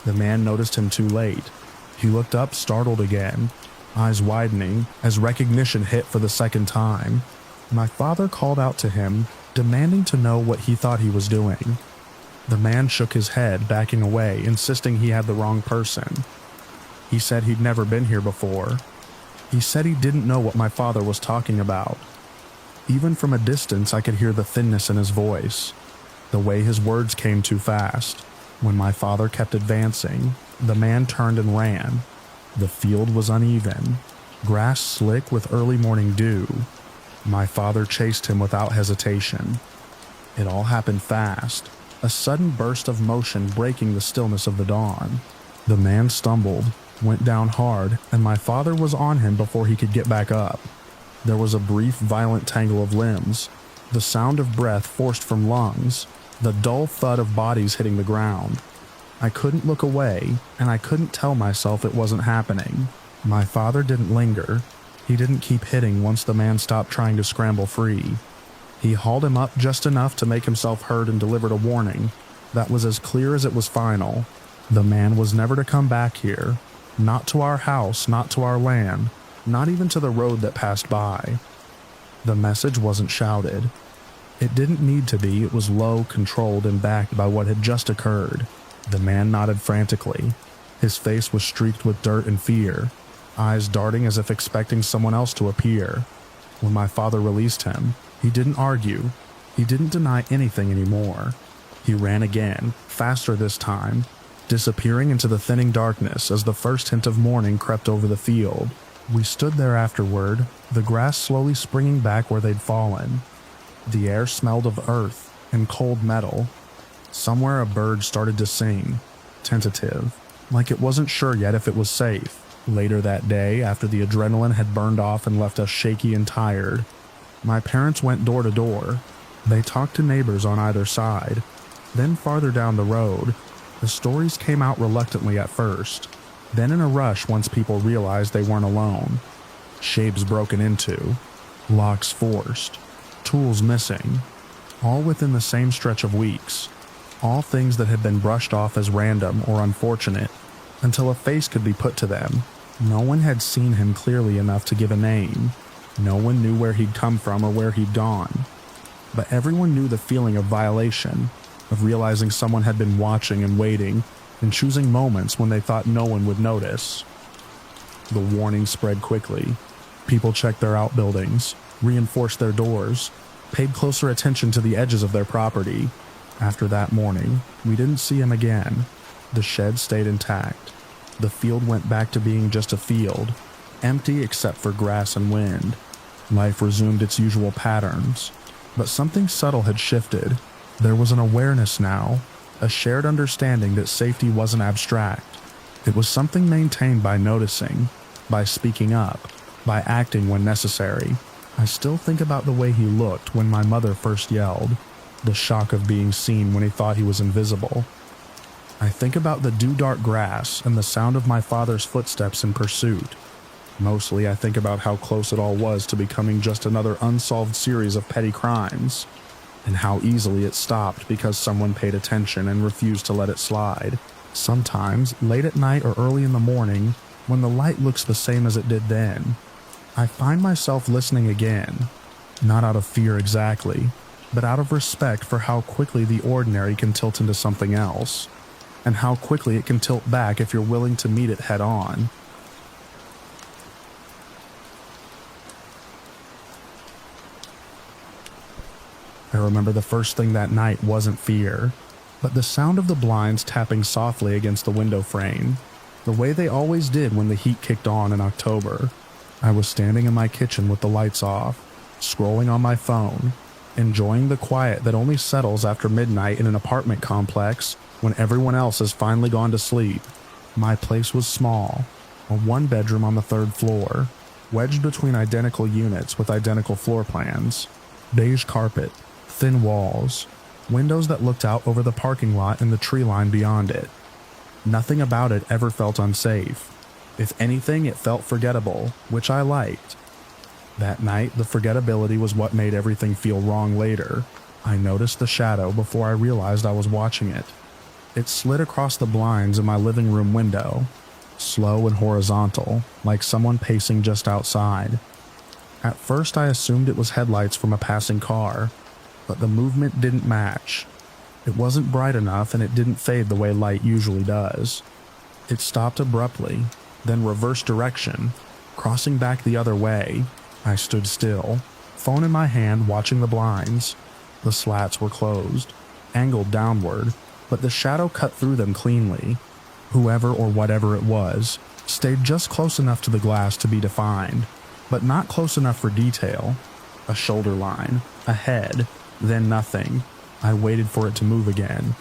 The man noticed him too late. He looked up, startled again, eyes widening as recognition hit for the second time. My father called out to him, demanding to know what he thought he was doing. The man shook his head, backing away, insisting he had the wrong person. He said he'd never been here before. He said he didn't know what my father was talking about. Even from a distance, I could hear the thinness in his voice, the way his words came too fast. When my father kept advancing, the man turned and ran. The field was uneven, grass slick with early morning dew. My father chased him without hesitation. It all happened fast, a sudden burst of motion breaking the stillness of the dawn. The man stumbled, went down hard, and my father was on him before he could get back up. There was a brief, violent tangle of limbs, the sound of breath forced from lungs, the dull thud of bodies hitting the ground. I couldn't look away, and I couldn't tell myself it wasn't happening. My father didn't linger. He didn't keep hitting once the man stopped trying to scramble free. He hauled him up just enough to make himself heard and delivered a warning that was as clear as it was final. The man was never to come back here, not to our house, not to our land, not even to the road that passed by. The message wasn't shouted. It didn't need to be. It was low, controlled, and backed by what had just occurred. The man nodded frantically. His face was streaked with dirt and fear, eyes darting as if expecting someone else to appear. When my father released him, he didn't argue. He didn't deny anything anymore. He ran again, faster this time, disappearing into the thinning darkness as the first hint of morning crept over the field. We stood there afterward, the grass slowly springing back where they'd fallen. The air smelled of earth and cold metal. Somewhere a bird started to sing, tentative, like it wasn't sure yet if it was safe. Later that day, after the adrenaline had burned off and left us shaky and tired, my parents went door to door. They talked to neighbors on either side. Then farther down the road, the stories came out reluctantly at first, then in a rush once people realized they weren't alone. Shapes broken into, locks forced, tools missing, all within the same stretch of weeks. All things that had been brushed off as random or unfortunate until a face could be put to them. No one had seen him clearly enough to give a name. No one knew where he'd come from or where he'd gone. But everyone knew the feeling of violation, of realizing someone had been watching and waiting and choosing moments when they thought no one would notice. The warning spread quickly. People checked their outbuildings, reinforced their doors, paid closer attention to the edges of their property. After that morning, we didn't see him again. The shed stayed intact. The field went back to being just a field, empty except for grass and wind. Life resumed its usual patterns, but something subtle had shifted. There was an awareness now, a shared understanding that safety wasn't abstract. It was something maintained by noticing, by speaking up, by acting when necessary. I still think about the way he looked when my mother first yelled, the shock of being seen when he thought he was invisible. I think about the dew-dark grass and the sound of my father's footsteps in pursuit. Mostly I think about how close it all was to becoming just another unsolved series of petty crimes, and how easily it stopped because someone paid attention and refused to let it slide. Sometimes, late at night or early in the morning, when the light looks the same as it did then, I find myself listening again, not out of fear exactly, but out of respect for how quickly the ordinary can tilt into something else, and how quickly it can tilt back if you're willing to meet it head on. I remember the first thing that night wasn't fear, but the sound of the blinds tapping softly against the window frame, the way they always did when the heat kicked on in October. I was standing in my kitchen with the lights off, scrolling on my phone, enjoying the quiet that only settles after midnight in an apartment complex when everyone else has finally gone to sleep. My place was small, a one-bedroom on the third floor, wedged between identical units with identical floor plans, beige carpet, thin walls, windows that looked out over the parking lot and the tree line beyond it. Nothing about it ever felt unsafe. If anything, it felt forgettable, which I liked. That night, the forgettability was what made everything feel wrong later. I noticed the shadow before I realized I was watching it. It slid across the blinds in my living room window, slow and horizontal, like someone pacing just outside. At first, I assumed it was headlights from a passing car, but the movement didn't match. It wasn't bright enough and it didn't fade the way light usually does. It stopped abruptly, then reversed direction, crossing back the other way. I stood still, phone in my hand, watching the blinds. The slats were closed, angled downward, but the shadow cut through them cleanly. Whoever or whatever it was stayed just close enough to the glass to be defined, but not close enough for detail. A shoulder line, a head, then nothing. I waited for it to move again.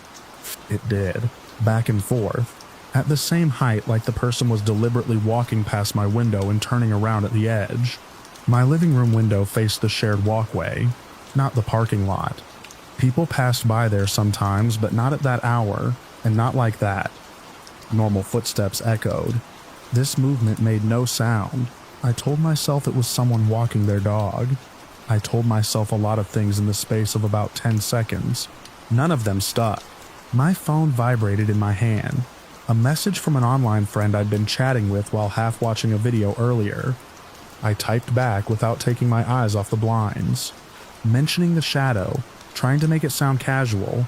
It did, back and forth, at the same height like the person was deliberately walking past my window and turning around at the edge. My living room window faced the shared walkway, not the parking lot. People passed by there sometimes, but not at that hour, and not like that. Normal footsteps echoed. This movement made no sound. I told myself it was someone walking their dog. I told myself a lot of things in the space of about 10 seconds. None of them stuck. My phone vibrated in my hand. A message from an online friend I'd been chatting with while half watching a video earlier. I typed back without taking my eyes off the blinds, mentioning the shadow, trying to make it sound casual.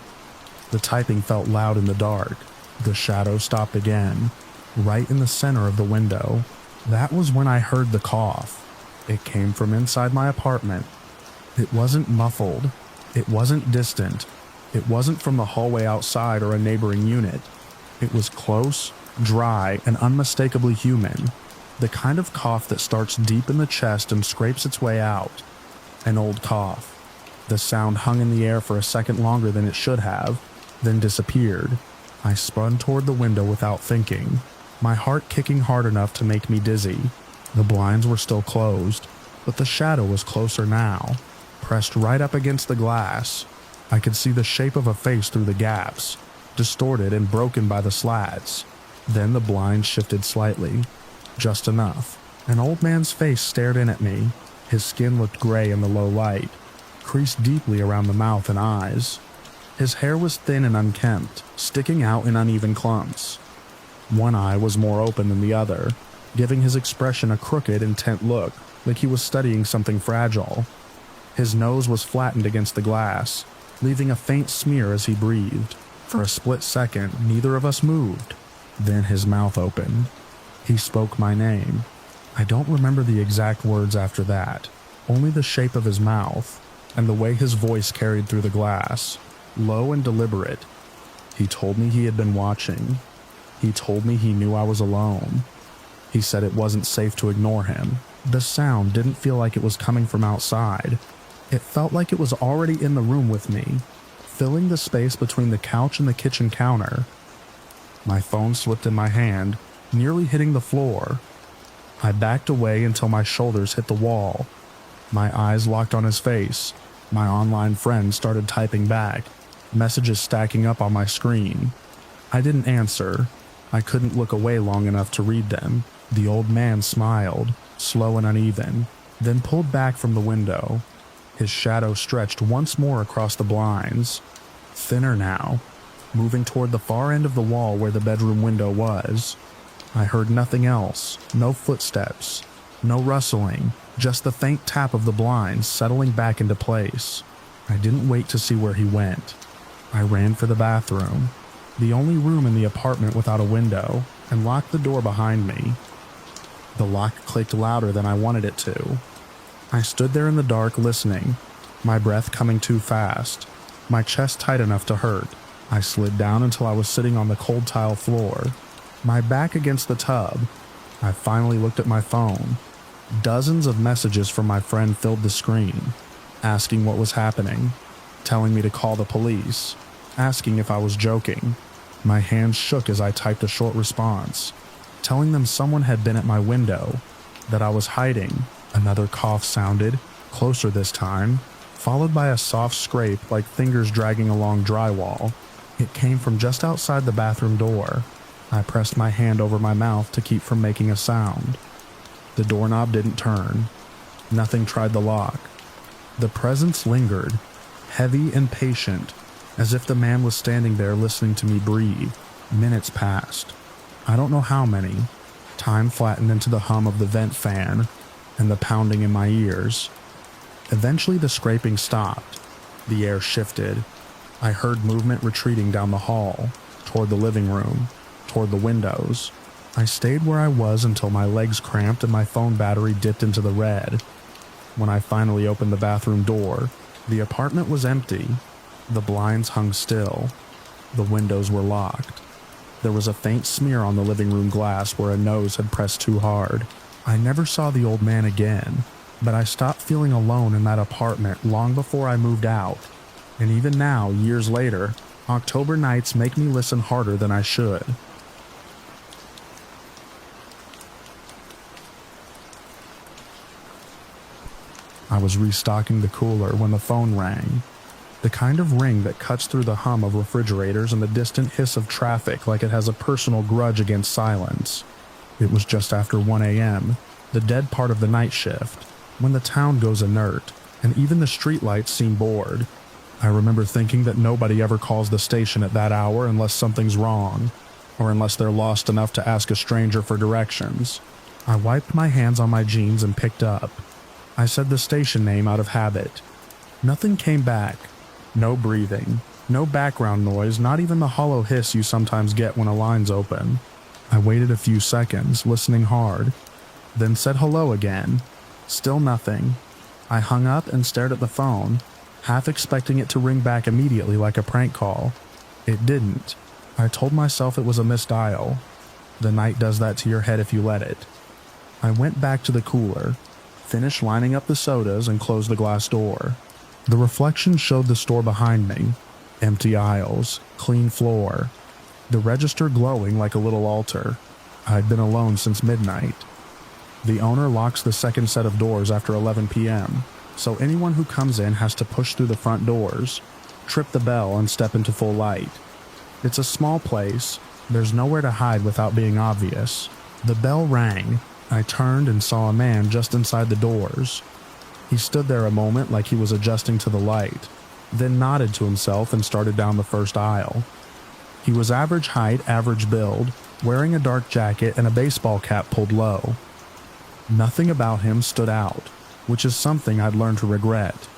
The typing felt loud in the dark. The shadow stopped again. right in the center of the window. That was when I heard the cough. It came from inside my apartment. It wasn't muffled. It wasn't distant. It wasn't from the hallway outside or a neighboring unit. It was close, dry, and unmistakably human. The kind of cough that starts deep in the chest and scrapes its way out. An old cough. The sound hung in the air for a second longer than it should have, then disappeared. I spun toward the window without thinking, my heart kicking hard enough to make me dizzy. The blinds were still closed, but the shadow was closer now, pressed right up against the glass. I could see the shape of a face through the gaps, distorted and broken by the slats. Then the blind shifted slightly, just enough. An old man's face stared in at me. His skin looked gray in the low light, creased deeply around the mouth and eyes. His hair was thin and unkempt, sticking out in uneven clumps. One eye was more open than the other, giving his expression a crooked, intent look, like he was studying something fragile. His nose was flattened against the glass, leaving a faint smear as he breathed. For a split second, neither of us moved. Then his mouth opened. He spoke my name. I don't remember the exact words after that, only the shape of his mouth, and the way his voice carried through the glass, low and deliberate. He told me he had been watching. He told me he knew I was alone. He said it wasn't safe to ignore him. The sound didn't feel like it was coming from outside. It felt like it was already in the room with me, filling the space between the couch and the kitchen counter. My phone slipped in my hand, nearly hitting the floor. I backed away until my shoulders hit the wall. My eyes locked on his face. My online friend started typing back, messages stacking up on my screen. I didn't answer. I couldn't look away long enough to read them. The old man smiled, slow and uneven, then pulled back from the window. His shadow stretched once more across the blinds, thinner now, moving toward the far end of the wall where the bedroom window was. I heard nothing else, no footsteps, no rustling, just the faint tap of the blinds settling back into place. I didn't wait to see where he went. I ran for the bathroom, the only room in the apartment without a window, and locked the door behind me. The lock clicked louder than I wanted it to. I stood there in the dark listening, my breath coming too fast, my chest tight enough to hurt. I slid down until I was sitting on the cold tile floor, my back against the tub. I finally looked at my phone. Dozens of messages from my friend filled the screen, asking what was happening, telling me to call the police, asking if I was joking. My hands shook as I typed a short response, telling them someone had been at my window, that I was hiding. Another cough sounded, closer this time, followed by a soft scrape like fingers dragging along drywall. It came from just outside the bathroom door. I pressed my hand over my mouth to keep from making a sound. The doorknob didn't turn. Nothing tried the lock. The presence lingered, heavy and patient, as if the man was standing there listening to me breathe. Minutes passed. I don't know how many. Time flattened into the hum of the vent fan and the pounding in my ears. Eventually the scraping stopped. The air shifted. I heard movement retreating down the hall, toward the living room, toward the windows. I stayed where I was until my legs cramped and my phone battery dipped into the red. When I finally opened the bathroom door, the apartment was empty. The blinds hung still. The windows were locked. There was a faint smear on the living room glass where a nose had pressed too hard. I never saw the old man again, but I stopped feeling alone in that apartment long before I moved out. And even now, years later, October nights make me listen harder than I should. I was restocking the cooler when the phone rang. The kind of ring that cuts through the hum of refrigerators and the distant hiss of traffic like it has a personal grudge against silence. It was just after 1 a.m., the dead part of the night shift, when the town goes inert, and even the streetlights seem bored. I remember thinking that nobody ever calls the station at that hour unless something's wrong, or unless they're lost enough to ask a stranger for directions. I wiped my hands on my jeans and picked up. I said the station name out of habit. Nothing came back. No breathing. No background noise, not even the hollow hiss you sometimes get when a line's open. I waited a few seconds, listening hard, then said hello again. Still nothing. I hung up and stared at the phone, half expecting it to ring back immediately like a prank call. It didn't. I told myself it was a misdial. The night does that to your head if you let it. I went back to the cooler, finished lining up the sodas, and closed the glass door. The reflection showed the store behind me. Empty aisles, clean floor. The register glowing like a little altar. I'd been alone since midnight. The owner locks the second set of doors after 11 p.m., so anyone who comes in has to push through the front doors, trip the bell, and step into full light. It's a small place. There's nowhere to hide without being obvious. The bell rang. I turned and saw a man just inside the doors. He stood there a moment like he was adjusting to the light, then nodded to himself and started down the first aisle. He was average height, average build, wearing a dark jacket and a baseball cap pulled low. Nothing about him stood out, which is something I'd learned to regret.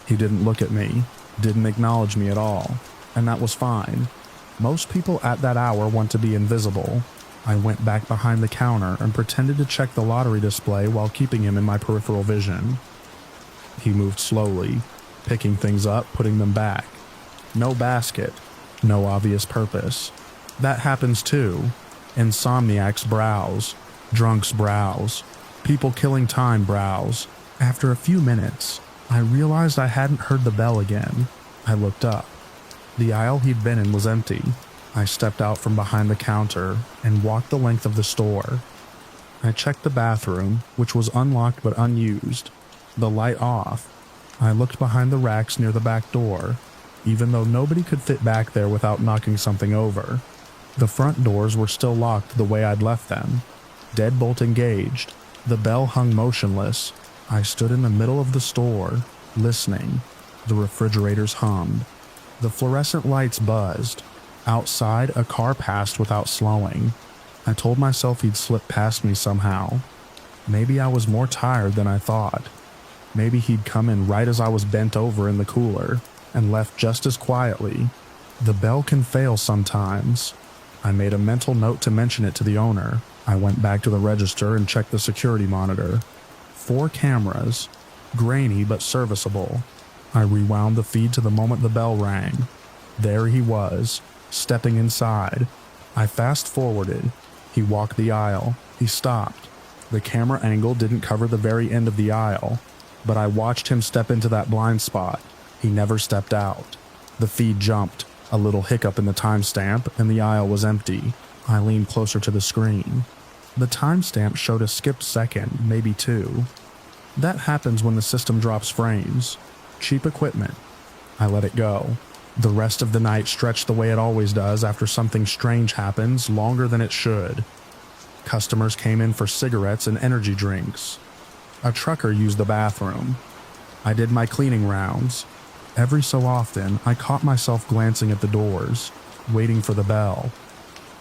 He didn't look at me, didn't acknowledge me at all, and that was fine. Most people at that hour want to be invisible. I went back behind the counter and pretended to check the lottery display while keeping him in my peripheral vision. He moved slowly, picking things up, putting them back. No basket, no obvious purpose. That happens too. Insomniacs browse, drunks browse, people killing time browse. After a few minutes, I realized I hadn't heard the bell again. I looked up. The aisle he'd been in was empty. I stepped out from behind the counter and walked the length of the store. I checked the bathroom, which was unlocked but unused, the light off. I looked behind the racks near the back door, even though nobody could fit back there without knocking something over. The front doors were still locked the way I'd left them, deadbolt engaged. The bell hung motionless. I stood in the middle of the store, listening. The refrigerators hummed. The fluorescent lights buzzed. Outside, a car passed without slowing. I told myself he'd slip past me somehow. Maybe I was more tired than I thought. Maybe he'd come in right as I was bent over in the cooler, and left just as quietly. The bell can fail sometimes. I made a mental note to mention it to the owner. I went back to the register and checked the security monitor. 4 cameras, grainy but serviceable. I rewound the feed to the moment the bell rang. There he was, stepping inside. I fast-forwarded. He walked the aisle. He stopped. The camera angle didn't cover the very end of the aisle, but I watched him step into that blind spot. He never stepped out. The feed jumped, a little hiccup in the timestamp, and the aisle was empty. I leaned closer to the screen. The timestamp showed a skipped second, maybe 2. That happens when the system drops frames. Cheap equipment. I let it go. The rest of the night stretched the way it always does after something strange happens, longer than it should. Customers came in for cigarettes and energy drinks. A trucker used the bathroom. I did my cleaning rounds. Every so often, I caught myself glancing at the doors, waiting for the bell.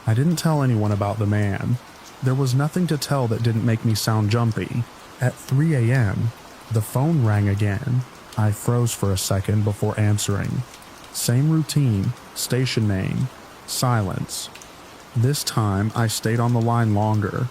I didn't tell anyone about the man. There was nothing to tell that didn't make me sound jumpy. At 3 a.m., the phone rang again. I froze for a second before answering. Same routine, station name, silence. This time, I stayed on the line longer.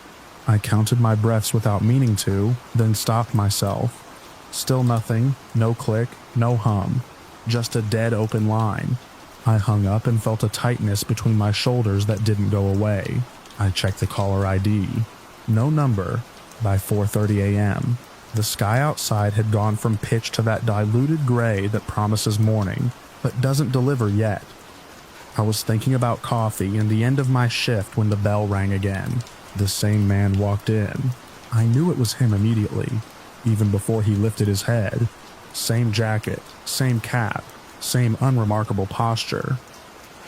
I counted my breaths without meaning to, then stopped myself. Still nothing, no click, no hum, just a dead open line. I hung up and felt a tightness between my shoulders that didn't go away. I checked the caller ID. No number. By 4:30 a.m., the sky outside had gone from pitch to that diluted gray that promises morning, but doesn't deliver yet. I was thinking about coffee and the end of my shift when the bell rang again. The same man walked in. I knew it was him immediately, even before he lifted his head. Same jacket, same cap, same unremarkable posture.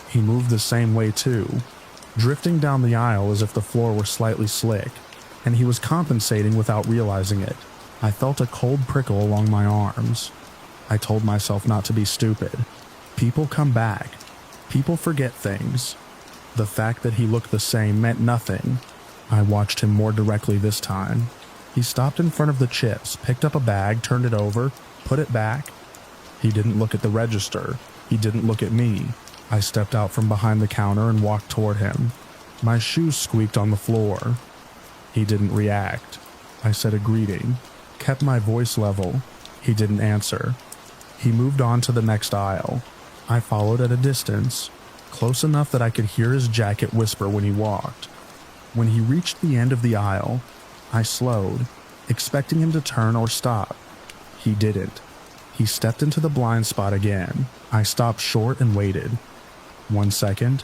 He moved the same way too, drifting down the aisle as if the floor were slightly slick, and he was compensating without realizing it. I felt a cold prickle along my arms. I told myself not to be stupid. People come back. People forget things. The fact that he looked the same meant nothing. I watched him more directly this time. He stopped in front of the chips, picked up a bag, turned it over, put it back. He didn't look at the register. He didn't look at me. I stepped out from behind the counter and walked toward him. My shoes squeaked on the floor. He didn't react. I said a greeting, kept my voice level. He didn't answer. He moved on to the next aisle. I followed at a distance, close enough that I could hear his jacket whisper when he walked. When he reached the end of the aisle, I slowed, expecting him to turn or stop. He didn't. He stepped into the blind spot again. I stopped short and waited. 1 second,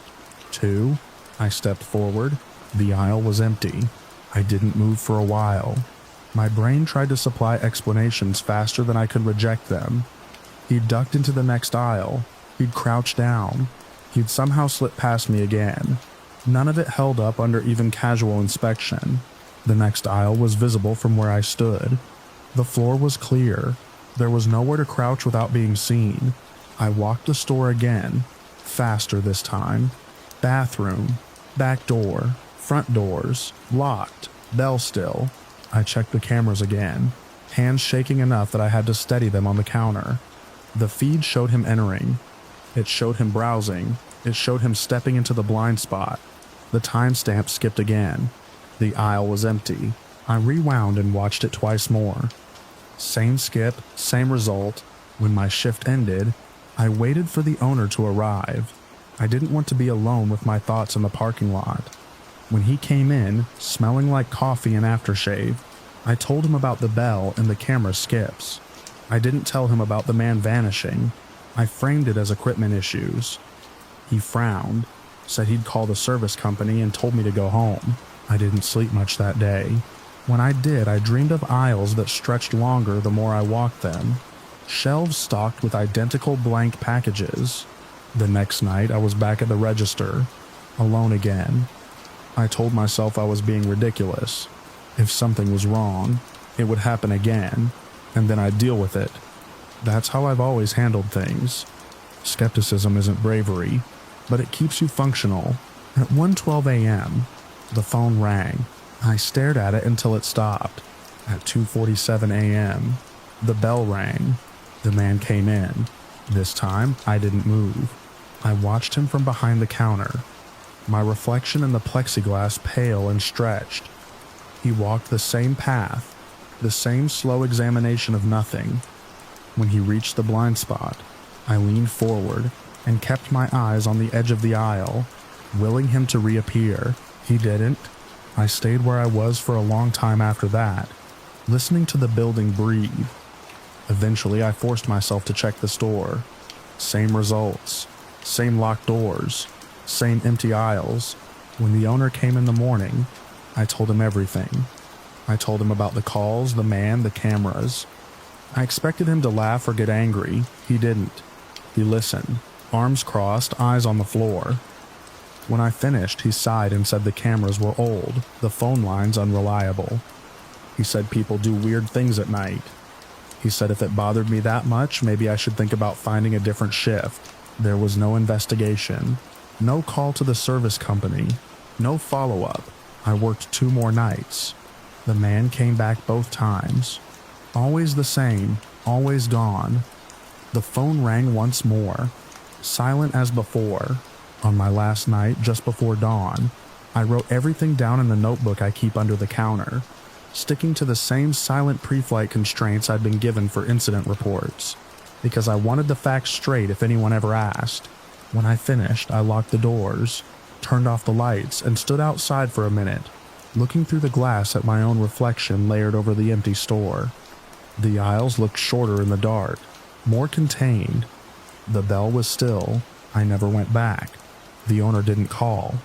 2, I stepped forward. The aisle was empty. I didn't move for a while. My brain tried to supply explanations faster than I could reject them. He'd ducked into the next aisle. He'd crouched down. He'd somehow slipped past me again. None of it held up under even casual inspection. The next aisle was visible from where I stood. The floor was clear. There was nowhere to crouch without being seen. I walked the store again, faster this time. Bathroom, back door, front doors, locked, bell still. I checked the cameras again, hands shaking enough that I had to steady them on the counter. The feed showed him entering. It showed him browsing. It showed him stepping into the blind spot. The timestamp skipped again. The aisle was empty. I rewound and watched it twice more. Same skip, same result. When my shift ended, I waited for the owner to arrive. I didn't want to be alone with my thoughts in the parking lot. When he came in, smelling like coffee and aftershave, I told him about the bell and the camera skips. I didn't tell him about the man vanishing. I framed it as equipment issues. He frowned, said he'd call the service company and told me to go home. I didn't sleep much that day. When I did, I dreamed of aisles that stretched longer the more I walked them. Shelves stocked with identical blank packages. The next night, I was back at the register, alone again. I told myself I was being ridiculous. If something was wrong, it would happen again, and then I'd deal with it. That's how I've always handled things. Skepticism isn't bravery, but it keeps you functional. At 1:12 a.m., the phone rang. I stared at it until it stopped. At 2:47 a.m., the bell rang. The man came in. This time, I didn't move. I watched him from behind the counter, my reflection in the plexiglass pale and stretched. He walked the same path, the same slow examination of nothing. When he reached the blind spot, I leaned forward and kept my eyes on the edge of the aisle, willing him to reappear. He didn't. I stayed where I was for a long time after that, listening to the building breathe. Eventually, I forced myself to check the store. Same results, same locked doors, same empty aisles. When the owner came in the morning, I told him everything. I told him about the calls, the man, the cameras. I expected him to laugh or get angry. He didn't. He listened, arms crossed, eyes on the floor. When I finished, he sighed and said the cameras were old, the phone lines unreliable. He said people do weird things at night. He said if it bothered me that much, maybe I should think about finding a different shift. There was no investigation, no call to the service company, no follow-up. I worked 2 more nights. The man came back both times. Always the same, always gone. The phone rang once more, silent as before. On my last night, just before dawn, I wrote everything down in the notebook I keep under the counter, sticking to the same silent pre-flight constraints I'd been given for incident reports, because I wanted the facts straight if anyone ever asked. When I finished, I locked the doors, turned off the lights, and stood outside for a minute, looking through the glass at my own reflection layered over the empty store. The aisles looked shorter in the dark, more contained. The bell was still. I never went back. The owner didn't call.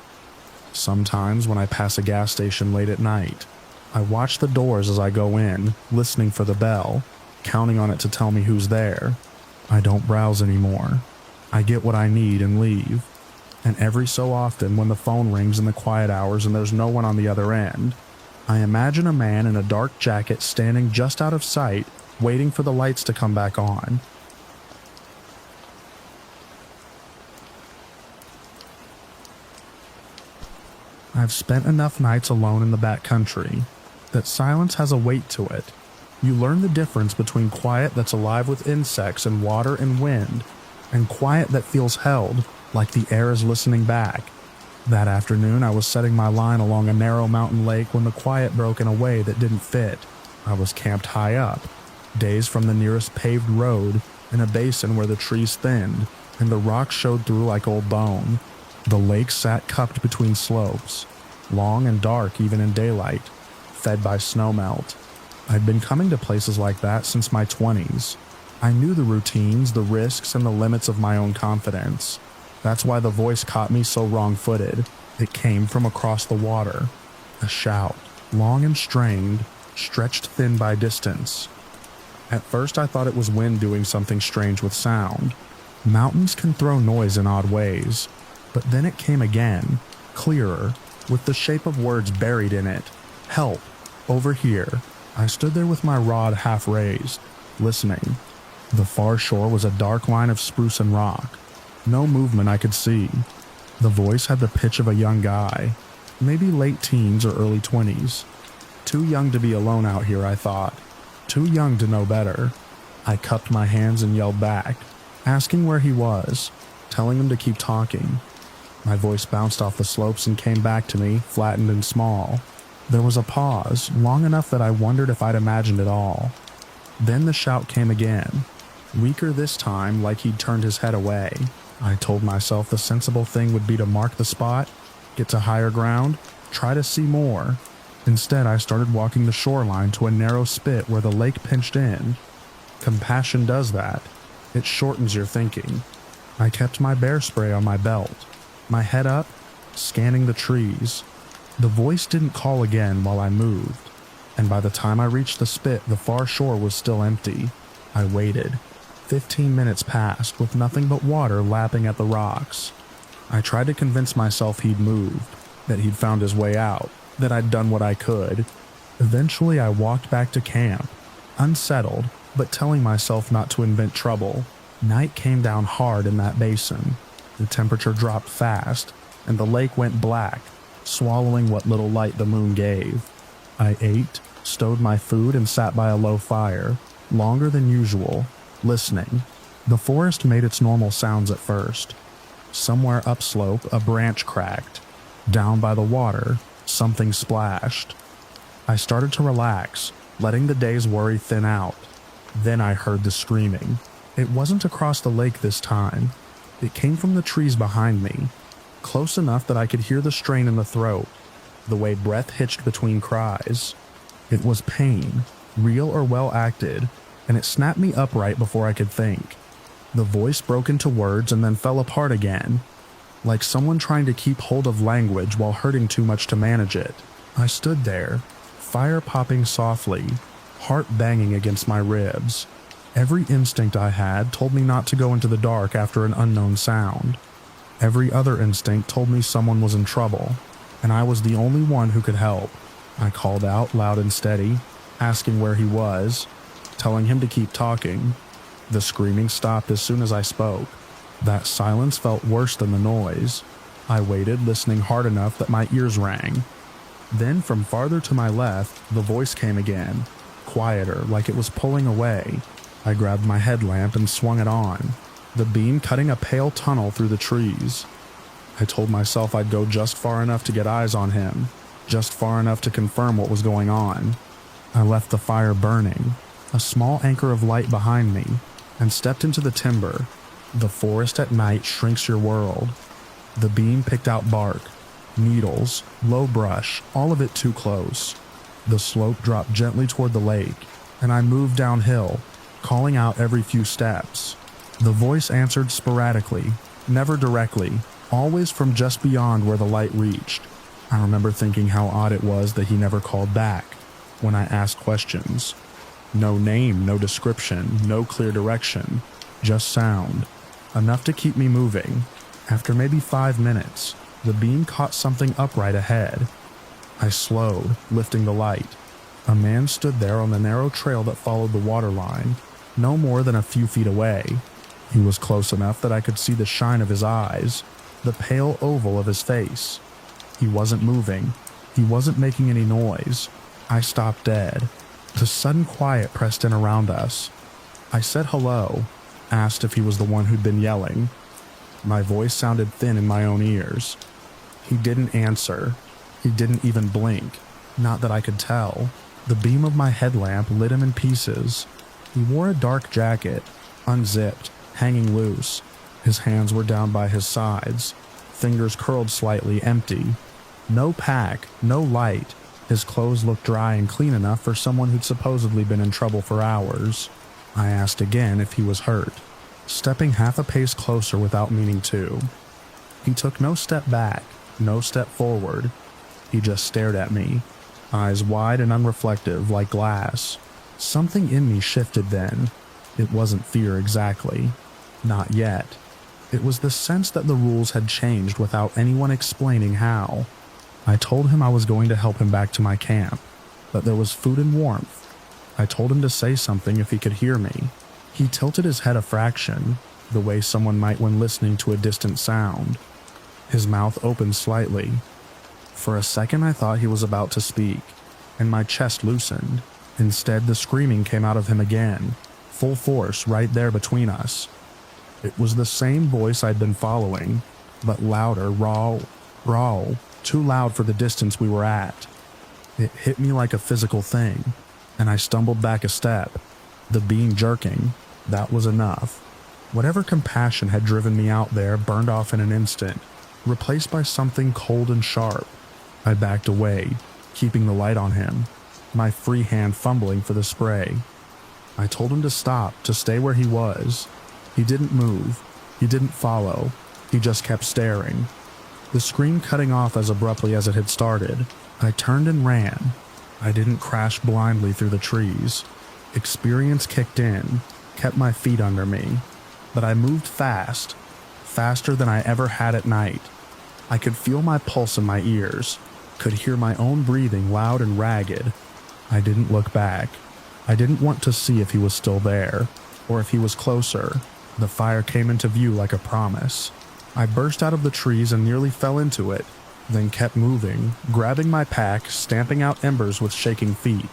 Sometimes when I pass a gas station late at night, I watch the doors as I go in, listening for the bell, counting on it to tell me who's there. I don't browse anymore. I get what I need and leave. And every so often when the phone rings in the quiet hours and there's no one on the other end, I imagine a man in a dark jacket standing just out of sight, waiting for the lights to come back on. I've spent enough nights alone in the backcountry that silence has a weight to it. You learn the difference between quiet that's alive with insects and water and wind, and quiet that feels held, like the air is listening back. That afternoon, I was setting my line along a narrow mountain lake when the quiet broke in a way that didn't fit. I was camped high up, days from the nearest paved road, in a basin where the trees thinned and the rocks showed through like old bone. The lake sat cupped between slopes, long and dark even in daylight, fed by snowmelt. I'd been coming to places like that since my 20s. I knew the routines, the risks, and the limits of my own confidence. That's why the voice caught me so wrong-footed. It came from across the water. A shout, long and strained, stretched thin by distance. At first I thought it was wind doing something strange with sound. Mountains can throw noise in odd ways. But then it came again, clearer, with the shape of words buried in it. Help! Over here. I stood there with my rod half raised, listening. The far shore was a dark line of spruce and rock. No movement I could see. The voice had the pitch of a young guy, maybe late teens or early 20s. Too young to be alone out here, I thought. Too young to know better. I cupped my hands and yelled back, asking where he was, telling him to keep talking. My voice bounced off the slopes and came back to me, flattened and small. There was a pause, long enough that I wondered if I'd imagined it all. Then the shout came again, weaker this time, like he'd turned his head away. I told myself the sensible thing would be to mark the spot, get to higher ground, try to see more. Instead, I started walking the shoreline to a narrow spit where the lake pinched in. Compassion does that. It shortens your thinking. I kept my bear spray on my belt, my head up, scanning the trees. The voice didn't call again while I moved, and by the time I reached the spit, the far shore was still empty. I waited. 15 minutes passed with nothing but water lapping at the rocks. I tried to convince myself he'd moved, that he'd found his way out, that I'd done what I could. Eventually I walked back to camp, unsettled, but telling myself not to invent trouble. Night came down hard in that basin. The temperature dropped fast, and the lake went black, swallowing what little light the moon gave. I ate, stowed my food, and sat by a low fire, longer than usual, listening. The forest made its normal sounds at first. Somewhere upslope, a branch cracked. Down by the water, something splashed. I started to relax, letting the day's worry thin out. Then I heard the screaming. It wasn't across the lake this time. It came from the trees behind me, close enough that I could hear the strain in the throat, the way breath hitched between cries. It was pain, real or well acted, and it snapped me upright before I could think. The voice broke into words and then fell apart again, like someone trying to keep hold of language while hurting too much to manage it. I stood there, fire popping softly, heart banging against my ribs. Every instinct I had told me not to go into the dark after an unknown sound. Every other instinct told me someone was in trouble, and I was the only one who could help. I called out loud and steady, asking where he was, telling him to keep talking. The screaming stopped as soon as I spoke. That silence felt worse than the noise. I waited, listening hard enough that my ears rang. Then from farther to my left, the voice came again, quieter, like it was pulling away. I grabbed my headlamp and swung it on, the beam cutting a pale tunnel through the trees. I told myself I'd go just far enough to get eyes on him, just far enough to confirm what was going on. I left the fire burning, a small anchor of light behind me, and stepped into the timber. The forest at night shrinks your world. The beam picked out bark, needles, low brush, all of it too close. The slope dropped gently toward the lake, and I moved downhill, calling out every few steps. The voice answered sporadically, never directly, always from just beyond where the light reached. I remember thinking how odd it was that he never called back when I asked questions. No name, no description, no clear direction, just sound. Enough to keep me moving. After maybe 5 minutes, the beam caught something upright ahead. I slowed, lifting the light. A man stood there on the narrow trail that followed the water line, no more than a few feet away. He was close enough that I could see the shine of his eyes, the pale oval of his face. He wasn't moving. He wasn't making any noise. I stopped dead. The sudden quiet pressed in around us. I said hello, asked if he was the one who'd been yelling. My voice sounded thin in my own ears. He didn't answer. He didn't even blink. Not that I could tell. The beam of my headlamp lit him in pieces. He wore a dark jacket, unzipped, hanging loose. His hands were down by his sides, fingers curled slightly, empty. No pack, no light. His clothes looked dry and clean enough for someone who'd supposedly been in trouble for hours. I asked again if he was hurt, stepping half a pace closer without meaning to. He took no step back, no step forward. He just stared at me, eyes wide and unreflective like glass. Something in me shifted then. It wasn't fear exactly. Not yet. It was the sense that the rules had changed without anyone explaining how. I told him I was going to help him back to my camp, that there was food and warmth. I told him to say something if he could hear me. He tilted his head a fraction, the way someone might when listening to a distant sound. His mouth opened slightly. For a second I thought he was about to speak, and my chest loosened. Instead, the screaming came out of him again, full force right there between us. It was the same voice I'd been following, but louder, raw, too loud for the distance we were at. It hit me like a physical thing, and I stumbled back a step. The beam jerking, that was enough. Whatever compassion had driven me out there burned off in an instant, replaced by something cold and sharp. I backed away, keeping the light on him, my free hand fumbling for the spray. I told him to stop, to stay where he was. He didn't move. He didn't follow. He just kept staring. The scream cutting off as abruptly as it had started, I turned and ran. I didn't crash blindly through the trees. Experience kicked in, kept my feet under me. But I moved fast, faster than I ever had at night. I could feel my pulse in my ears, could hear my own breathing loud and ragged. I didn't look back. I didn't want to see if he was still there, or if he was closer. The fire came into view like a promise. I burst out of the trees and nearly fell into it, then kept moving, grabbing my pack, stamping out embers with shaking feet.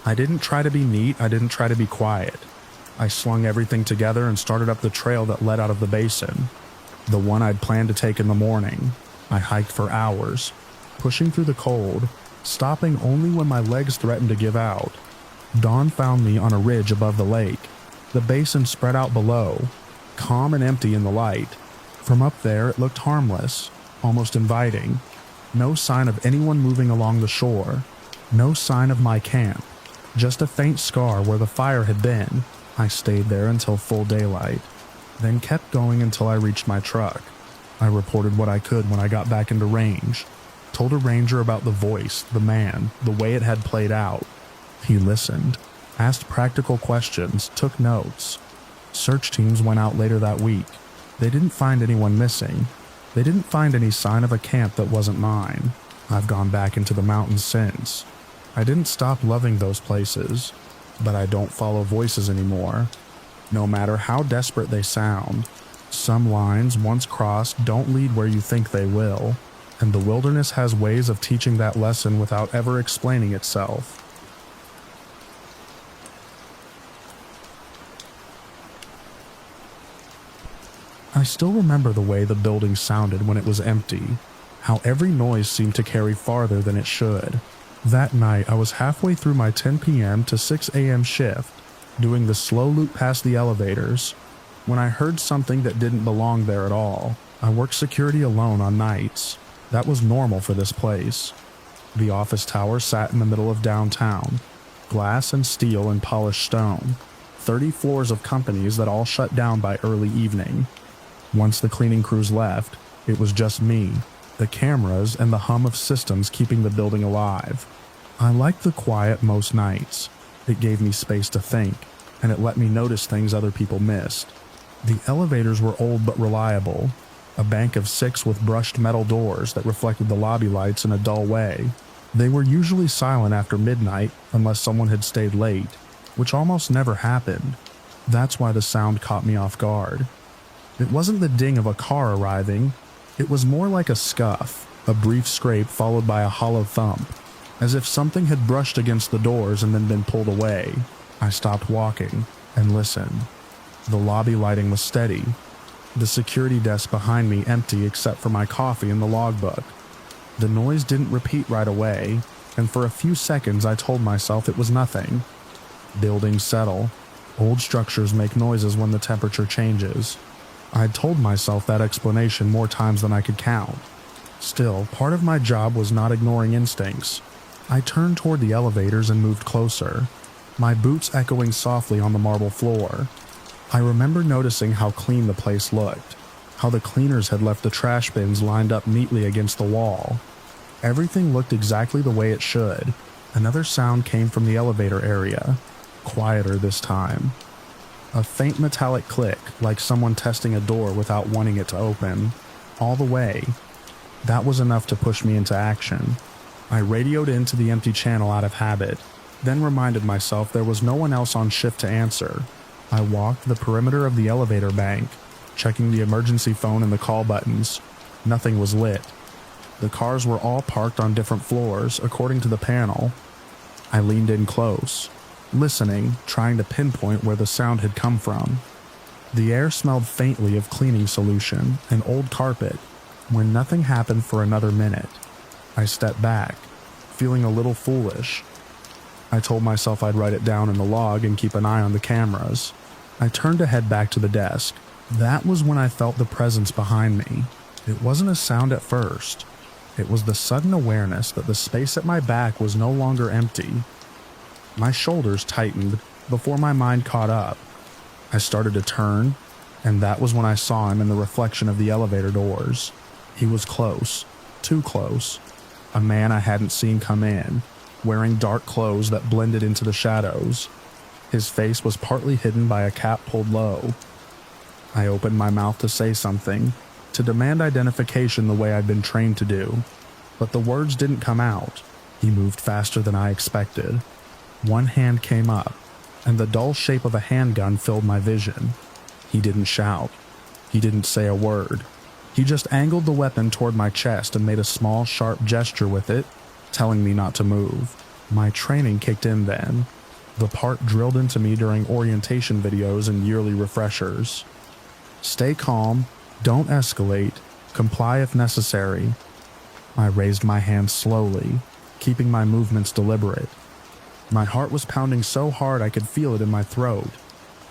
I didn't try to be neat, I didn't try to be quiet. I slung everything together and started up the trail that led out of the basin, the one I'd planned to take in the morning. I hiked for hours, pushing through the cold, stopping only when my legs threatened to give out. Dawn found me on a ridge above the lake. The basin spread out below, calm and empty in the light. From up there it looked harmless, almost inviting. No sign of anyone moving along the shore. No sign of my camp. Just a faint scar where the fire had been. I stayed there until full daylight, then kept going until I reached my truck. I reported what I could when I got back into range. Told a ranger about the voice, the man, the way it had played out. He listened, asked practical questions, took notes. Search teams went out later that week. They didn't find anyone missing. They didn't find any sign of a camp that wasn't mine. I've gone back into the mountains since. I didn't stop loving those places, but I don't follow voices anymore. No matter how desperate they sound, some lines, once crossed, don't lead where you think they will, and the wilderness has ways of teaching that lesson without ever explaining itself. I still remember the way the building sounded when it was empty, how every noise seemed to carry farther than it should. That night, I was halfway through my 10 p.m. to 6 a.m. shift, doing the slow loop past the elevators, when I heard something that didn't belong there at all. I worked security alone on nights. That was normal for this place. The office tower sat in the middle of downtown, glass and steel and polished stone, 30 floors of companies that all shut down by early evening. Once the cleaning crews left, it was just me, the cameras, and the hum of systems keeping the building alive. I liked the quiet most nights. It gave me space to think, and it let me notice things other people missed. The elevators were old but reliable, a bank of 6 with brushed metal doors that reflected the lobby lights in a dull way. They were usually silent after midnight unless someone had stayed late, which almost never happened. That's why the sound caught me off guard. It wasn't the ding of a car arriving. It was more like a scuff, a brief scrape followed by a hollow thump, as if something had brushed against the doors and then been pulled away. I stopped walking and listened. The lobby lighting was steady. The security desk behind me empty except for my coffee and the logbook. The noise didn't repeat right away, and for a few seconds I told myself it was nothing. Buildings settle. Old structures make noises when the temperature changes. I'd told myself that explanation more times than I could count. Still, part of my job was not ignoring instincts. I turned toward the elevators and moved closer, my boots echoing softly on the marble floor. I remember noticing how clean the place looked, how the cleaners had left the trash bins lined up neatly against the wall. Everything looked exactly the way it should. Another sound came from the elevator area, quieter this time. A faint metallic click, like someone testing a door without wanting it to open, all the way. That was enough to push me into action. I radioed into the empty channel out of habit, then reminded myself there was no one else on shift to answer. I walked the perimeter of the elevator bank, checking the emergency phone and the call buttons. Nothing was lit. The cars were all parked on different floors, according to the panel. I leaned in close, listening, trying to pinpoint where the sound had come from. The air smelled faintly of cleaning solution and old carpet. When nothing happened for another minute, I stepped back, feeling a little foolish. I told myself I'd write it down in the log and keep an eye on the cameras. I turned to head back to the desk. That was when I felt the presence behind me. It wasn't a sound at first. It was the sudden awareness that the space at my back was no longer empty. My shoulders tightened before my mind caught up. I started to turn, and that was when I saw him in the reflection of the elevator doors. He was close, too close. A man I hadn't seen come in, wearing dark clothes that blended into the shadows. His face was partly hidden by a cap pulled low. I opened my mouth to say something, to demand identification the way I'd been trained to do, but the words didn't come out. He moved faster than I expected. One hand came up, and the dull shape of a handgun filled my vision. He didn't shout. He didn't say a word. He just angled the weapon toward my chest and made a small, sharp gesture with it, telling me not to move. My training kicked in then, the part drilled into me during orientation videos and yearly refreshers. Stay calm, don't escalate, comply if necessary. I raised my hand slowly, keeping my movements deliberate. My heart was pounding so hard I could feel it in my throat,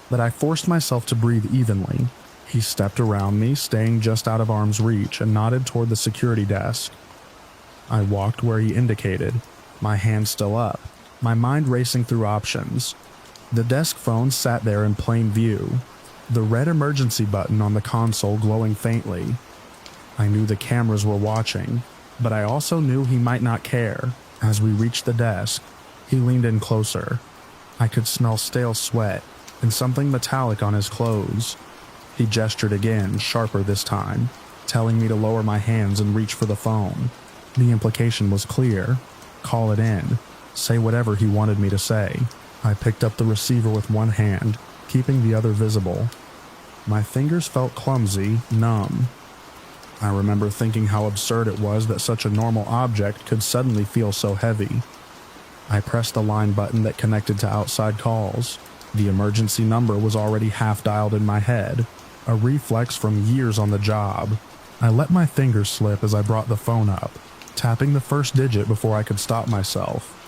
but I forced myself to breathe evenly. He stepped around me, staying just out of arm's reach, and nodded toward the security desk. I walked where he indicated, my hand still up, my mind racing through options. The desk phone sat there in plain view, the red emergency button on the console glowing faintly. I knew the cameras were watching, but I also knew he might not care. As we reached the desk, he leaned in closer. I could smell stale sweat and something metallic on his clothes. He gestured again, sharper this time, telling me to lower my hands and reach for the phone. The implication was clear. Call it in. Say whatever he wanted me to say. I picked up the receiver with one hand, keeping the other visible. My fingers felt clumsy, numb. I remember thinking how absurd it was that such a normal object could suddenly feel so heavy. I pressed the line button that connected to outside calls. The emergency number was already half dialed in my head, a reflex from years on the job. I let my fingers slip as I brought the phone up, tapping the first digit before I could stop myself.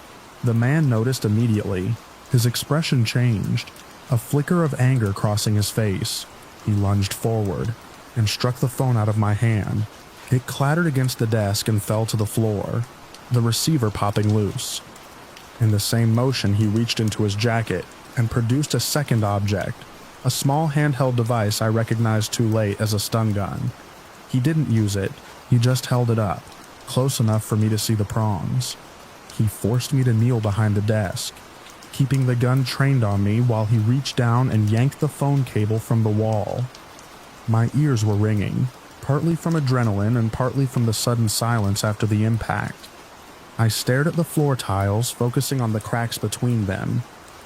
The man noticed immediately. His expression changed, a flicker of anger crossing his face. He lunged forward and struck the phone out of my hand. It clattered against the desk and fell to the floor, the receiver popping loose. In the same motion, he reached into his jacket and produced a second object, a small handheld device I recognized too late as a stun gun. He didn't use it, he just held it up, close enough for me to see the prongs. He forced me to kneel behind the desk, keeping the gun trained on me while he reached down and yanked the phone cable from the wall. My ears were ringing, partly from adrenaline and partly from the sudden silence after the impact. I stared at the floor tiles, focusing on the cracks between them,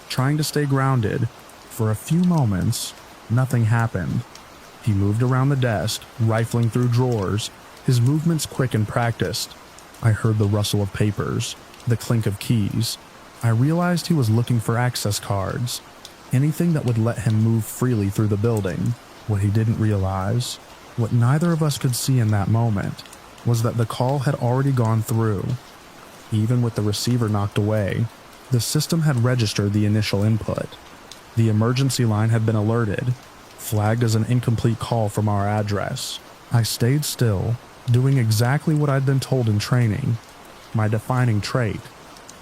trying to stay grounded. For a few moments, nothing happened. He moved around the desk, rifling through drawers, his movements quick and practiced. I heard the rustle of papers, the clink of keys. I realized he was looking for access cards, anything that would let him move freely through the building. What he didn't realize, what neither of us could see in that moment, was that the call had already gone through. Even with the receiver knocked away, the system had registered the initial input. The emergency line had been alerted, flagged as an incomplete call from our address. I stayed still, doing exactly what I'd been told in training. My defining trait,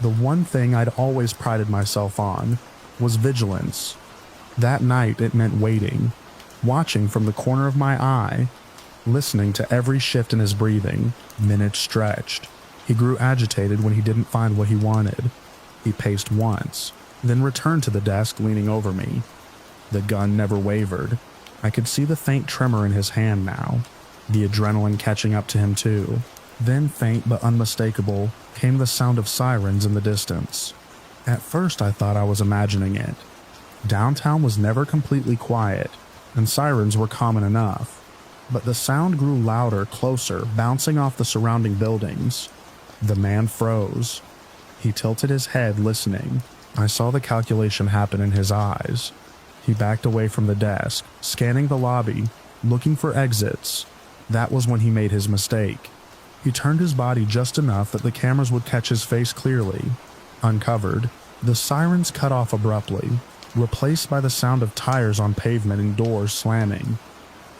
the one thing I'd always prided myself on, was vigilance. That night it meant waiting, watching from the corner of my eye, listening to every shift in his breathing. Minutes stretched. He grew agitated when he didn't find what he wanted. He paced once, then returned to the desk leaning over me. The gun never wavered. I could see the faint tremor in his hand now, the adrenaline catching up to him too. Then, faint but unmistakable, came the sound of sirens in the distance. At first I thought I was imagining it. Downtown was never completely quiet, and sirens were common enough. But the sound grew louder, closer, bouncing off the surrounding buildings. The man froze. He tilted his head, listening. I saw the calculation happen in his eyes. He backed away from the desk, scanning the lobby, looking for exits. That was when he made his mistake. He turned his body just enough that the cameras would catch his face clearly. Uncovered, the sirens cut off abruptly, replaced by the sound of tires on pavement and doors slamming.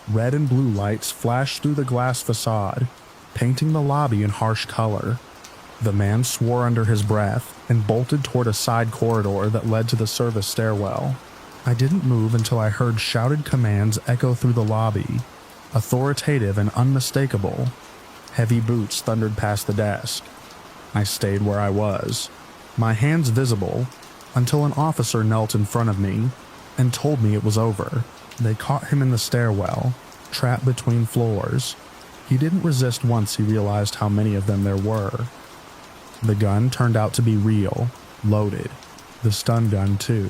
Red and blue lights flashed through the glass facade, painting the lobby in harsh color. The man swore under his breath and bolted toward a side corridor that led to the service stairwell. I didn't move until I heard shouted commands echo through the lobby, authoritative and unmistakable. Heavy boots thundered past the desk. I stayed where I was, my hands visible, until an officer knelt in front of me and told me it was over. They caught him in the stairwell, trapped between floors. He didn't resist once he realized how many of them there were. The gun turned out to be real, loaded. The stun gun, too.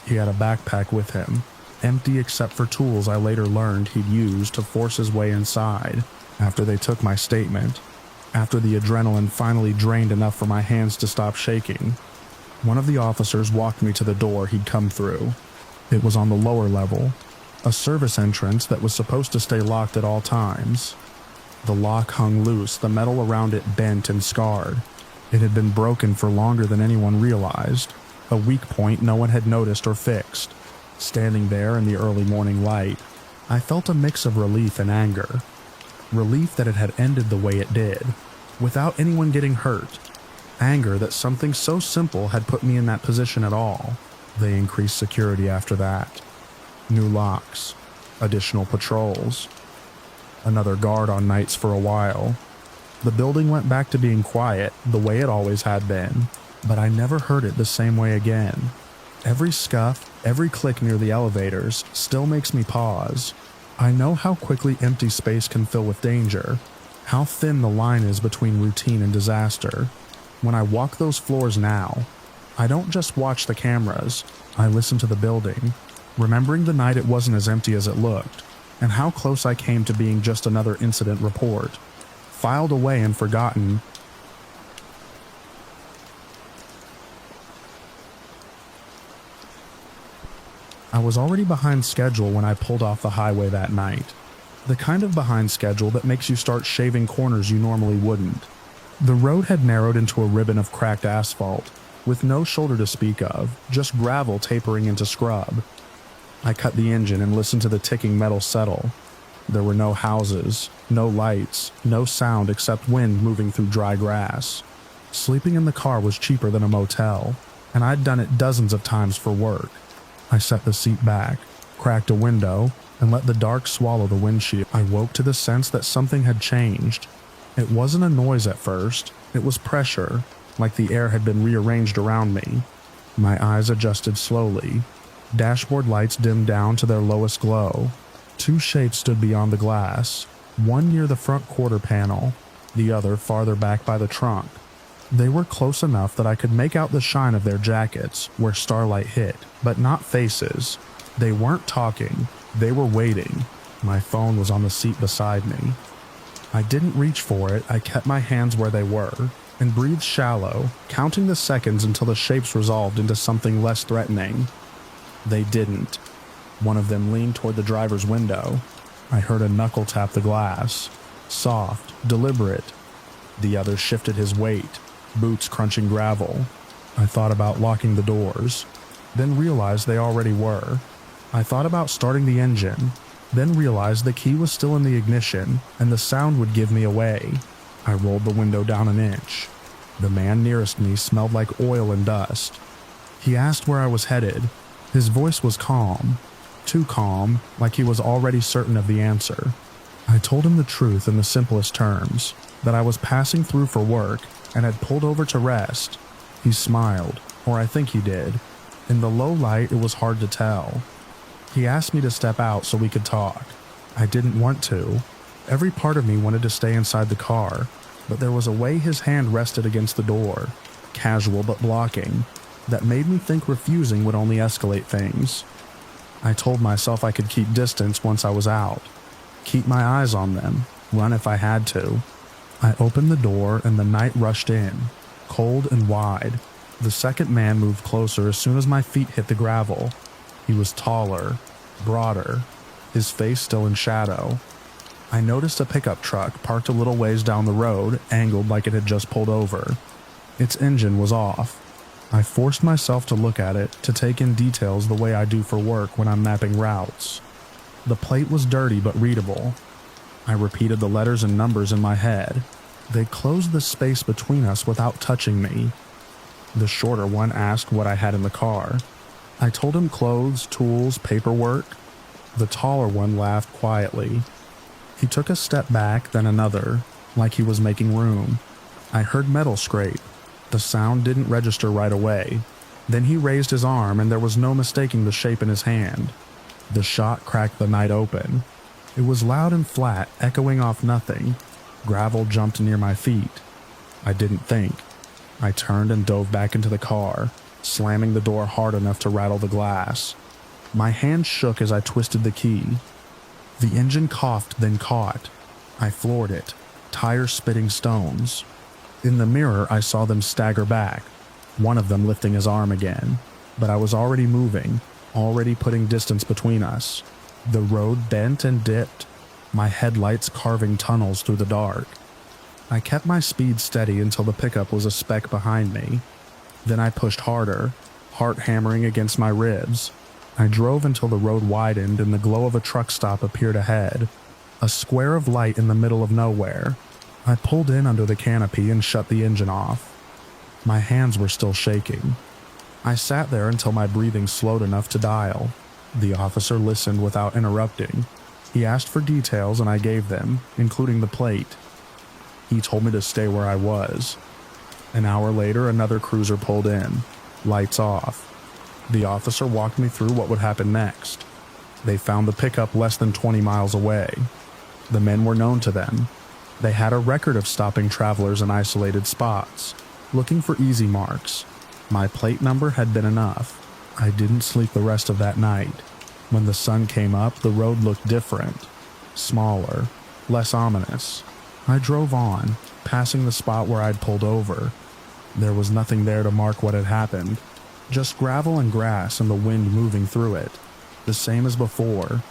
He had a backpack with him, empty except for tools I later learned he'd used to force his way inside after they took my statement, after the adrenaline finally drained enough for my hands to stop shaking. One of the officers walked me to the door he'd come through. It was on the lower level, a service entrance that was supposed to stay locked at all times. The lock hung loose, the metal around it bent and scarred. It had been broken for longer than anyone realized, a weak point no one had noticed or fixed. Standing there in the early morning light, I felt a mix of relief and anger. Relief that it had ended the way it did, without anyone getting hurt. Anger that something so simple had put me in that position at all. They increased security after that. New locks, additional patrols, another guard on nights for a while. The building went back to being quiet, the way it always had been, but I never heard it the same way again. Every scuff, every click near the elevators still makes me pause. I know how quickly empty space can fill with danger, how thin the line is between routine and disaster. When I walk those floors now, I don't just watch the cameras, I listen to the building, remembering the night it wasn't as empty as it looked, and how close I came to being just another incident report, filed away and forgotten. I was already behind schedule when I pulled off the highway that night. The kind of behind schedule that makes you start shaving corners you normally wouldn't. The road had narrowed into a ribbon of cracked asphalt, with no shoulder to speak of, just gravel tapering into scrub. I cut the engine and listened to the ticking metal settle. There were no houses, no lights, no sound except wind moving through dry grass. Sleeping in the car was cheaper than a motel, and I'd done it dozens of times for work. I set the seat back, cracked a window, and let the dark swallow the windshield. I woke to the sense that something had changed. It wasn't a noise at first, it was pressure, like the air had been rearranged around me. My eyes adjusted slowly. Dashboard lights dimmed down to their lowest glow. Two shapes stood beyond the glass, one near the front quarter panel, the other farther back by the trunk. They were close enough that I could make out the shine of their jackets where starlight hit, but not faces. They weren't talking, they were waiting. My phone was on the seat beside me. I didn't reach for it, I kept my hands where they were, and breathed shallow, counting the seconds until the shapes resolved into something less threatening. They didn't. One of them leaned toward the driver's window. I heard a knuckle tap the glass. soft, deliberate. The other shifted his weight, boots crunching gravel. I thought about locking the doors, then realized they already were. I thought about starting the engine, then realized the key was still in the ignition and the sound would give me away. I rolled the window down an inch. The man nearest me smelled like oil and dust. He asked where I was headed. His voice was calm, too calm, like he was already certain of the answer. I told him the truth in the simplest terms, that I was passing through for work and had pulled over to rest. He smiled, or I think he did. In the low light, it was hard to tell. He asked me to step out so we could talk. I didn't want to. Every part of me wanted to stay inside the car, but there was a way his hand rested against the door, casual but blocking, that made me think refusing would only escalate things. I told myself I could keep distance once I was out, keep my eyes on them, run if I had to. I opened the door and the night rushed in, cold and wide. The second man moved closer as soon as my feet hit the gravel. He was taller, broader, his face still in shadow. I noticed a pickup truck parked a little ways down the road, angled like it had just pulled over. Its engine was off. I forced myself to look at it, to take in details the way I do for work when I'm mapping routes. The plate was dirty but readable. I repeated the letters and numbers in my head. They closed the space between us without touching me. The shorter one asked what I had in the car. I told him clothes, tools, paperwork. The taller one laughed quietly. He took a step back, then another, like he was making room. I heard metal scrape. The sound didn't register right away. Then he raised his arm and there was no mistaking the shape in his hand. The shot cracked the night open. It was loud and flat, echoing off nothing. Gravel jumped near my feet. I didn't think. I turned and dove back into the car, slamming the door hard enough to rattle the glass. My hand shook as I twisted the key. The engine coughed, then caught. I floored it, tires spitting stones. In the mirror, I saw them stagger back, one of them lifting his arm again. But I was already moving, already putting distance between us. The road bent and dipped, my headlights carving tunnels through the dark. I kept my speed steady until the pickup was a speck behind me. Then I pushed harder, heart hammering against my ribs. I drove until the road widened and the glow of a truck stop appeared ahead, a square of light in the middle of nowhere. I pulled in under the canopy and shut the engine off. My hands were still shaking. I sat there until my breathing slowed enough to dial. The officer listened without interrupting. He asked for details and I gave them, including the plate. He told me to stay where I was. An hour later, another cruiser pulled in, lights off. The officer walked me through what would happen next. They found the pickup less than 20 miles away. The men were known to them. They had a record of stopping travelers in isolated spots, looking for easy marks. My plate number had been enough. I didn't sleep the rest of that night. When the sun came up, the road looked different, smaller, less ominous. I drove on, passing the spot where I'd pulled over. There was nothing there to mark what had happened, just gravel and grass and the wind moving through it, the same as before.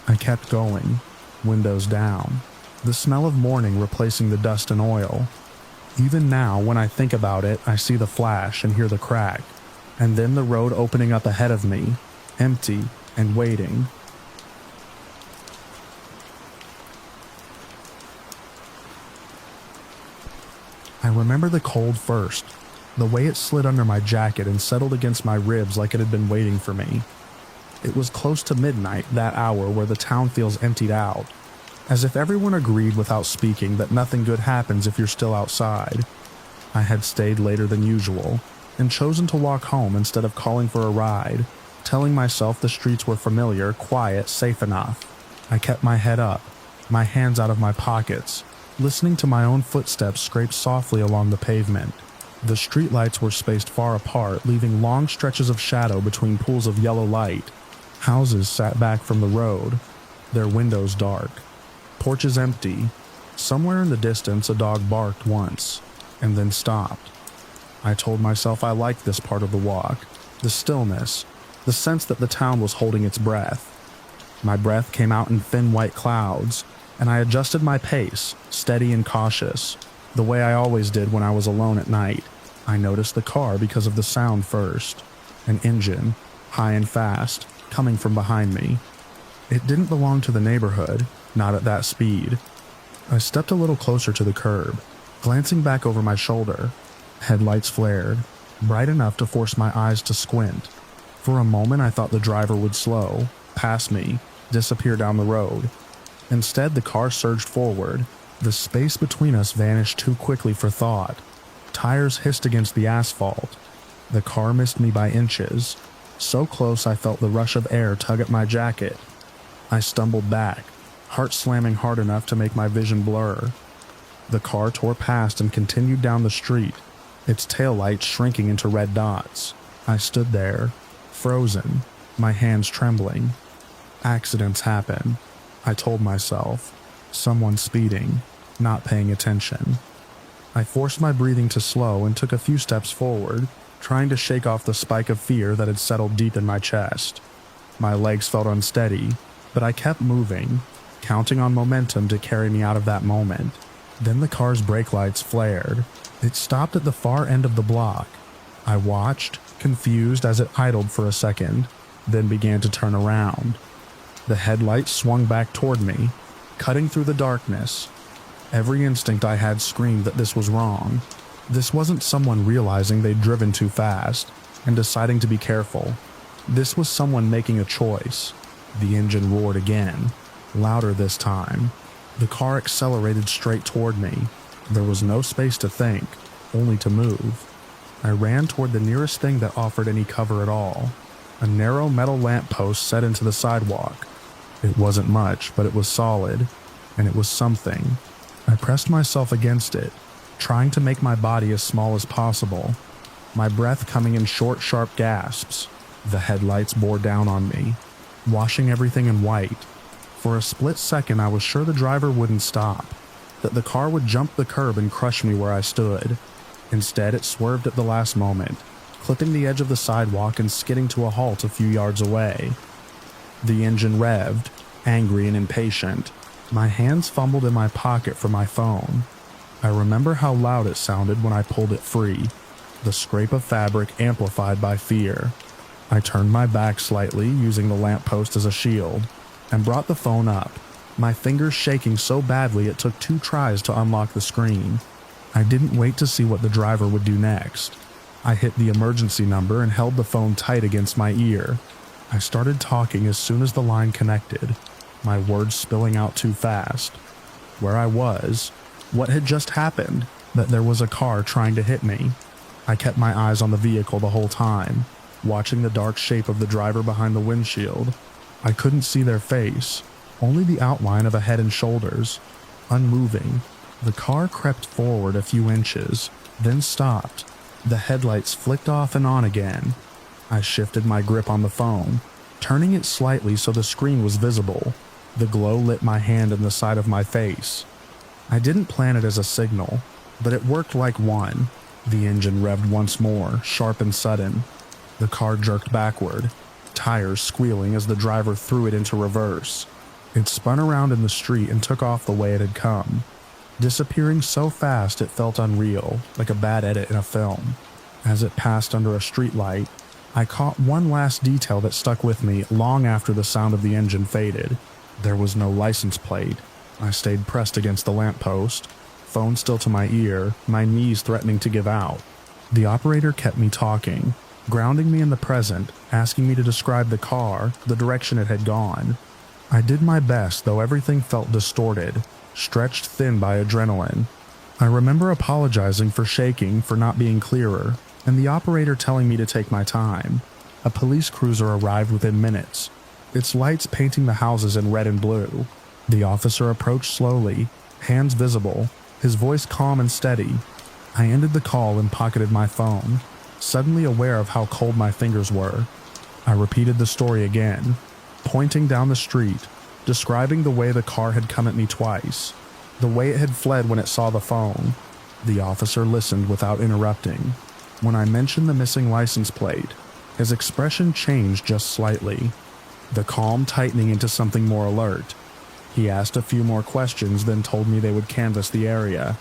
I kept going, windows down, the smell of morning replacing the dust and oil. Even now, when I think about it, I see the flash and hear the crack, and then the road opening up ahead of me, empty and waiting. I remember the cold first, the way it slid under my jacket and settled against my ribs like it had been waiting for me. It was close to midnight, that hour where the town feels emptied out, as if everyone agreed without speaking that nothing good happens if you're still outside. I had stayed later than usual, and chosen to walk home instead of calling for a ride, telling myself the streets were familiar, quiet, safe enough. I kept my head up, my hands out of my pockets, listening to my own footsteps scrape softly along the pavement. The streetlights were spaced far apart, leaving long stretches of shadow between pools of yellow light. Houses sat back from the road, their windows dark. Porches empty. Somewhere in the distance a dog barked once, and then stopped. I told myself I liked this part of the walk, the stillness, the sense that the town was holding its breath. My breath came out in thin white clouds, and I adjusted my pace, steady and cautious, the way I always did when I was alone at night. I noticed the car because of the sound first. An engine, high and fast, coming from behind me. It didn't belong to the neighborhood, not at that speed. I stepped a little closer to the curb, glancing back over my shoulder. Headlights flared, bright enough to force my eyes to squint. For a moment I thought the driver would slow, pass me, disappear down the road. Instead, the car surged forward. The space between us vanished too quickly for thought. Tires hissed against the asphalt. The car missed me by inches, so close I felt the rush of air tug at my jacket. I stumbled back, heart slamming hard enough to make my vision blur. The car tore past and continued down the street, its taillights shrinking into red dots. I stood there, frozen, my hands trembling. Accidents happen, I told myself. Someone speeding, not paying attention. I forced my breathing to slow and took a few steps forward, trying to shake off the spike of fear that had settled deep in my chest. My legs felt unsteady, but I kept moving, counting on momentum to carry me out of that moment. Then the car's brake lights flared. It stopped at the far end of the block. I watched, confused as it idled for a second, then began to turn around. The headlights swung back toward me, cutting through the darkness. Every instinct I had screamed that this was wrong. This wasn't someone realizing they'd driven too fast and deciding to be careful. This was someone making a choice. The engine roared again, louder this time. The car accelerated straight toward me. There was no space to think, only to move. I ran toward the nearest thing that offered any cover at all. A narrow metal lamppost set into the sidewalk. It wasn't much, but it was solid, and it was something. I pressed myself against it, trying to make my body as small as possible, my breath coming in short, sharp gasps. The headlights bore down on me, washing everything in white. For a split second I was sure the driver wouldn't stop, that the car would jump the curb and crush me where I stood. Instead, it swerved at the last moment, clipping the edge of the sidewalk and skidding to a halt a few yards away. The engine revved, angry and impatient. My hands fumbled in my pocket for my phone. I remember how loud it sounded when I pulled it free, the scrape of fabric amplified by fear. I turned my back slightly, using the lamppost as a shield, and brought the phone up, my fingers shaking so badly it took 2 tries to unlock the screen. I didn't wait to see what the driver would do next. I hit the emergency number and held the phone tight against my ear. I started talking as soon as the line connected, my words spilling out too fast. Where I was, what had just happened, that there was a car trying to hit me. I kept my eyes on the vehicle the whole time, watching the dark shape of the driver behind the windshield. I couldn't see their face, only the outline of a head and shoulders. Unmoving, the car crept forward a few inches, then stopped. The headlights flicked off and on again. I shifted my grip on the phone, turning it slightly so the screen was visible. The glow lit my hand and the side of my face. I didn't plan it as a signal, but it worked like one. The engine revved once more, sharp and sudden. The car jerked backward, tires squealing as the driver threw it into reverse. It spun around in the street and took off the way it had come, disappearing so fast it felt unreal, like a bad edit in a film. As it passed under a streetlight, I caught one last detail that stuck with me long after the sound of the engine faded. There was no license plate. I stayed pressed against the lamppost, phone still to my ear, my knees threatening to give out. The operator kept me talking, grounding me in the present, asking me to describe the car, the direction it had gone. I did my best, though everything felt distorted, stretched thin by adrenaline. I remember apologizing for shaking, for not being clearer, and the operator telling me to take my time. A police cruiser arrived within minutes, its lights painting the houses in red and blue. The officer approached slowly, hands visible, his voice calm and steady. I ended the call and pocketed my phone, suddenly aware of how cold my fingers were. I repeated the story again, pointing down the street, describing the way the car had come at me twice, the way it had fled when it saw the phone. The officer listened without interrupting. When I mentioned the missing license plate, his expression changed just slightly, the calm tightening into something more alert. He asked a few more questions, then told me they would canvass the area.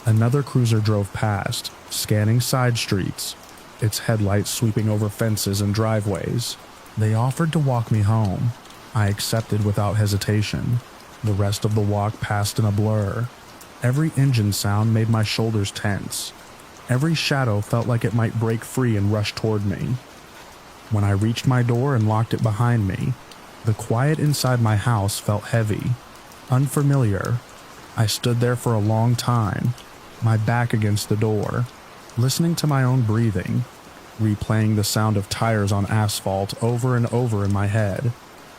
Another cruiser drove past, scanning side streets, its headlights sweeping over fences and driveways. They offered to walk me home. I accepted without hesitation. The rest of the walk passed in a blur. Every engine sound made my shoulders tense. Every shadow felt like it might break free and rush toward me. When I reached my door and locked it behind me, the quiet inside my house felt heavy, unfamiliar. I stood there for a long time, my back against the door, listening to my own breathing, replaying the sound of tires on asphalt over and over in my head.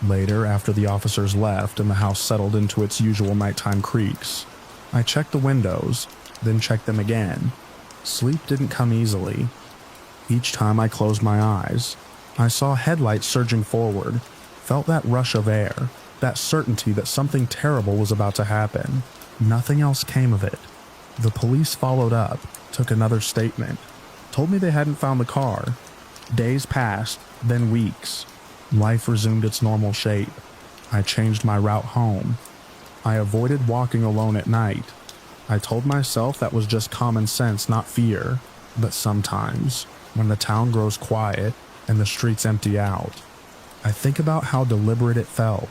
Later, after the officers left and the house settled into its usual nighttime creaks, I checked the windows, then checked them again. Sleep didn't come easily. Each time I closed my eyes, I saw headlights surging forward, felt that rush of air, that certainty that something terrible was about to happen. Nothing else came of it. The police followed up, took another statement, told me they hadn't found the car. Days passed, then weeks. Life resumed its normal shape. I changed my route home. I avoided walking alone at night. I told myself that was just common sense, not fear. But sometimes, when the town grows quiet and the streets empty out, I think about how deliberate it felt,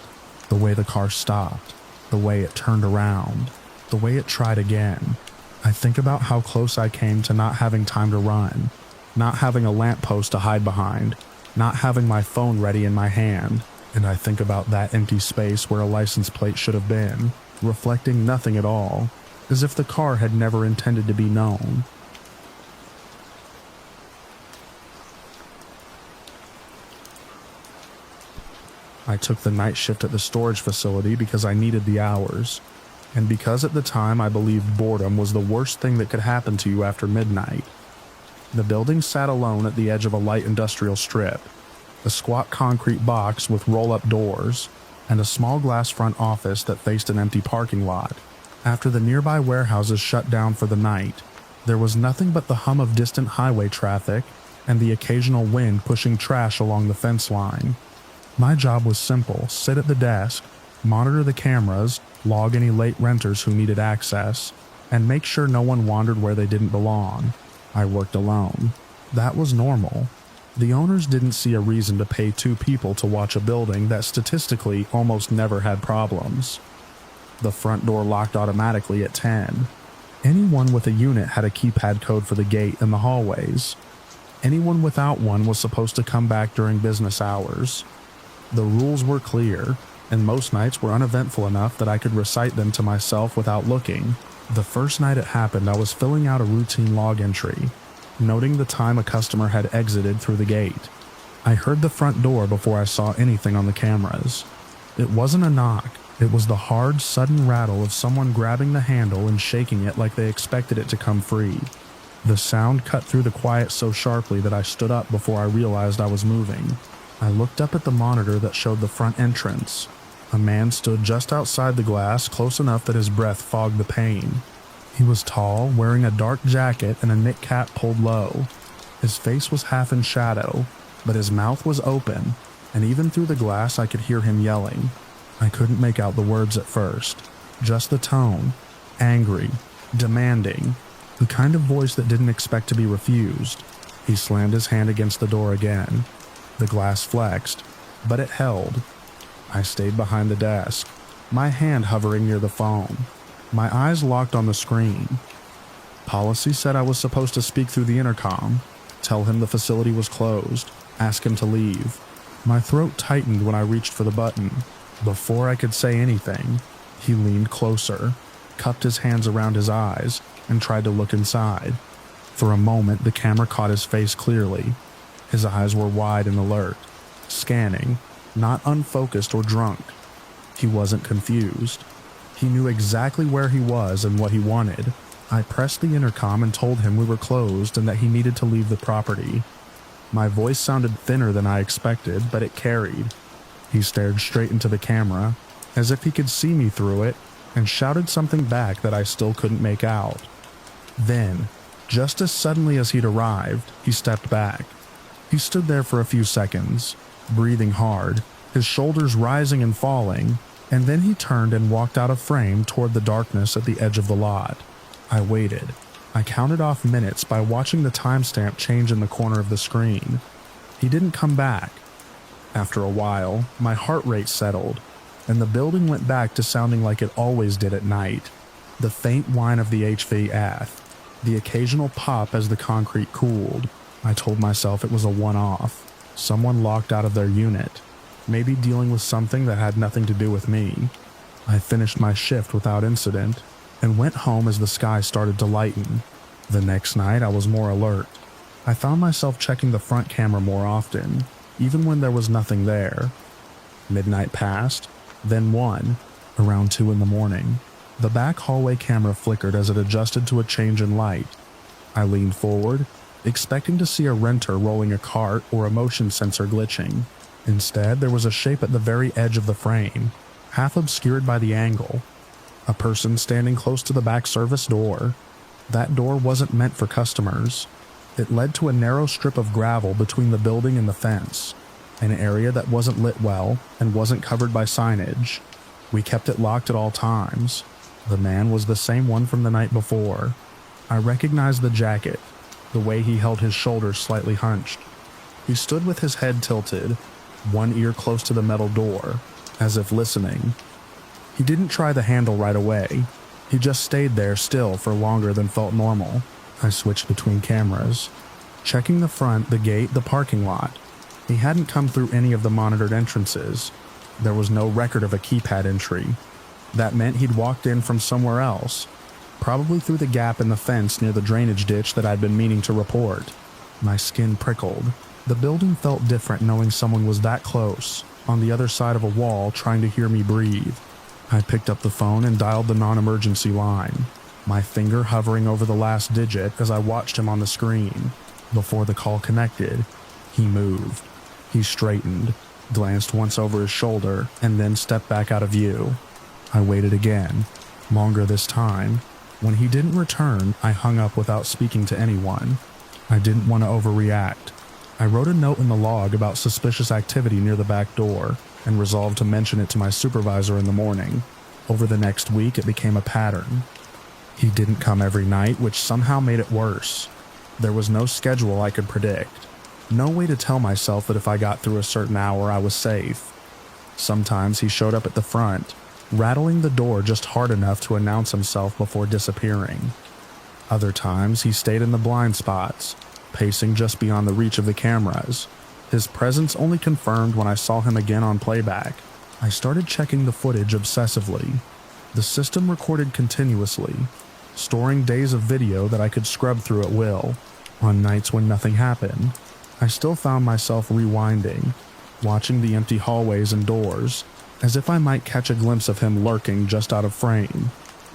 the way the car stopped, the way it turned around, the way it tried again. I think about how close I came to not having time to run, not having a lamppost to hide behind, not having my phone ready in my hand, and I think about that empty space where a license plate should have been, reflecting nothing at all, as if the car had never intended to be known. I took the night shift at the storage facility because I needed the hours, and because at the time I believed boredom was the worst thing that could happen to you after midnight. The building sat alone at the edge of a light industrial strip, a squat concrete box with roll-up doors, and a small glass front office that faced an empty parking lot. After the nearby warehouses shut down for the night, there was nothing but the hum of distant highway traffic and the occasional wind pushing trash along the fence line. My job was simple: sit at the desk, monitor the cameras, log any late renters who needed access, and make sure no one wandered where they didn't belong. I worked alone. That was normal. The owners didn't see a reason to pay two people to watch a building that statistically almost never had problems. The front door locked automatically at 10. Anyone with a unit had a keypad code for the gate and the hallways. Anyone without one was supposed to come back during business hours. The rules were clear, and most nights were uneventful enough that I could recite them to myself without looking. The first night it happened, I was filling out a routine log entry, noting the time a customer had exited through the gate. I heard the front door before I saw anything on the cameras. It wasn't a knock. It was the hard, sudden rattle of someone grabbing the handle and shaking it like they expected it to come free. The sound cut through the quiet so sharply that I stood up before I realized I was moving. I looked up at the monitor that showed the front entrance. A man stood just outside the glass, close enough that his breath fogged the pane. He was tall, wearing a dark jacket and a knit cap pulled low. His face was half in shadow, but his mouth was open, and even through the glass I could hear him yelling. I couldn't make out the words at first, just the tone, angry, demanding, the kind of voice that didn't expect to be refused. He slammed his hand against the door again. The glass flexed, but it held. I stayed behind the desk, my hand hovering near the phone, my eyes locked on the screen. Policy said I was supposed to speak through the intercom, tell him the facility was closed, ask him to leave. My throat tightened when I reached for the button. Before I could say anything, he leaned closer, cupped his hands around his eyes, and tried to look inside. For a moment, the camera caught his face clearly. His eyes were wide and alert, scanning, not unfocused or drunk. He wasn't confused. He knew exactly where he was and what he wanted. I pressed the intercom and told him we were closed and that he needed to leave the property. My voice sounded thinner than I expected, but it carried. He stared straight into the camera, as if he could see me through it, and shouted something back that I still couldn't make out. Then, just as suddenly as he'd arrived, he stepped back. He stood there for a few seconds, breathing hard, his shoulders rising and falling, And then he turned and walked out of frame toward the darkness at the edge of the lot. I waited. I counted off minutes by watching the timestamp change in the corner of the screen. He didn't come back. After a while, my heart rate settled, and the building went back to sounding like it always did at night. The faint whine of the HVAC, the occasional pop as the concrete cooled. I told myself it was a one-off. Someone locked out of their unit, maybe dealing with something that had nothing to do with me. I finished my shift without incident and went home as the sky started to lighten. The next night I was more alert. I found myself checking the front camera more often, even when there was nothing there. Midnight passed, then 1, around 2 in the morning. The back hallway camera flickered as it adjusted to a change in light. I leaned forward, expecting to see a renter rolling a cart or a motion sensor glitching. Instead, there was a shape at the very edge of the frame, half obscured by the angle. A person standing close to the back service door. That door wasn't meant for customers. It led to a narrow strip of gravel between the building and the fence, an area that wasn't lit well and wasn't covered by signage. We kept it locked at all times. The man was the same one from the night before. I recognized the jacket, the way he held his shoulders slightly hunched. He stood with his head tilted, one ear close to the metal door, as if listening. He didn't try the handle right away. He just stayed there still for longer than felt normal. I switched between cameras, checking the front, the gate, the parking lot. He hadn't come through any of the monitored entrances. There was no record of a keypad entry. That meant he'd walked in from somewhere else, probably through the gap in the fence near the drainage ditch that I'd been meaning to report. My skin prickled. The building felt different knowing someone was that close, on the other side of a wall, trying to hear me breathe. I picked up the phone and dialed the non-emergency line, my finger hovering over the last digit as I watched him on the screen. Before the call connected, he moved. He straightened, glanced once over his shoulder, and then stepped back out of view. I waited again, longer this time. When he didn't return, I hung up without speaking to anyone. I didn't want to overreact. I wrote a note in the log about suspicious activity near the back door and resolved to mention it to my supervisor in the morning. Over the next week, it became a pattern. He didn't come every night, which somehow made it worse. There was no schedule I could predict. No way to tell myself that if I got through a certain hour, I was safe. Sometimes he showed up at the front, rattling the door just hard enough to announce himself before disappearing. Other times, he stayed in the blind spots, pacing just beyond the reach of the cameras. His presence only confirmed when I saw him again on playback. I started checking the footage obsessively. The system recorded continuously, storing days of video that I could scrub through at will. On nights when nothing happened, I still found myself rewinding, watching the empty hallways and doors, as if I might catch a glimpse of him lurking just out of frame.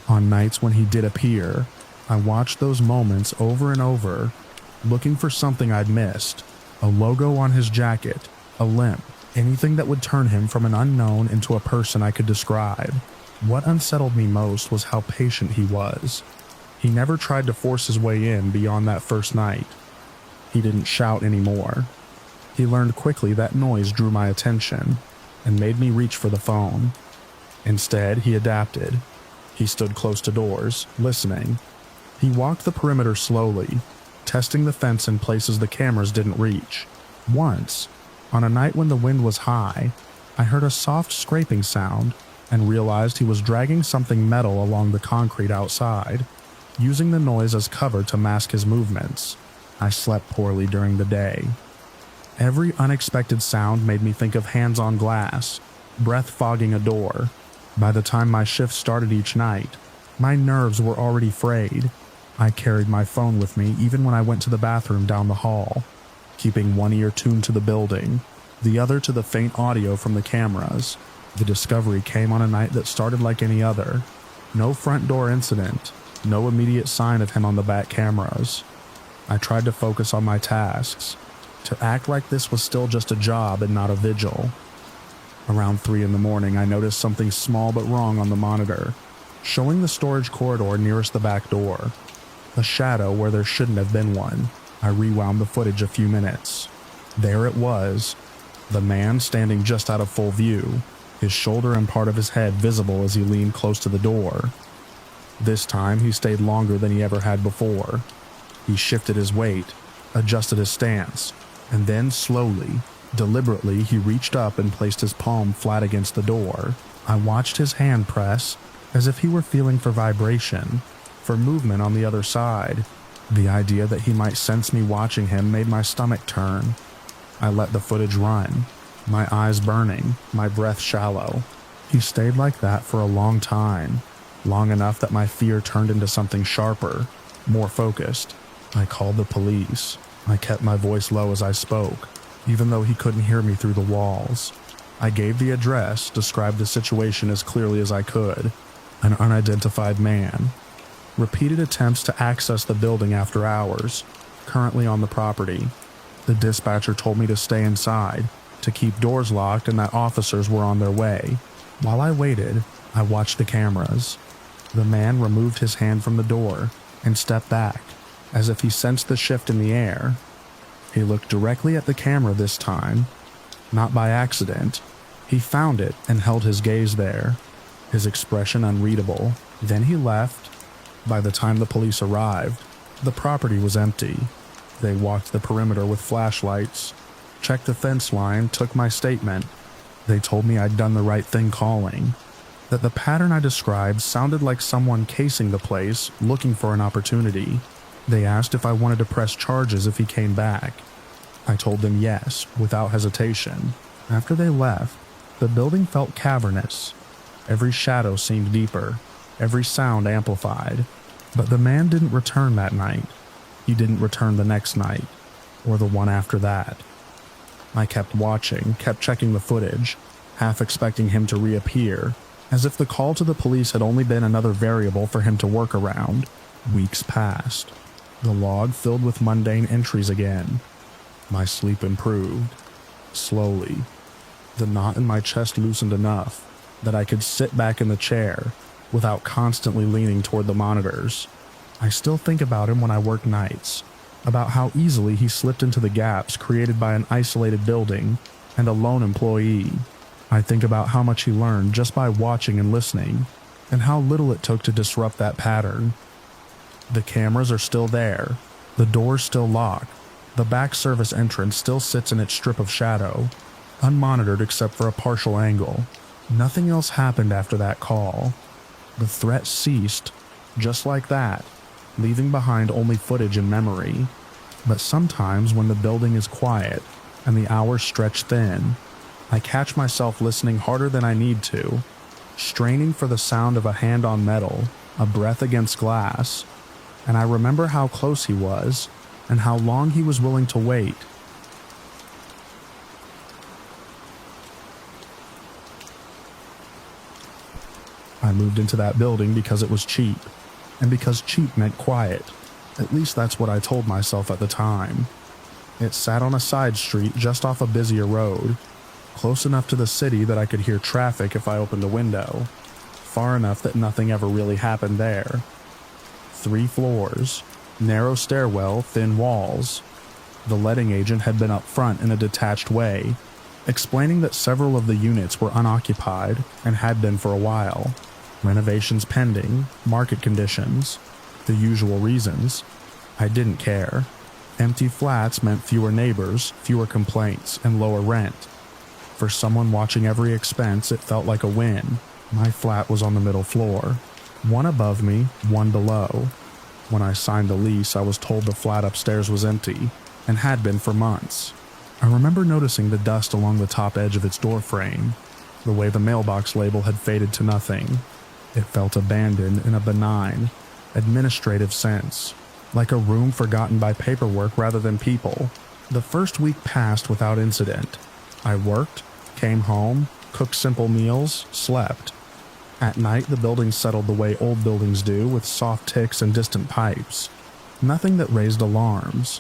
On nights when he did appear, I watched those moments over and over, looking for something I'd missed. A logo on his jacket, a limp, anything that would turn him from an unknown into a person I could describe. What unsettled me most was how patient he was. He never tried to force his way in beyond that first night. He didn't shout anymore. He learned quickly that noise drew my attention and made me reach for the phone. Instead, he adapted. He stood close to doors, listening. He walked the perimeter slowly, testing the fence in places the cameras didn't reach. Once, on a night when the wind was high, I heard a soft scraping sound and realized he was dragging something metal along the concrete outside, using the noise as cover to mask his movements. I slept poorly during the day. Every unexpected sound made me think of hands on glass, breath fogging a door. By the time my shift started each night, my nerves were already frayed. I carried my phone with me even when I went to the bathroom down the hall, keeping one ear tuned to the building, the other to the faint audio from the cameras. The discovery came on a night that started like any other. No front door incident, no immediate sign of him on the back cameras. I tried to focus on my tasks, to act like this was still just a job and not a vigil. Around 3 in the morning, I noticed something small but wrong on the monitor, showing the storage corridor nearest the back door. A shadow where there shouldn't have been one. I rewound the footage a few minutes. There it was, the man standing just out of full view, his shoulder and part of his head visible as he leaned close to the door. This time he stayed longer than he ever had before. He shifted his weight, adjusted his stance, and then slowly, deliberately, he reached up and placed his palm flat against the door. I watched his hand press, as if he were feeling for vibration, for movement on the other side. The idea that he might sense me watching him made my stomach turn. I let the footage run, my eyes burning, my breath shallow. He stayed like that for a long time, long enough that my fear turned into something sharper, more focused. I called the police. I kept my voice low as I spoke, even though he couldn't hear me through the walls. I gave the address, described the situation as clearly as I could. An unidentified man. Repeated attempts to access the building after hours, currently on the property. The dispatcher told me to stay inside, to keep doors locked, and that officers were on their way. While I waited, I watched the cameras. The man removed his hand from the door and stepped back, as if he sensed the shift in the air. He looked directly at the camera this time, not by accident. He found it and held his gaze there, his expression unreadable. Then he left. By the time the police arrived, the property was empty. They walked the perimeter with flashlights, checked the fence line, took my statement. They told me I'd done the right thing calling, that the pattern I described sounded like someone casing the place, looking for an opportunity. They asked if I wanted to press charges if he came back. I told them yes, without hesitation. After they left, the building felt cavernous. Every shadow seemed deeper, every sound amplified. But the man didn't return that night. He didn't return the next night, or the one after that. I kept watching, kept checking the footage, half expecting him to reappear, as if the call to the police had only been another variable for him to work around. Weeks passed. The log filled with mundane entries again. My sleep improved. Slowly. The knot in my chest loosened enough that I could sit back in the chair without constantly leaning toward the monitors. I still think about him when I work nights, about how easily he slipped into the gaps created by an isolated building and a lone employee. I think about how much he learned just by watching and listening, and how little it took to disrupt that pattern. The cameras are still there, the door's still locked, the back service entrance still sits in its strip of shadow, unmonitored except for a partial angle. Nothing else happened after that call. The threat ceased, just like that, leaving behind only footage and memory. But sometimes when the building is quiet and the hours stretch thin, I catch myself listening harder than I need to, straining for the sound of a hand on metal, a breath against glass, and I remember how close he was and how long he was willing to wait. I moved into that building because it was cheap, and because cheap meant quiet. At least that's what I told myself at the time. It sat on a side street just off a busier road, close enough to the city that I could hear traffic if I opened a window, far enough that nothing ever really happened there. 3 floors, narrow stairwell, thin walls. The letting agent had been up front in a detached way, explaining that several of the units were unoccupied and had been for a while. Renovations pending, market conditions, the usual reasons. I didn't care. Empty flats meant fewer neighbors, fewer complaints, and lower rent. For someone watching every expense, it felt like a win. My flat was on the middle floor, one above me, one below. When I signed the lease, I was told the flat upstairs was empty, and had been for months. I remember noticing the dust along the top edge of its door frame, the way the mailbox label had faded to nothing. It felt abandoned in a benign, administrative sense, like a room forgotten by paperwork rather than people. The first week passed without incident. I worked, came home, cooked simple meals, slept. At night, the building settled the way old buildings do, with soft ticks and distant pipes. Nothing that raised alarms.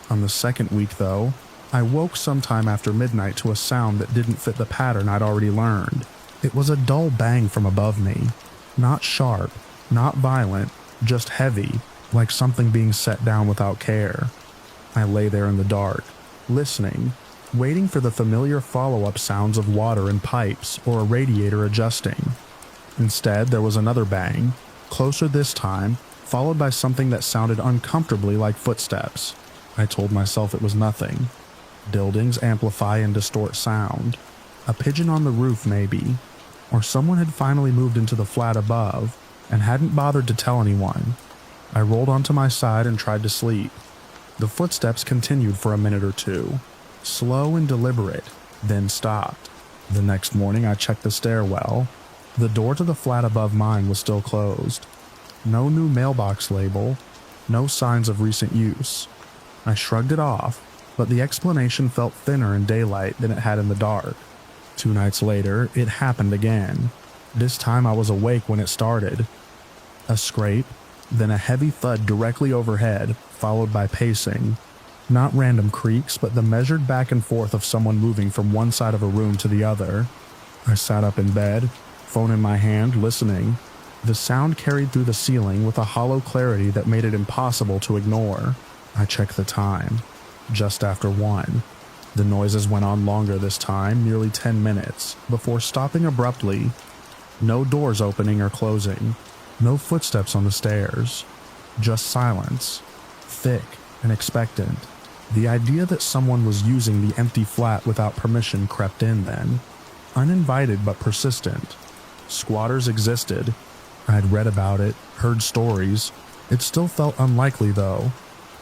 On the second week, though, I woke sometime after midnight to a sound that didn't fit the pattern I'd already learned. It was a dull bang from above me. Not sharp, not violent, just heavy, like something being set down without care. I lay there in the dark, listening, waiting for the familiar follow-up sounds of water in pipes or a radiator adjusting. Instead, there was another bang, closer this time, followed by something that sounded uncomfortably like footsteps. I told myself it was nothing. Buildings amplify and distort sound. A pigeon on the roof, maybe. Or someone had finally moved into the flat above and hadn't bothered to tell anyone. I rolled onto my side and tried to sleep. The footsteps continued for a minute or two, slow and deliberate, then stopped. The next morning I checked the stairwell. The door to the flat above mine was still closed. No new mailbox label, no signs of recent use. I shrugged it off, but the explanation felt thinner in daylight than it had in the dark. 2 nights later, it happened again. This time I was awake when it started. A scrape, then a heavy thud directly overhead, followed by pacing. Not random creaks, but the measured back and forth of someone moving from one side of a room to the other. I sat up in bed, phone in my hand, listening. The sound carried through the ceiling with a hollow clarity that made it impossible to ignore. I checked the time. Just after 1. The noises went on longer this time, nearly 10 minutes, before stopping abruptly. No doors opening or closing. No footsteps on the stairs. Just silence. Thick and expectant. The idea that someone was using the empty flat without permission crept in then. Uninvited but persistent. Squatters existed. I'd read about it, heard stories. It still felt unlikely though.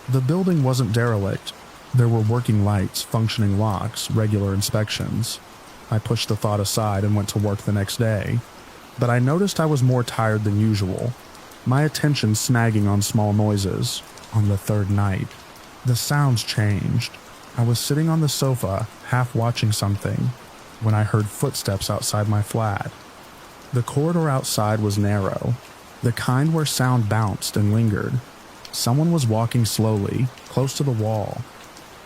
The building wasn't derelict. There were working lights, functioning locks, regular inspections. I pushed the thought aside and went to work the next day. But I noticed I was more tired than usual, my attention snagging on small noises. On the 3rd night, the sounds changed. I was sitting on the sofa, half watching something, when I heard footsteps outside my flat. The corridor outside was narrow, the kind where sound bounced and lingered. Someone was walking slowly, close to the wall.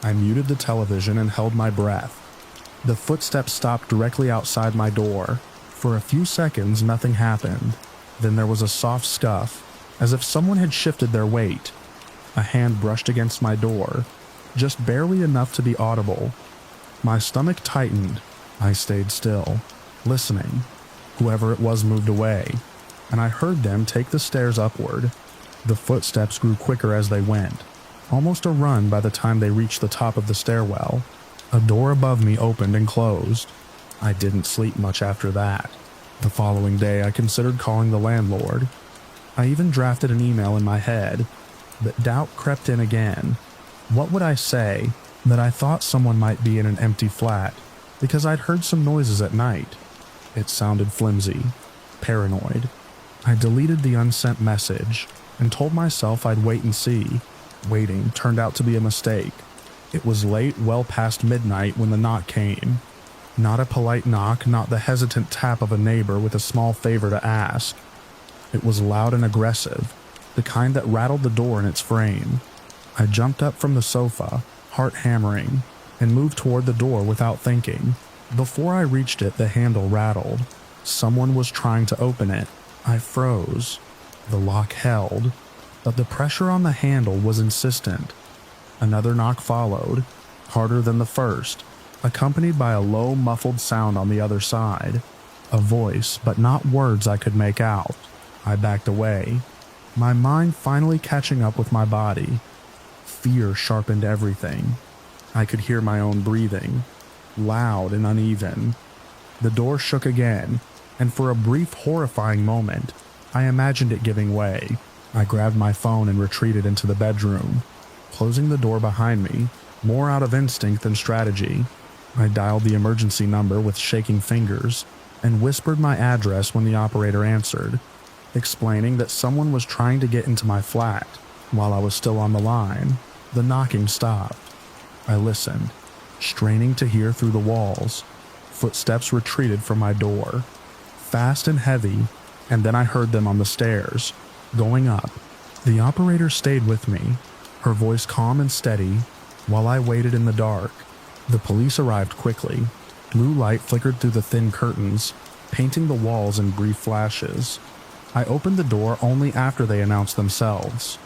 I muted the television and held my breath. The footsteps stopped directly outside my door. For a few seconds, nothing happened. Then there was a soft scuff, as if someone had shifted their weight. A hand brushed against my door, just barely enough to be audible. My stomach tightened. I stayed still, listening. Whoever it was moved away, and I heard them take the stairs upward. The footsteps grew quicker as they went, almost a run by the time they reached the top of the stairwell. A door above me opened and closed. I didn't sleep much after that. The following day I considered calling the landlord. I even drafted an email in my head, but doubt crept in again. What would I say? That I thought someone might be in an empty flat, because I'd heard some noises at night. It sounded flimsy, paranoid. I deleted the unsent message and told myself I'd wait and see. Waiting turned out to be a mistake. It was late, well past midnight when the knock came. Not a polite knock, not the hesitant tap of a neighbor with a small favor to ask. It was loud and aggressive, the kind that rattled the door in its frame. I jumped up from the sofa, heart hammering, and moved toward the door without thinking. Before I reached it, the handle rattled. Someone was trying to open it. I froze. The lock held, but the pressure on the handle was insistent. Another knock followed, harder than the first, accompanied by a low, muffled sound on the other side. A voice, but not words I could make out. I backed away, my mind finally catching up with my body. Fear sharpened everything. I could hear my own breathing, loud and uneven. The door shook again, and for a brief, horrifying moment, I imagined it giving way. I grabbed my phone and retreated into the bedroom, closing the door behind me, more out of instinct than strategy. I dialed the emergency number with shaking fingers and whispered my address when the operator answered, explaining that someone was trying to get into my flat. While I was still on the line, the knocking stopped. I listened, straining to hear through the walls. Footsteps retreated from my door, fast and heavy, and then I heard them on the stairs, going up. The operator stayed with me, her voice calm and steady, while I waited in the dark. The police arrived quickly. Blue light flickered through the thin curtains, painting the walls in brief flashes. I opened the door only after they announced themselves.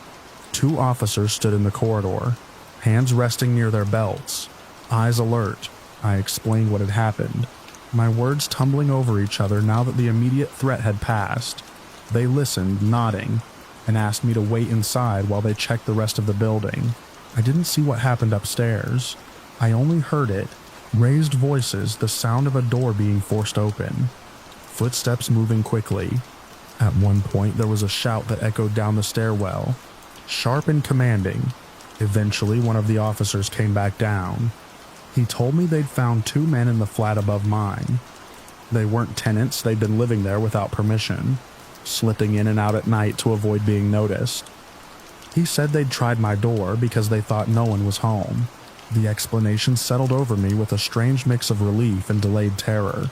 2 officers stood in the corridor, hands resting near their belts. Eyes alert, I explained what had happened, my words tumbling over each other now that the immediate threat had passed. They listened, nodding, and asked me to wait inside while they checked the rest of the building. I didn't see what happened upstairs. I only heard it. Raised voices, the sound of a door being forced open. Footsteps moving quickly. At one point, there was a shout that echoed down the stairwell, sharp and commanding. Eventually, one of the officers came back down. He told me they'd found 2 men in the flat above mine. They weren't tenants, they'd been living there without permission, slipping in and out at night to avoid being noticed. He said they'd tried my door because they thought no one was home. The explanation settled over me with a strange mix of relief and delayed terror.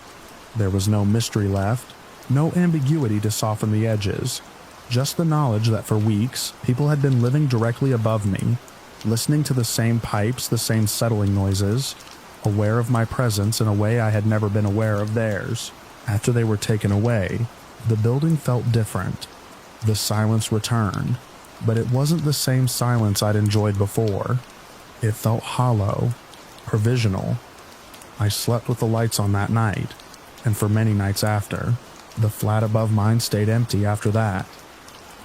There was no mystery left, no ambiguity to soften the edges, just the knowledge that for weeks, people had been living directly above me, listening to the same pipes, the same settling noises, aware of my presence in a way I had never been aware of theirs. After they were taken away, the building felt different. The silence returned, but it wasn't the same silence I'd enjoyed before. It felt hollow, provisional. I slept with the lights on that night, and for many nights after. The flat above mine stayed empty after that.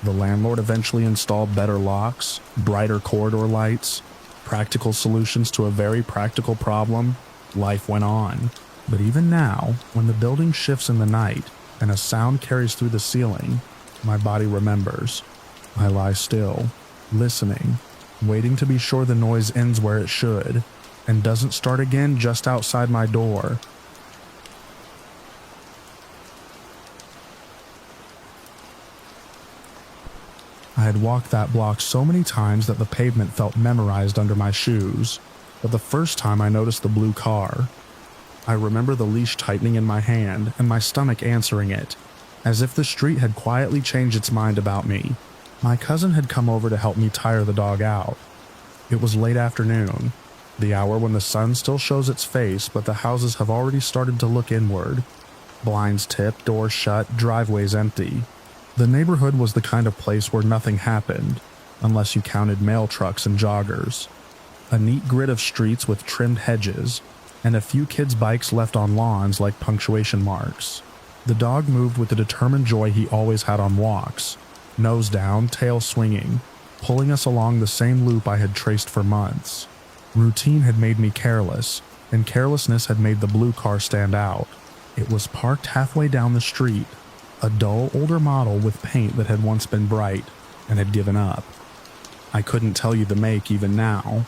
The landlord eventually installed better locks, brighter corridor lights, practical solutions to a very practical problem. Life went on. But even now, when the building shifts in the night and a sound carries through the ceiling, my body remembers. I lie still, listening, waiting to be sure the noise ends where it should, and doesn't start again just outside my door. I had walked that block so many times that the pavement felt memorized under my shoes, but the first time I noticed the blue car. I remember the leash tightening in my hand and my stomach answering it, as if the street had quietly changed its mind about me. My cousin had come over to help me tire the dog out. It was late afternoon, the hour when the sun still shows its face, but the houses have already started to look inward. Blinds tipped, doors shut, driveways empty. The neighborhood was the kind of place where nothing happened, unless you counted mail trucks and joggers. A neat grid of streets with trimmed hedges, and a few kids' bikes left on lawns like punctuation marks. The dog moved with the determined joy he always had on walks, nose down, tail swinging, pulling us along the same loop I had traced for months. Routine had made me careless, and carelessness had made the blue car stand out. It was parked halfway down the street, a dull, older model with paint that had once been bright and had given up. I couldn't tell you the make even now.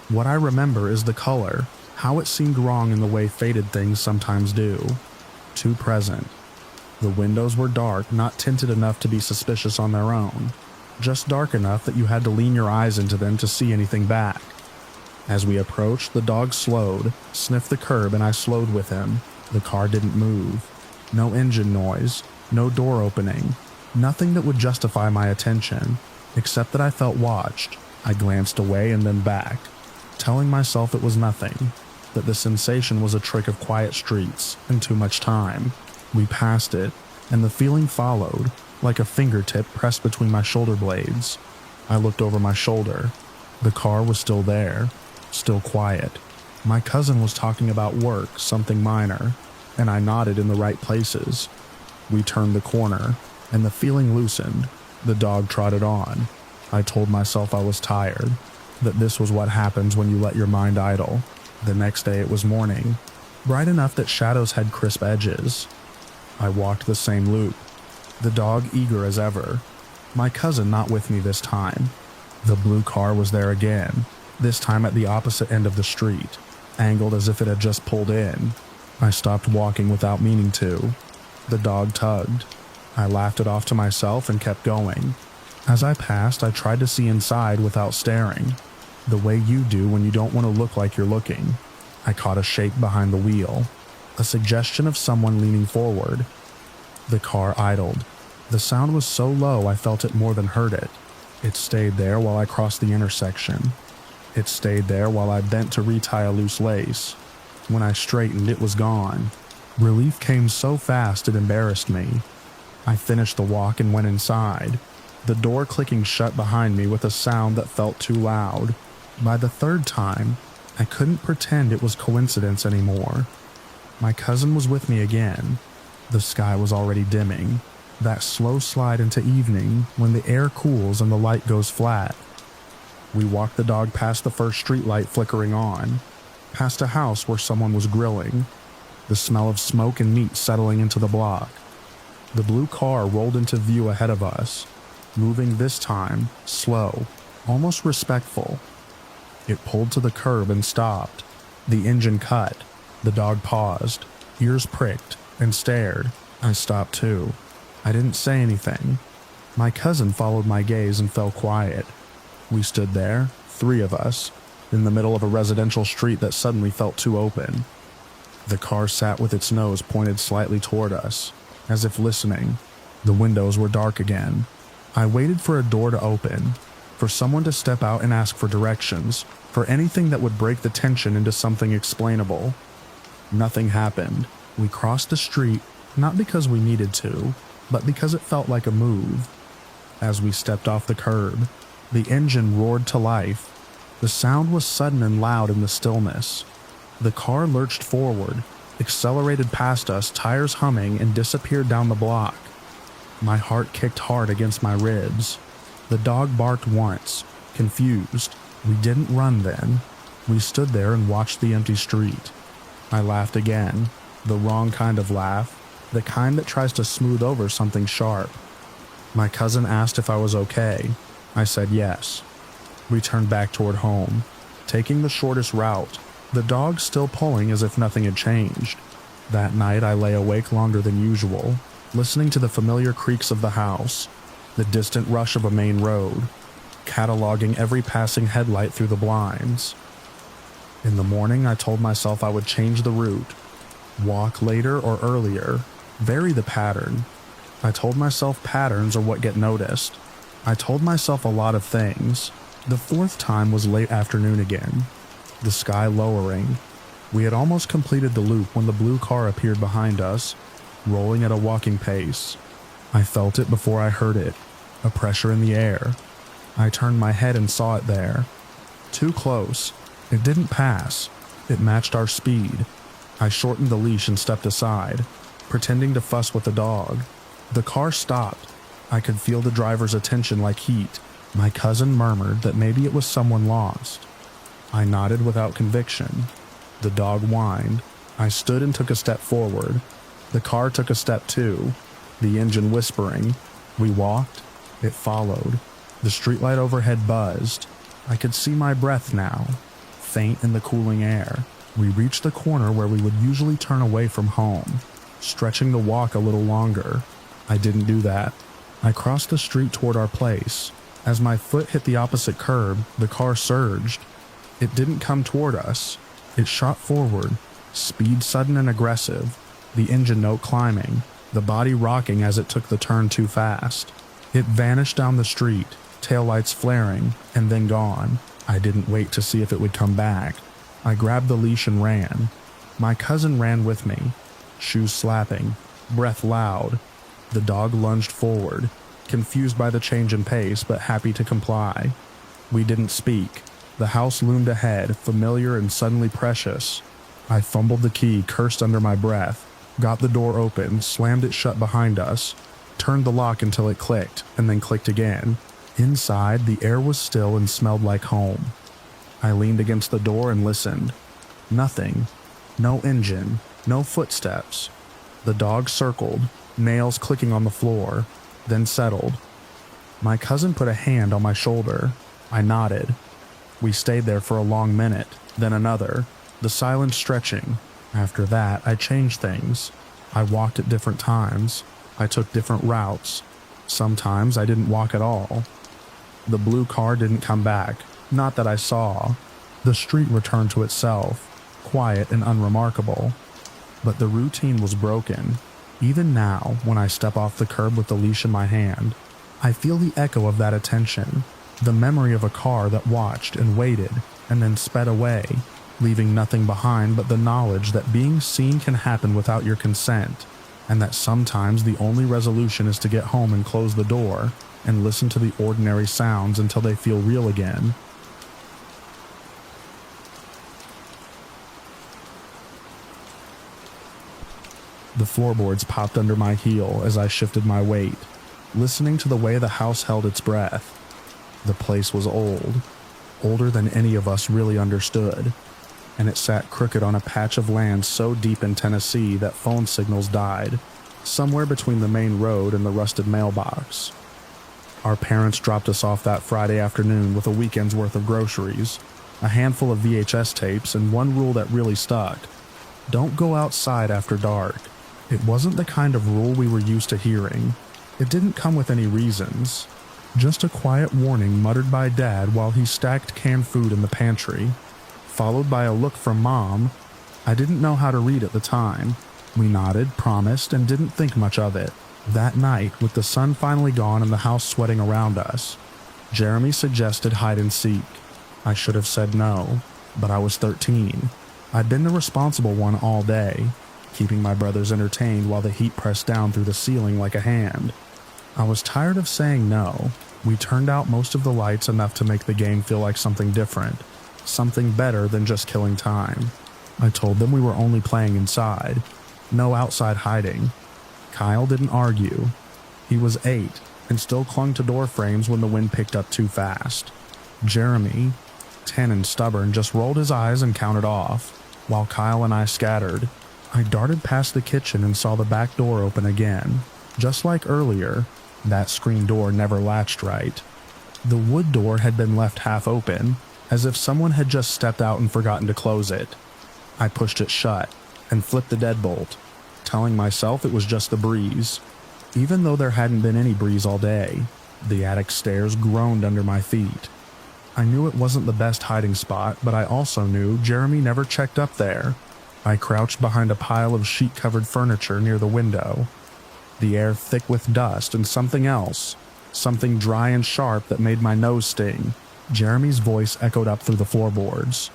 What I remember is the color, how it seemed wrong in the way faded things sometimes do. Too present. The windows were dark, not tinted enough to be suspicious on their own, just dark enough that you had to lean your eyes into them to see anything back. As we approached, the dog slowed, sniffed the curb, and I slowed with him. The car didn't move. No engine noise, no door opening, nothing that would justify my attention, except that I felt watched. I glanced away and then back, telling myself it was nothing, that the sensation was a trick of quiet streets and too much time. We passed it, and the feeling followed, like a fingertip pressed between my shoulder blades. I looked over my shoulder. The car was still there, still quiet. My cousin was talking about work, something minor, and I nodded in the right places. We turned the corner, and the feeling loosened. The dog trotted on. I told myself I was tired, that this was what happens when you let your mind idle. The next day it was morning, bright enough that shadows had crisp edges. I walked the same loop, the dog eager as ever. My cousin not with me this time. The blue car was there again, this time at the opposite end of the street, angled as if it had just pulled in. I stopped walking without meaning to. The dog tugged. I laughed it off to myself and kept going. As I passed, I tried to see inside without staring, the way you do when you don't want to look like you're looking. I caught a shake behind the wheel, a suggestion of someone leaning forward. The car idled. The sound was so low I felt it more than heard it. It stayed there while I crossed the intersection. It stayed there while I bent to retie a loose lace. When I straightened, it was gone. Relief came so fast it embarrassed me. I finished the walk and went inside, the door clicking shut behind me with a sound that felt too loud. By the third time, I couldn't pretend it was coincidence anymore. My cousin was with me again. The sky was already dimming, that slow slide into evening when the air cools and the light goes flat. We walked the dog past the first streetlight flickering on, past a house where someone was grilling, the smell of smoke and meat settling into the block. The blue car rolled into view ahead of us, moving this time slow, almost respectful. It pulled to the curb and stopped. The engine cut. The dog paused, ears pricked, and stared. I stopped too. I didn't say anything. My cousin followed my gaze and fell quiet. We stood there, 3 of us, in the middle of a residential street that suddenly felt too open. The car sat with its nose pointed slightly toward us, as if listening. The windows were dark again. I waited for a door to open, for someone to step out and ask for directions, for anything that would break the tension into something explainable. Nothing happened. We crossed the street, not because we needed to, but because it felt like a move. As we stepped off the curb, the engine roared to life. The sound was sudden and loud in the stillness. The car lurched forward, accelerated past us, tires humming, and disappeared down the block. My heart kicked hard against my ribs. The dog barked once, confused. We didn't run then. We stood there and watched the empty street. I laughed again, the wrong kind of laugh, the kind that tries to smooth over something sharp. My cousin asked if I was okay. I said yes. We turned back toward home, taking the shortest route, the dog still pulling as if nothing had changed. That night I lay awake longer than usual, listening to the familiar creaks of the house, the distant rush of a main road, cataloging every passing headlight through the blinds. In the morning I told myself I would change the route, walk later or earlier, vary the pattern. I told myself patterns are what get noticed. I told myself a lot of things. The 4th time was late afternoon again, the sky lowering. We had almost completed the loop when the blue car appeared behind us, rolling at a walking pace. I felt it before I heard it, a pressure in the air. I turned my head and saw it there. Too close. It didn't pass. It matched our speed. I shortened the leash and stepped aside, pretending to fuss with the dog. The car stopped. I could feel the driver's attention like heat. My cousin murmured that maybe it was someone lost. I nodded without conviction. The dog whined. I stood and took a step forward. The car took a step too, the engine whispering. We walked. It followed. The streetlight overhead buzzed. I could see my breath now, faint in the cooling air. We reached the corner where we would usually turn away from home, stretching the walk a little longer. I didn't do that. I crossed the street toward our place. As my foot hit the opposite curb, the car surged. It didn't come toward us. It shot forward, speed sudden and aggressive, the engine note climbing, the body rocking as it took the turn too fast. It vanished down the street, taillights flaring, and then gone. I didn't wait to see if it would come back. I grabbed the leash and ran. My cousin ran with me, shoes slapping, breath loud. The dog lunged forward, confused by the change in pace but happy to comply. We didn't speak. The house loomed ahead, familiar and suddenly precious. I fumbled the key, cursed under my breath, got the door open, slammed it shut behind us, turned the lock until it clicked, and then clicked again. Inside, the air was still and smelled like home. I leaned against the door and listened. Nothing. No engine. No footsteps. The dog circled, nails clicking on the floor, then settled. My cousin put a hand on my shoulder. I nodded. We stayed there for a long minute, then another, the silence stretching. After that, I changed things. I walked at different times. I took different routes. Sometimes I didn't walk at all. The blue car didn't come back, not that I saw. The street returned to itself, quiet and unremarkable. But the routine was broken. Even now, when I step off the curb with the leash in my hand, I feel the echo of that attention, the memory of a car that watched and waited and then sped away, leaving nothing behind but the knowledge that being seen can happen without your consent, and that sometimes the only resolution is to get home and close the door and listen to the ordinary sounds until they feel real again. The floorboards popped under my heel as I shifted my weight, listening to the way the house held its breath. The place was old, older than any of us really understood, and it sat crooked on a patch of land so deep in Tennessee that phone signals died, somewhere between the main road and the rusted mailbox. Our parents dropped us off that Friday afternoon with a weekend's worth of groceries, a handful of VHS tapes, and one rule that really stuck: don't go outside after dark. It wasn't the kind of rule we were used to hearing. It didn't come with any reasons. Just a quiet warning muttered by Dad while he stacked canned food in the pantry, followed by a look from Mom. I didn't know how to read at the time. We nodded, promised, and didn't think much of it. That night, with the sun finally gone and the house sweating around us, Jeremy suggested hide and seek. I should have said no, but I was 13. I'd been the responsible one all day, keeping my brothers entertained while the heat pressed down through the ceiling like a hand. I was tired of saying no. We turned out most of the lights enough to make the game feel like something different, something better than just killing time. I told them we were only playing inside, no outside hiding. Kyle didn't argue. He was 8 and still clung to door frames when the wind picked up too fast. Jeremy, 10 and stubborn, just rolled his eyes and counted off, while Kyle and I scattered. I darted past the kitchen and saw the back door open again. Just like earlier, that screen door never latched right. The wood door had been left half open, as if someone had just stepped out and forgotten to close it. I pushed it shut and flipped the deadbolt, telling myself it was just the breeze. Even though there hadn't been any breeze all day, the attic stairs groaned under my feet. I knew it wasn't the best hiding spot, but I also knew Jeremy never checked up there. I crouched behind a pile of sheet-covered furniture near the window, the air thick with dust and something else, something dry and sharp that made my nose sting. Jeremy's voice echoed up through the floorboards.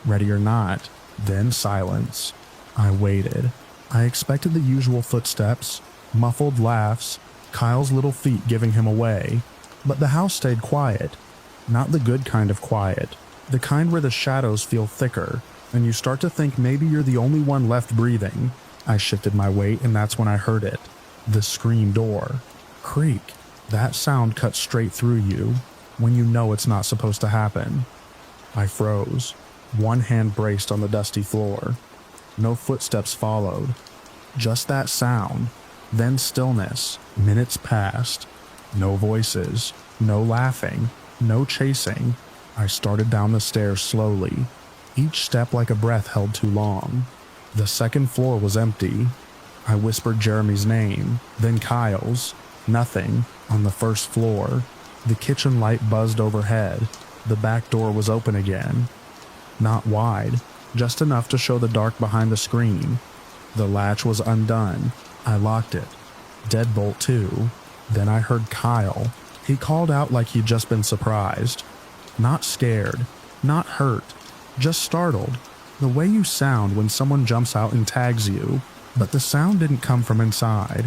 Ready or not, then silence. I waited. I expected the usual footsteps, muffled laughs, Kyle's little feet giving him away, but the house stayed quiet. Not the good kind of quiet, the kind where the shadows feel thicker, and you start to think maybe you're the only one left breathing. I shifted my weight, and that's when I heard it. The screen door. Creak. That sound cuts straight through you, when you know it's not supposed to happen. I froze, one hand braced on the dusty floor. No footsteps followed. Just that sound, then stillness. Minutes passed. No voices, no laughing, no chasing. I started down the stairs slowly, each step like a breath held too long. The second floor was empty. I whispered Jeremy's name, then Kyle's. Nothing on the first floor. The kitchen light buzzed overhead. The back door was open again. Not wide, just enough to show the dark behind the screen. The latch was undone. I locked it. Deadbolt too. Then I heard Kyle. He called out like he'd just been surprised. Not scared, not hurt, just startled. The way you sound when someone jumps out and tags you. But the sound didn't come from inside.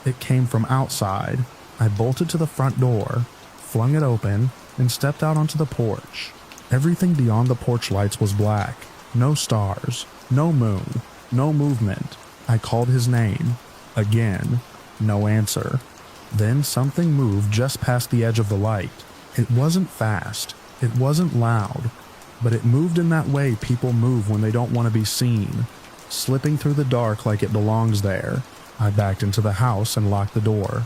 It came from outside. I bolted to the front door, flung it open, and stepped out onto the porch. Everything beyond the porch lights was black. No stars, no moon, no movement. I called his name. Again. No answer. Then something moved just past the edge of the light. It wasn't fast. It wasn't loud. But it moved in that way people move when they don't want to be seen, slipping through the dark like it belongs there. I backed into the house and locked the door.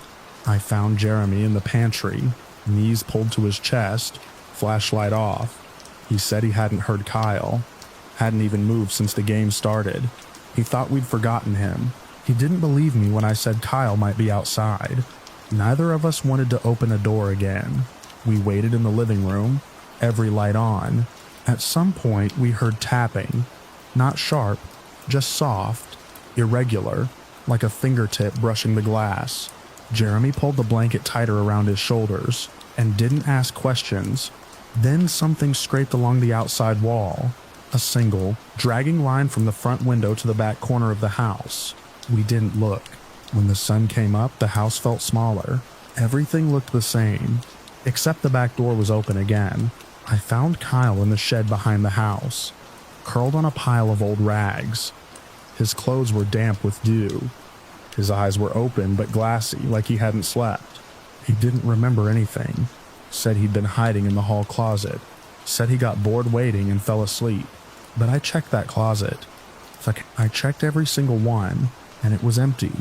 I found Jeremy in the pantry, knees pulled to his chest, flashlight off. He said he hadn't heard Kyle, hadn't even moved since the game started. He thought we'd forgotten him. He didn't believe me when I said Kyle might be outside. Neither of us wanted to open a door again. We waited in the living room, every light on. At some point, we heard tapping. Not sharp, just soft, irregular, like a fingertip brushing the glass. Jeremy pulled the blanket tighter around his shoulders and didn't ask questions. Then something scraped along the outside wall. A single, dragging line from the front window to the back corner of the house. We didn't look. When the sun came up, the house felt smaller. Everything looked the same, except the back door was open again. I found Kyle in the shed behind the house, curled on a pile of old rags. His clothes were damp with dew. His eyes were open but glassy, like he hadn't slept. He didn't remember anything. Said he'd been hiding in the hall closet. Said he got bored waiting and fell asleep. But I checked that closet. I checked every single one, and it was empty.